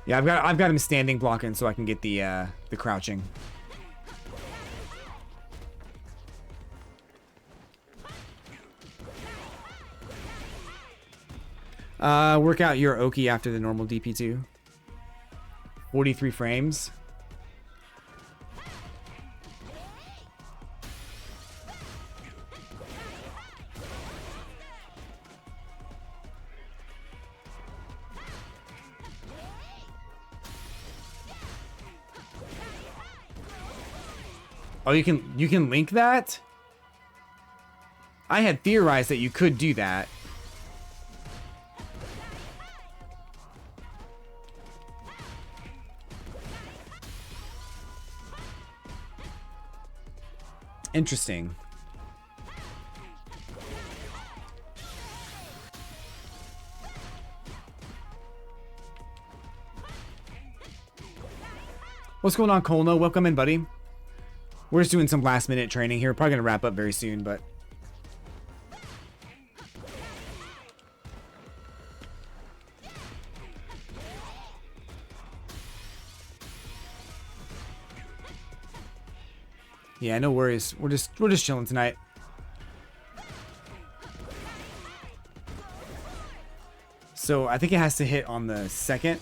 Yeah, I've got him standing blocking so I can get the crouching. Work out your Oki after the normal DP2. 43 frames. Oh, you can link that? I had theorized that you could do that. Interesting. What's going on, Kolno? Welcome in, buddy. We're just doing some last minute training here. Probably gonna wrap up very soon, but yeah, no worries. We're just chilling tonight. So I think it has to hit on the second.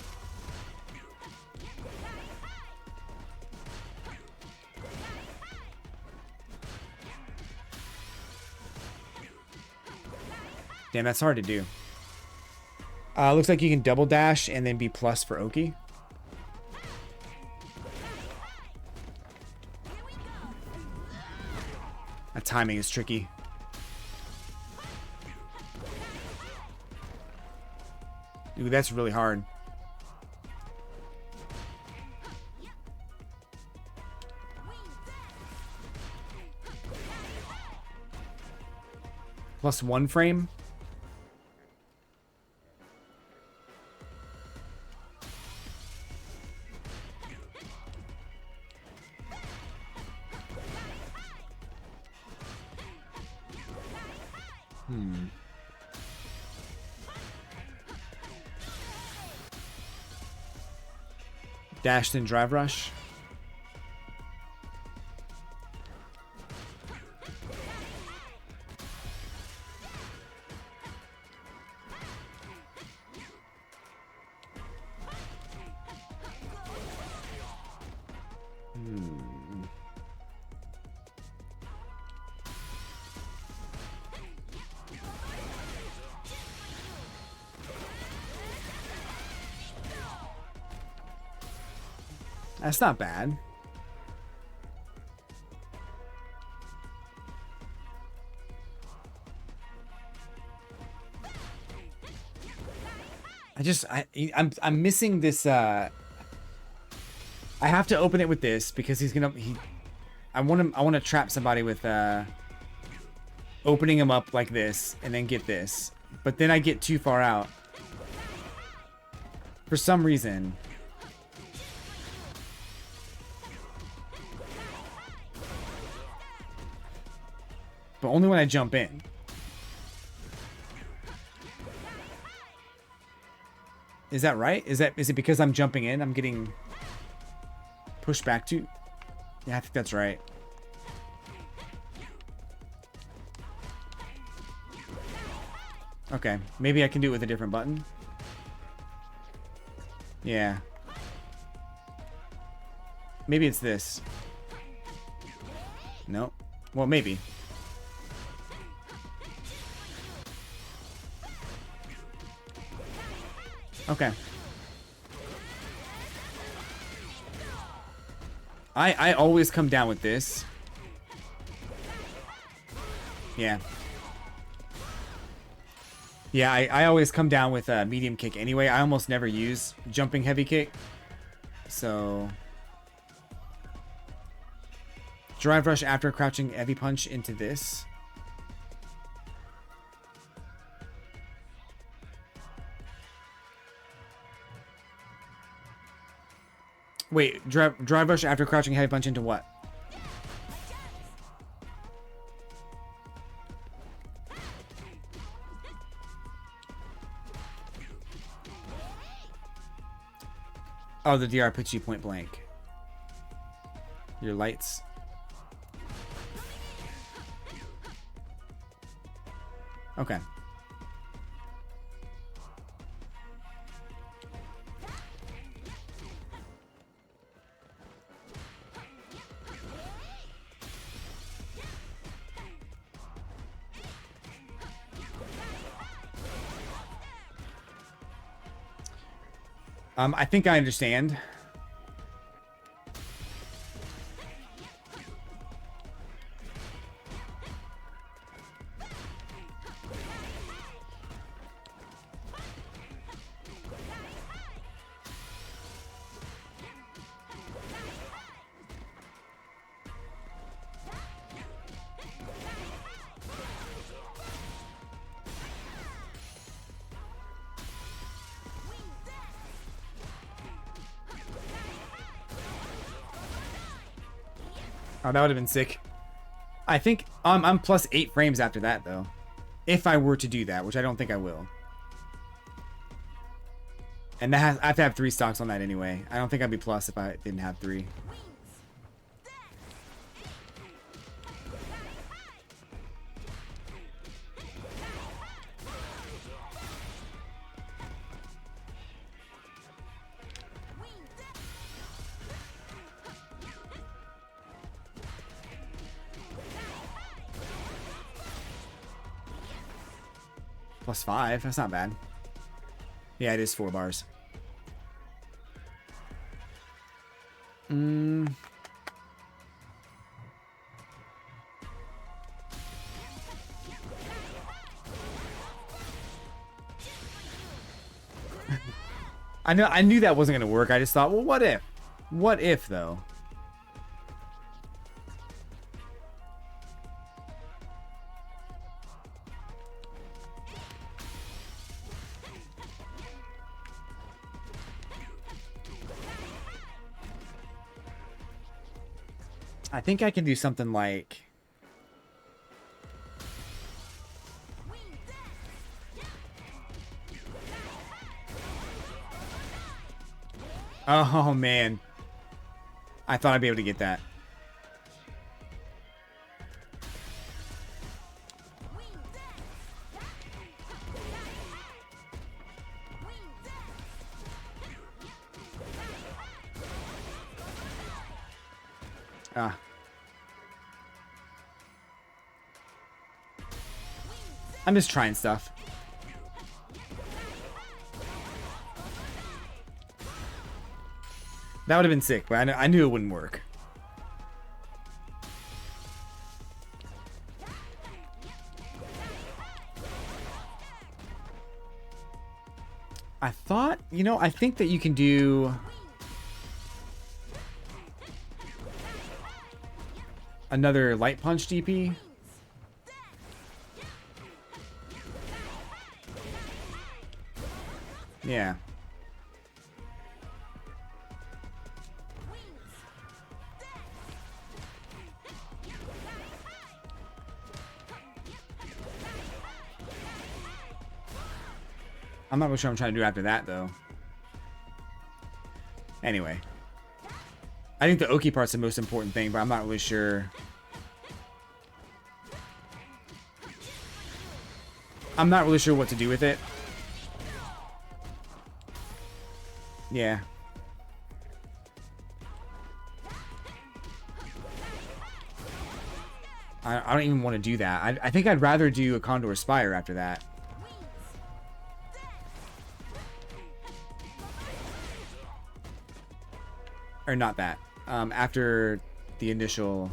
Damn, that's hard to do. Looks like you can double dash and then be plus for Oki. That timing is tricky. Ooh, that's really hard. Plus 1 frame. Dash then drive rush. That's not bad. I'm missing this. I have to open it with this because I want to trap somebody with opening him up like this and then get this, but then I get too far out for some reason. But only when I jump in. Is that right? Is it because I'm jumping in? I'm getting pushed back to? Yeah, I think that's right. Okay, maybe I can do it with a different button. Yeah. Maybe it's this. No. Well, maybe. Okay. I always come down with this. Yeah. Yeah, I always come down with a medium kick anyway. I almost never use jumping heavy kick. So... drive rush after crouching heavy punch into this. Wait, drive rush after crouching heavy punch into what? Oh, the DR puts you point blank. Your lights. Okay. I think I understand. Oh, that would have been sick. I think I'm plus 8 frames after that, though. If I were to do that, which I don't think I will. And that has, I have to have 3 stocks on that anyway. I don't think I'd be plus if I didn't have 3. Plus 5, that's not bad. Yeah, it is 4 bars. I knew that wasn't gonna work. I just thought, well, what if? What if though? I think I can do something like... Oh, man. I thought I'd be able to get that. Ah. I'm just trying stuff. That would have been sick, but I knew it wouldn't work. I thought, you know, I think that you can do another light punch DP. Yeah. I'm not really sure what I'm trying to do after that, though. Anyway. I think the Oki part's the most important thing, but I'm not really sure. I'm not really sure what to do with it. Yeah. I don't even want to do that. I think I'd rather do a Condor Spire after that. Or not that. After the initial...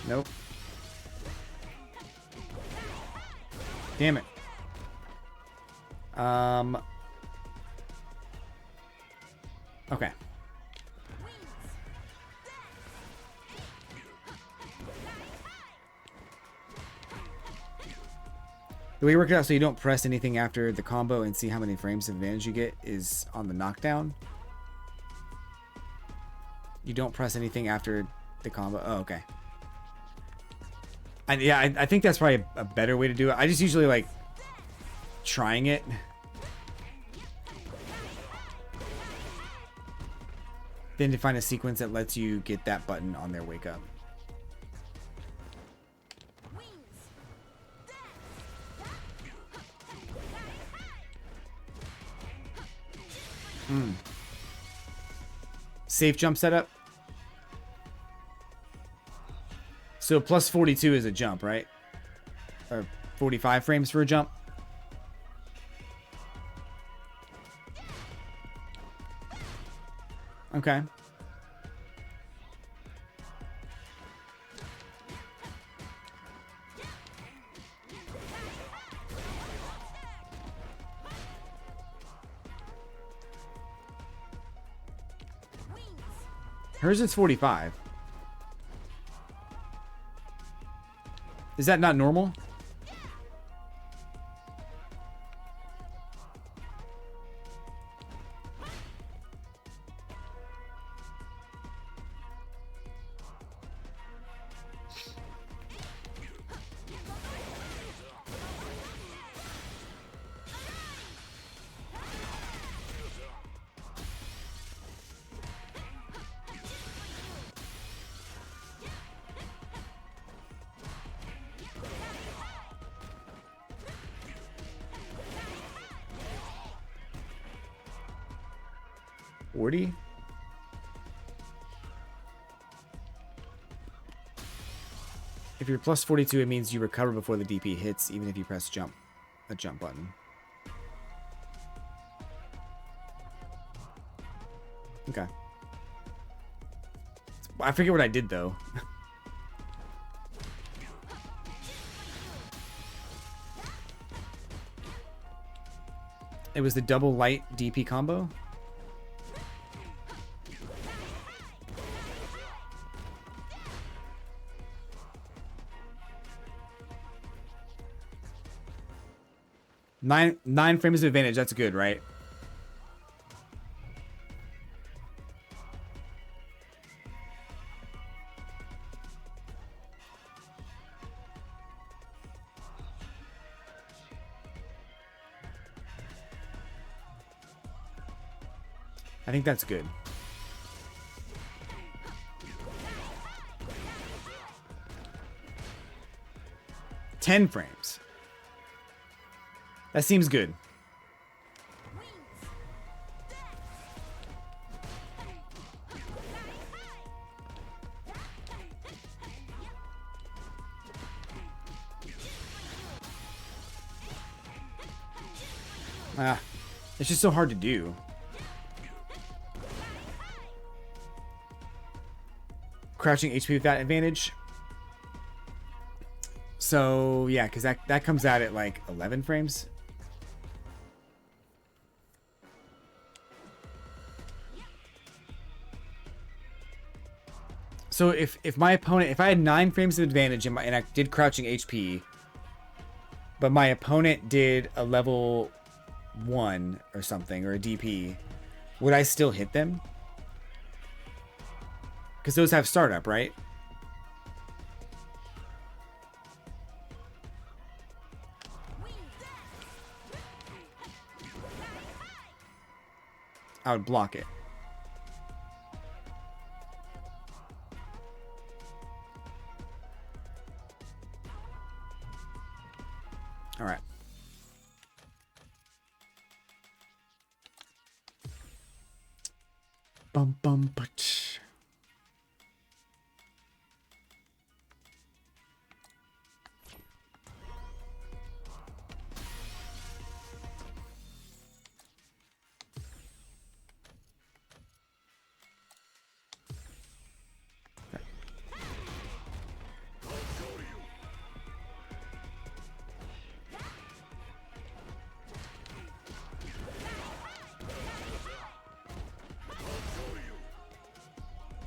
Nope. Damn it. Okay. The way you work it out so you don't press anything after the combo and see how many frames of advantage you get is on the knockdown. You don't press anything after the combo. Oh, okay. And yeah, I think that's probably a better way to do it. I just usually like trying it. Then to find a sequence that lets you get that button on their wake up. Safe jump setup. So plus 42 is a jump, right? Or 45 frames for a jump. Okay. Hers is 45. Is that not normal? Forty? If you're plus 42, it means you recover before the DP hits, even if you press jump, a jump button. Okay. I forget what I did though. It was the double light DP combo. Nine frames of advantage. That's good, right? I think that's good. Ten frames. That seems good. It's just so hard to do. Crouching HP with that advantage. So yeah, because that comes out at like 11 frames. So if my opponent, if I had 9 frames of advantage and I did crouching HP, but my opponent did a level 1 or something, or a DP, would I still hit them? Because those have startup, right? I would block it. All right. Bum bum butch.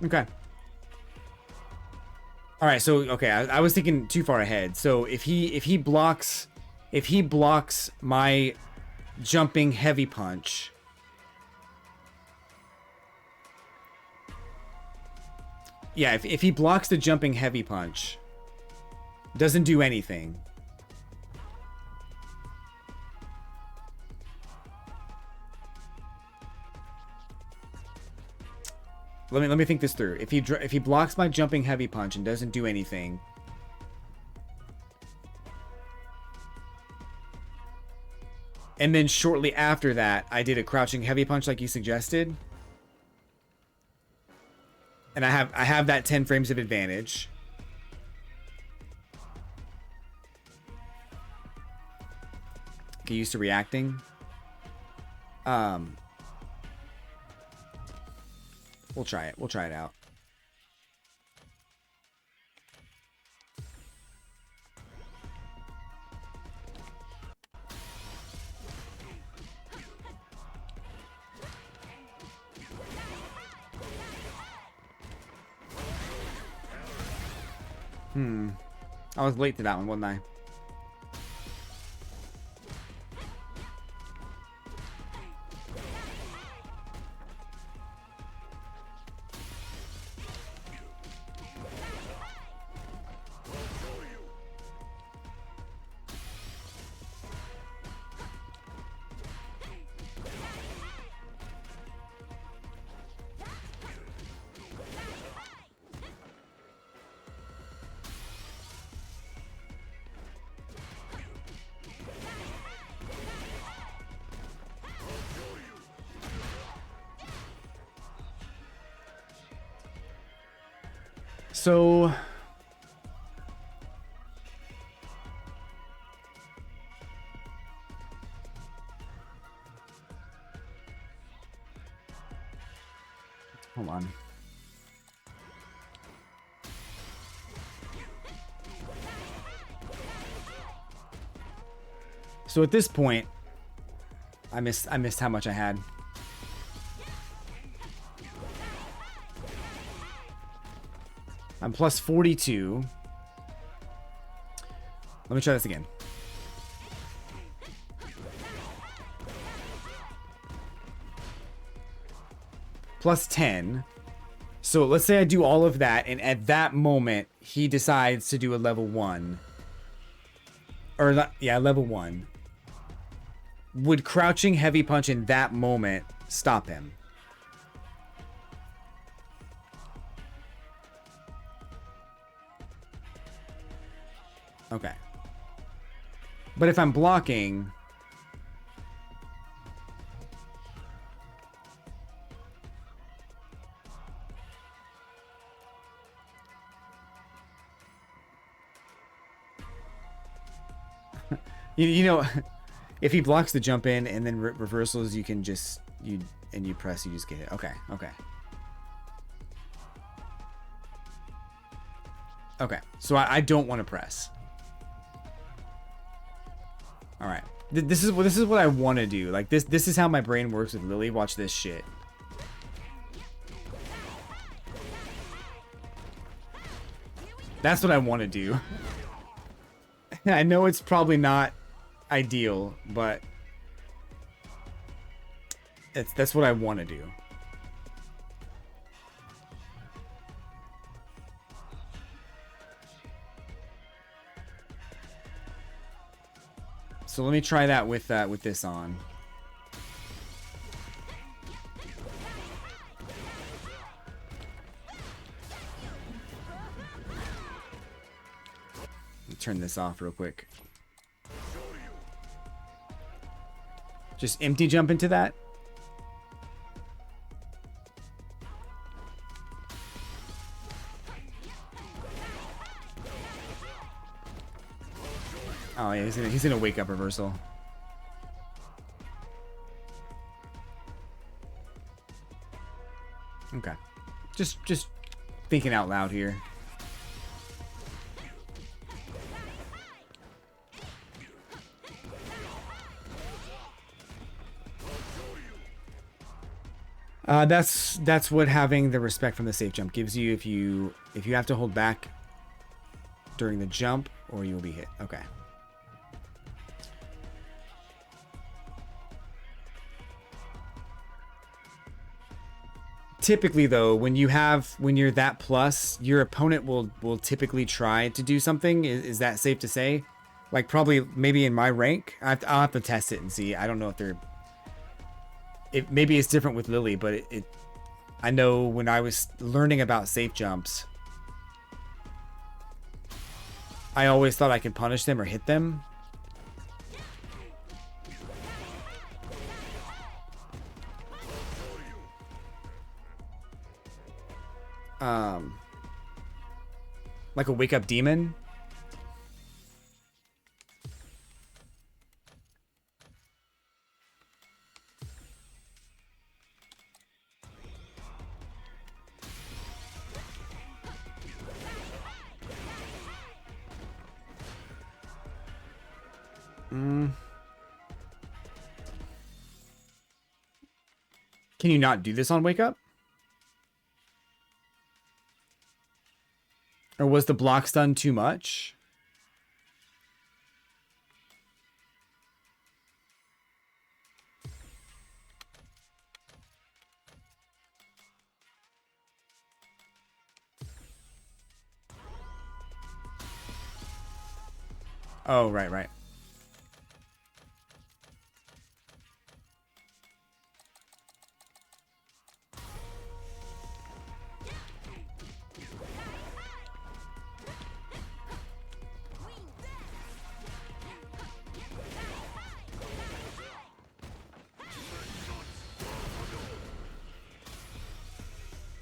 Okay. All right, so okay, I was thinking too far ahead. So if he blocks my jumping heavy punch, yeah, if he blocks the jumping heavy punch, doesn't do anything. Let me think this through. If he blocks my jumping heavy punch and doesn't do anything, And then shortly after that, I did a crouching heavy punch like you suggested. And I have that 10 frames of advantage. Get used to reacting. We'll try it. We'll try it out. I was late to that one, wasn't I? So hold on. So at this point, I missed how much I had. I'm plus 42. Let me try this again. Plus 10. So let's say I do all of that, and at that moment, he decides to do a level 1. Or, not, yeah, level 1. Would crouching heavy punch in that moment stop him? Okay. But if I'm blocking... you know, if he blocks the jump in and then reversals, you can just... you press, you just get it. Okay, okay. Okay, so I don't want to press. All right, this is what I want to do. Like this is how my brain works with Lily. Watch this shit. That's what I want to do. I know it's probably not ideal, but that's what I want to do. So let me try that with this on. Turn this off real quick. Just empty jump into that. Oh yeah, he's gonna wake up reversal. Okay, just thinking out loud here. That's what having the respect from the safe jump gives you if you have to hold back during the jump, or you will be hit. Okay. Typically though, when you're that plus, your opponent will typically try to do something. Is that safe to say? Like probably maybe in my rank, I'll have to test it and see. I don't know if maybe it's different with Lily, but I know when I was learning about safe jumps, I always thought I could punish them or hit them. like a wake up demon. Can you not do this on wake up? Or was the block stun too much? Oh, right, right.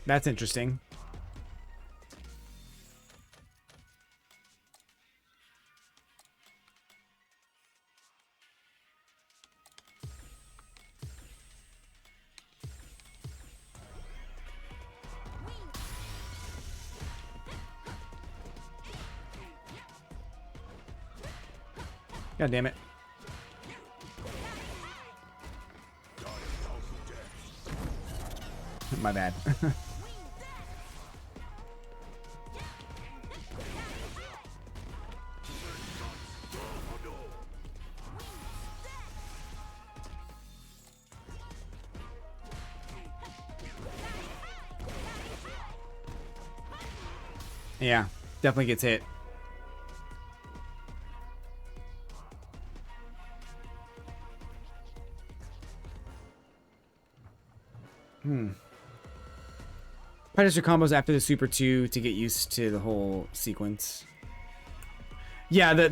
That's interesting. God damn it. My bad. Yeah, definitely gets hit. Practice your combos after the Super 2 to get used to the whole sequence. Yeah,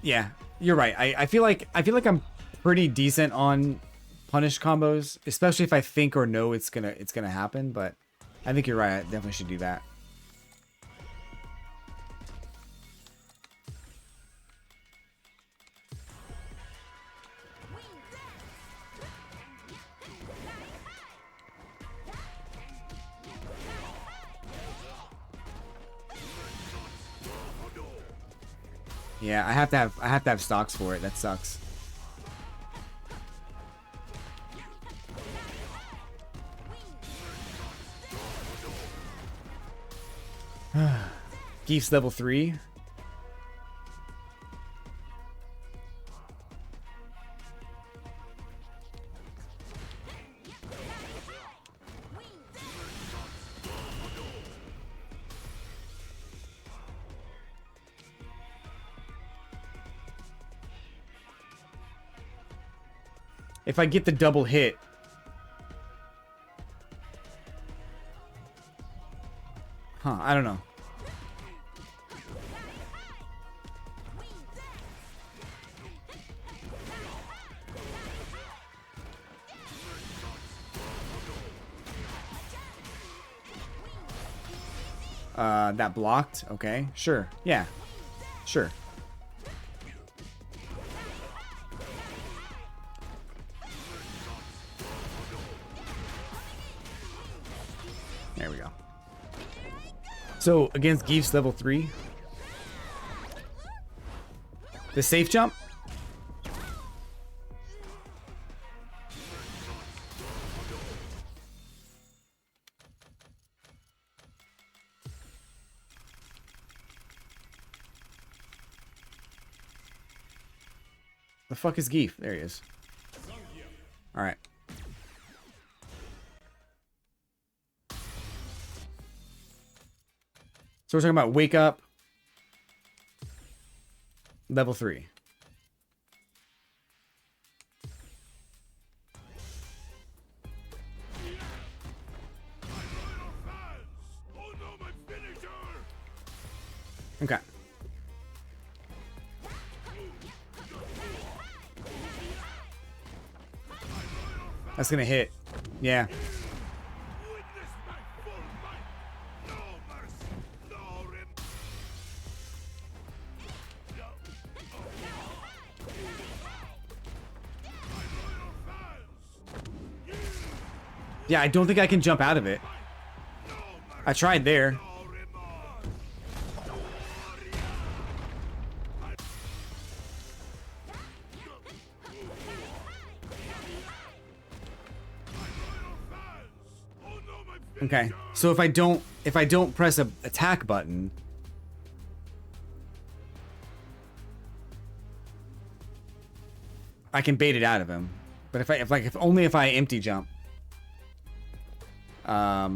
yeah, you're right. I feel like I'm pretty decent on punish combos, especially if I think or know it's gonna happen, but I think you're right. I definitely should do that. Yeah, I have to have stocks for it. That sucks. Geef's level 3. If I get the double hit. Huh, I don't know. That blocked? Okay, sure. Yeah, sure. There we go. So, against Geef's level 3. The safe jump? The fuck is Geef? There he is. Alright. So we're talking about wake up. Level 3. Okay. That's gonna hit. Yeah. Yeah, I don't think I can jump out of it. I tried there. Okay, so if I don't press a attack button, I can bait it out of him. But if only if I empty jump. I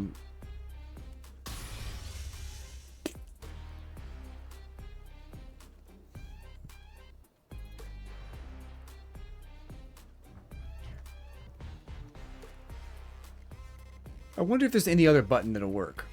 wonder if there's any other button that'll work.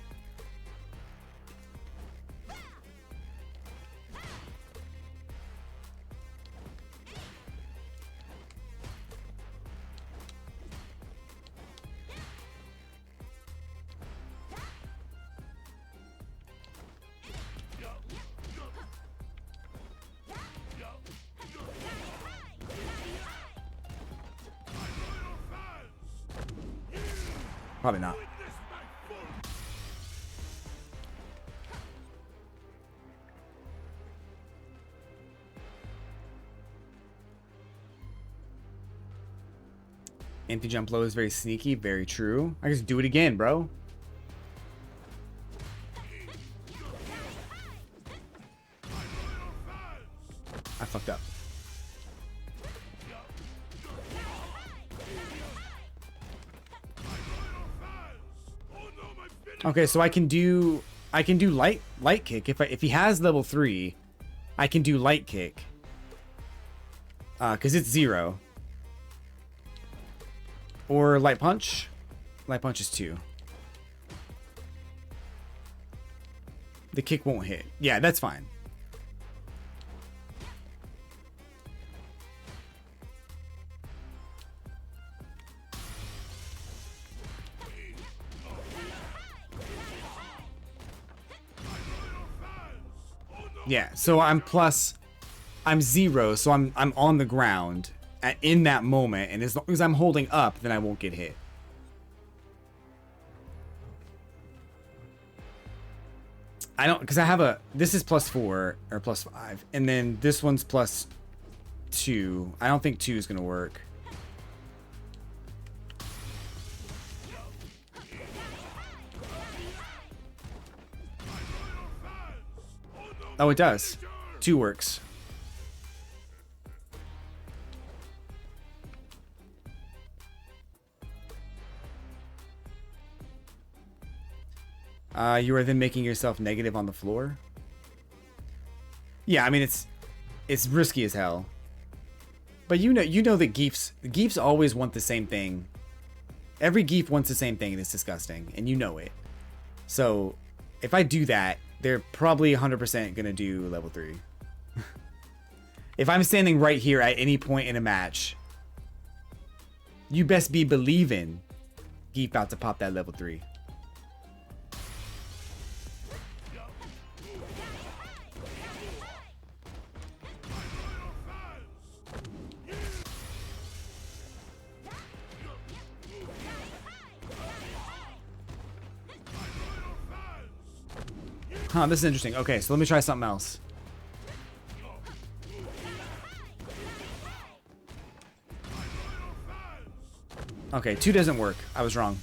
Probably not. Empty jump low is very sneaky, very true. I just do it again, bro. I fucked up. Okay, so I can do light kick if he has level 3, I can do light kick. Cuz it's 0. Or light punch. Light punch is 2. The kick won't hit. Yeah, that's fine. Yeah, so I'm 0, so I'm on the ground in that moment, and as long as I'm holding up, then I won't get hit. I don't, because I have this is +4 or +5, and then this one's +2. I don't think 2 is gonna work. Oh, it does. 2 works. You are then making yourself negative on the floor. Yeah, I mean it's risky as hell. But you know that geefs always want the same thing. Every geef wants the same thing, and it's disgusting, and you know it. So if I do that, they're probably 100% gonna do level 3. If I'm standing right here at any point in a match, you best be believing geef about to pop that level 3. Huh, this is interesting. Okay, so let me try something else. Okay, 2 doesn't work. I was wrong.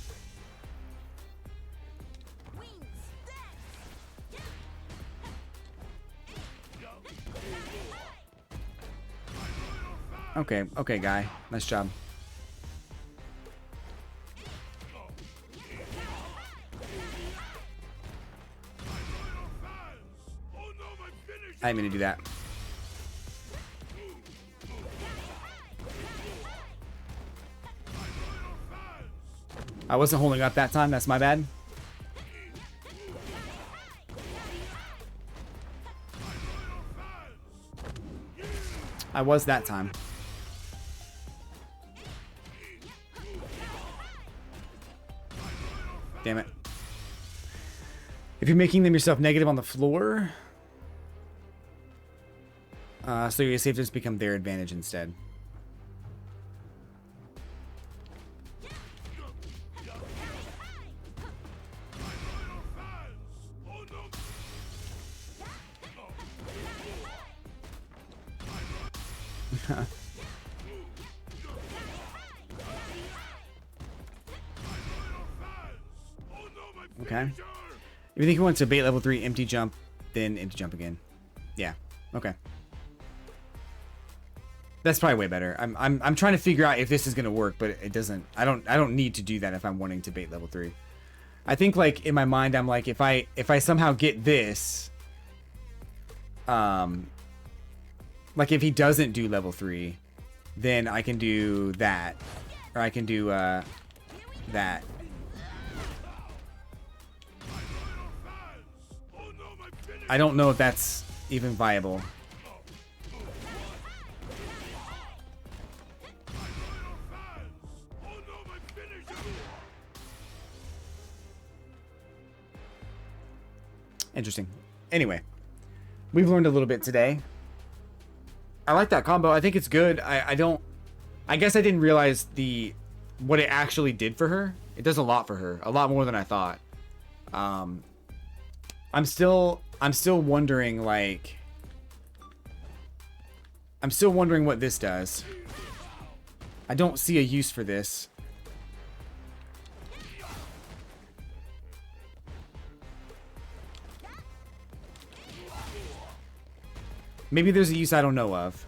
Okay, okay, guy. Nice job. I didn't mean to do that. I wasn't holding up that time. That's my bad. I was that time. Damn it. If you're making them yourself negative on the floor, so your safeties become their advantage instead. Okay. If you think he wants to bait level 3, empty jump, then empty jump again. Yeah. Okay. That's probably way better. I'm trying to figure out if this is gonna work, but it doesn't. I don't need to do that if I'm wanting to bait level 3. I think like in my mind I'm like if I somehow get this, like if he doesn't do level 3, then I can do that, or I can do that. I don't know if that's even viable. Interesting. Anyway, we've learned a little bit today. I like that combo. I think it's good. I guess I didn't realize what it actually did for her. It does a lot for her. A lot more than I thought. I'm still wondering, like, I'm still wondering what this does. I don't see a use for this. Maybe there's a use I don't know of.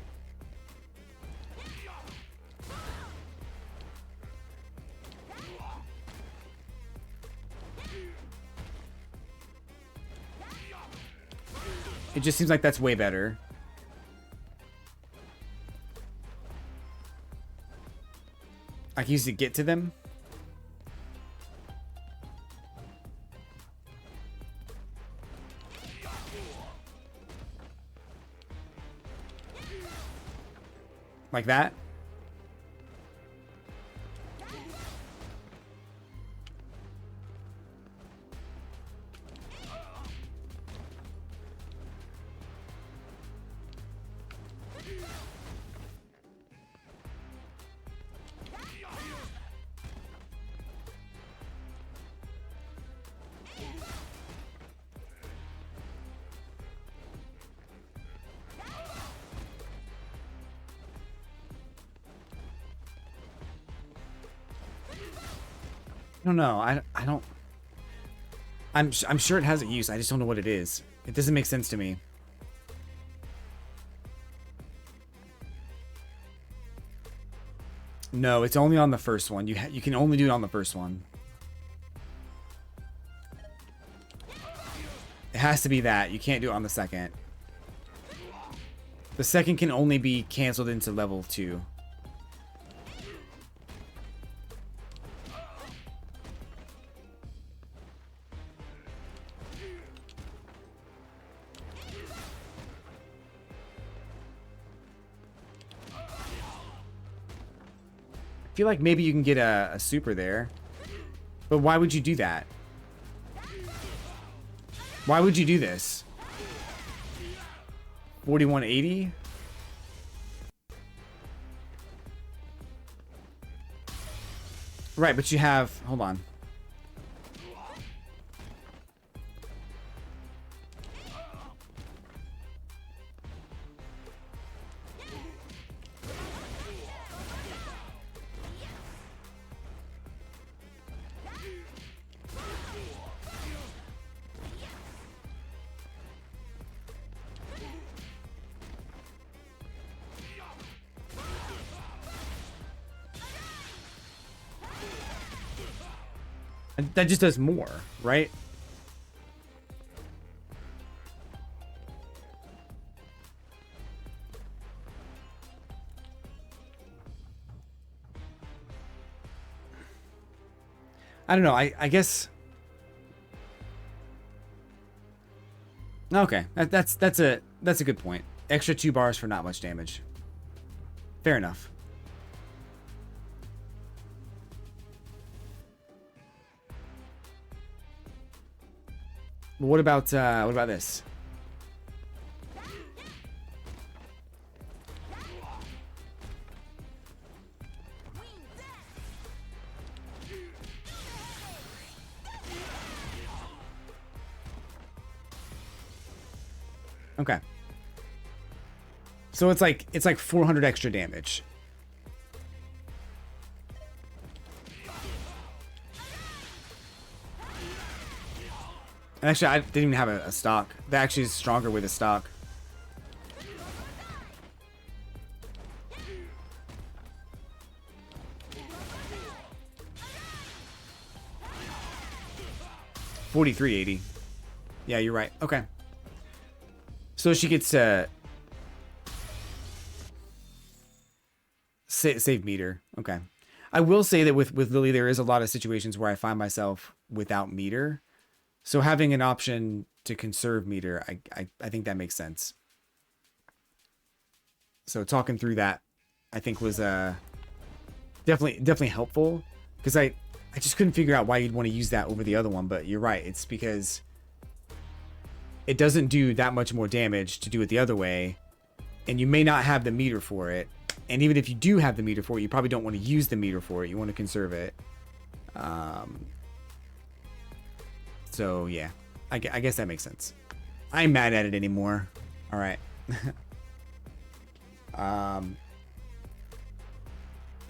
It just seems like that's way better. I can use it to get to them. Like that. I don't know. I don't. I'm sure it has a use. I just don't know what it is. It doesn't make sense to me. No, it's only on the first one. You can only do it on the first one. It has to be that. You can't do it on the second. The second can only be canceled into level 2. I feel like maybe you can get a super there. But why would you do that? Why would you do this? 4180? Right, but you have... Hold on. That just does more, right? I don't know. I guess. Okay, that's a good point. Extra 2 bars for not much damage. Fair enough. What about this? Okay. So it's like 400 extra damage. And actually, I didn't even have a stock. That actually is stronger with a stock. $43.80. Yeah, you're right. Okay. So she gets save meter. Okay. I will say that with Lily, there is a lot of situations where I find myself without meter. So having an option to conserve meter, I think that makes sense. So talking through that, I think was definitely helpful, because I just couldn't figure out why you'd want to use that over the other one. But you're right. It's because it doesn't do that much more damage to do it the other way, and you may not have the meter for it. And even if you do have the meter for it, you probably don't want to use the meter for it. You want to conserve it. So yeah, I guess that makes sense. I'm mad at it anymore. All right. I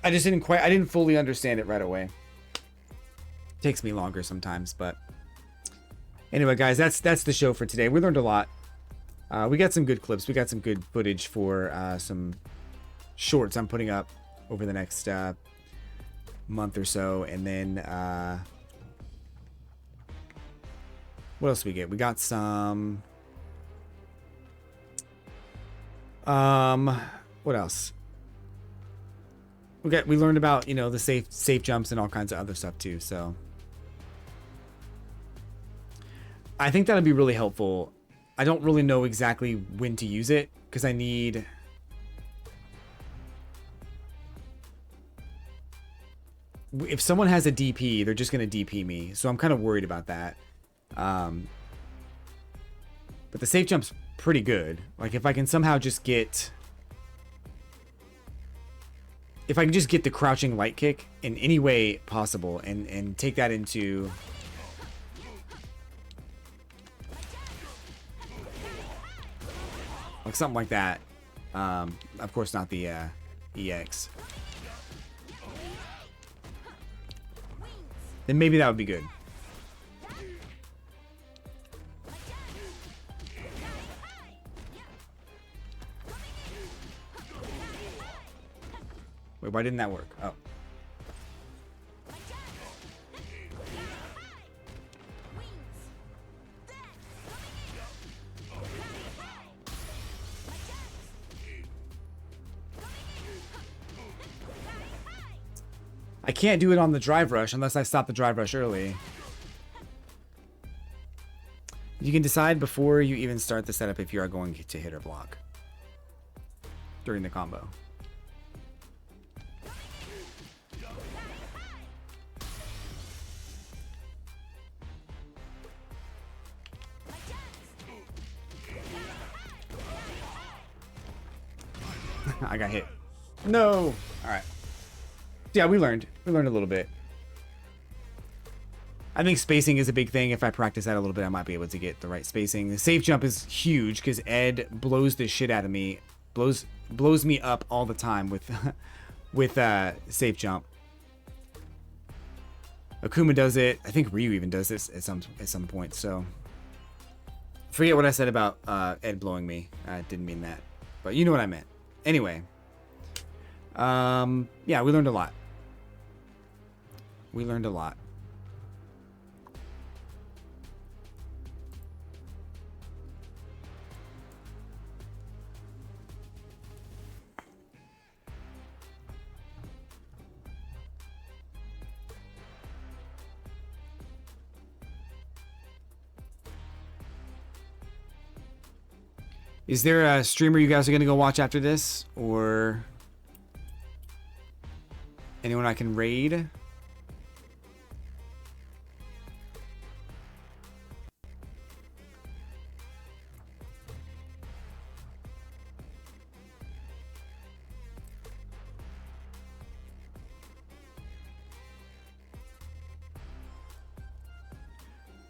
didn't fully understand it right away. Takes me longer sometimes, but anyway, guys, that's the show for today. We learned a lot. We got some good clips. We got some good footage for some shorts I'm putting up over the next month or so. And then what else do we get? We got some what else? We learned about, you know, the safe jumps and all kinds of other stuff too. So I think that'll be really helpful. I don't really know exactly when to use it, because I need... If someone has a DP, they're just going to DP me. So I'm kind of worried about that. But the safe jump's pretty good. Like, if I can somehow just get... If I can just get the crouching light kick in any way possible and take that into... like something like that. Of course, not the EX. Then maybe that would be good. Wait, why didn't that work? Oh. I can't do it on the drive rush unless I stop the drive rush early. You can decide before you even start the setup if you are going to hit or block during the combo. I got hit. No. All right. Yeah, we learned a little bit. I think spacing is a big thing. If I practice that a little bit, I might be able to get the right spacing. The safe jump is huge because Ed blows the shit out of me, blows me up all the time with safe jump. Akuma does it. I think Ryu even does this at some point. So forget what I said about Ed blowing me. I didn't mean that, but you know what I meant. Anyway, yeah, we learned a lot. We learned a lot. Is there a streamer you guys are going to go watch after this? Or anyone I can raid?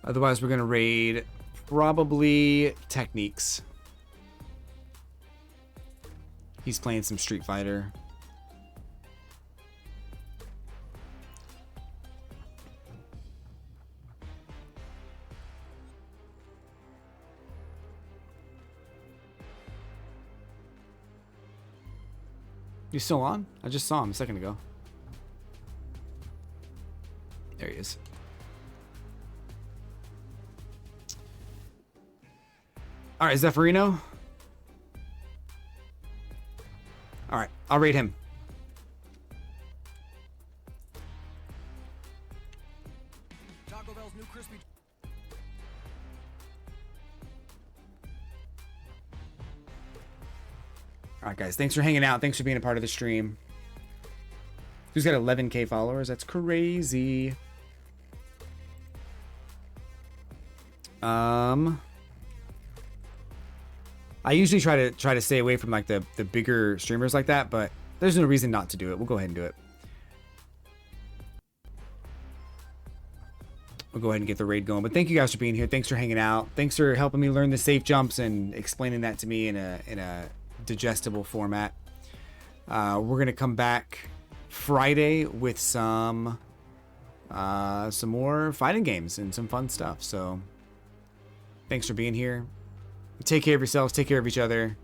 Otherwise, we're going to raid probably Techniques. He's playing some Street Fighter. You still on? I just saw him a second ago. There he is. All right, Zephyrino. All right, I'll rate him. Taco Bell's new crispy. All right, guys. Thanks for hanging out. Thanks for being a part of the stream. Who's got 11K followers? That's crazy. I usually try to stay away from like the bigger streamers like that, but there's no reason not to do it. We'll go ahead and do it. We'll go ahead and get the raid going. But thank you guys for being here. Thanks for hanging out. Thanks for helping me learn the safe jumps and explaining that to me in a digestible format. We're gonna come back Friday with some more fighting games and some fun stuff. So thanks for being here. Take care of yourselves. Take care of each other.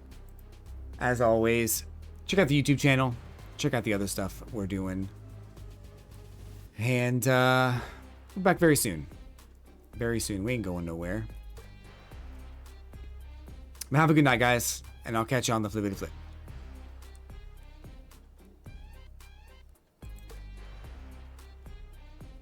As always, check out the YouTube channel. Check out the other stuff we're doing. And we're back very soon. Very soon. We ain't going nowhere. Have a good night, guys. And I'll catch you on the Flippity Flip.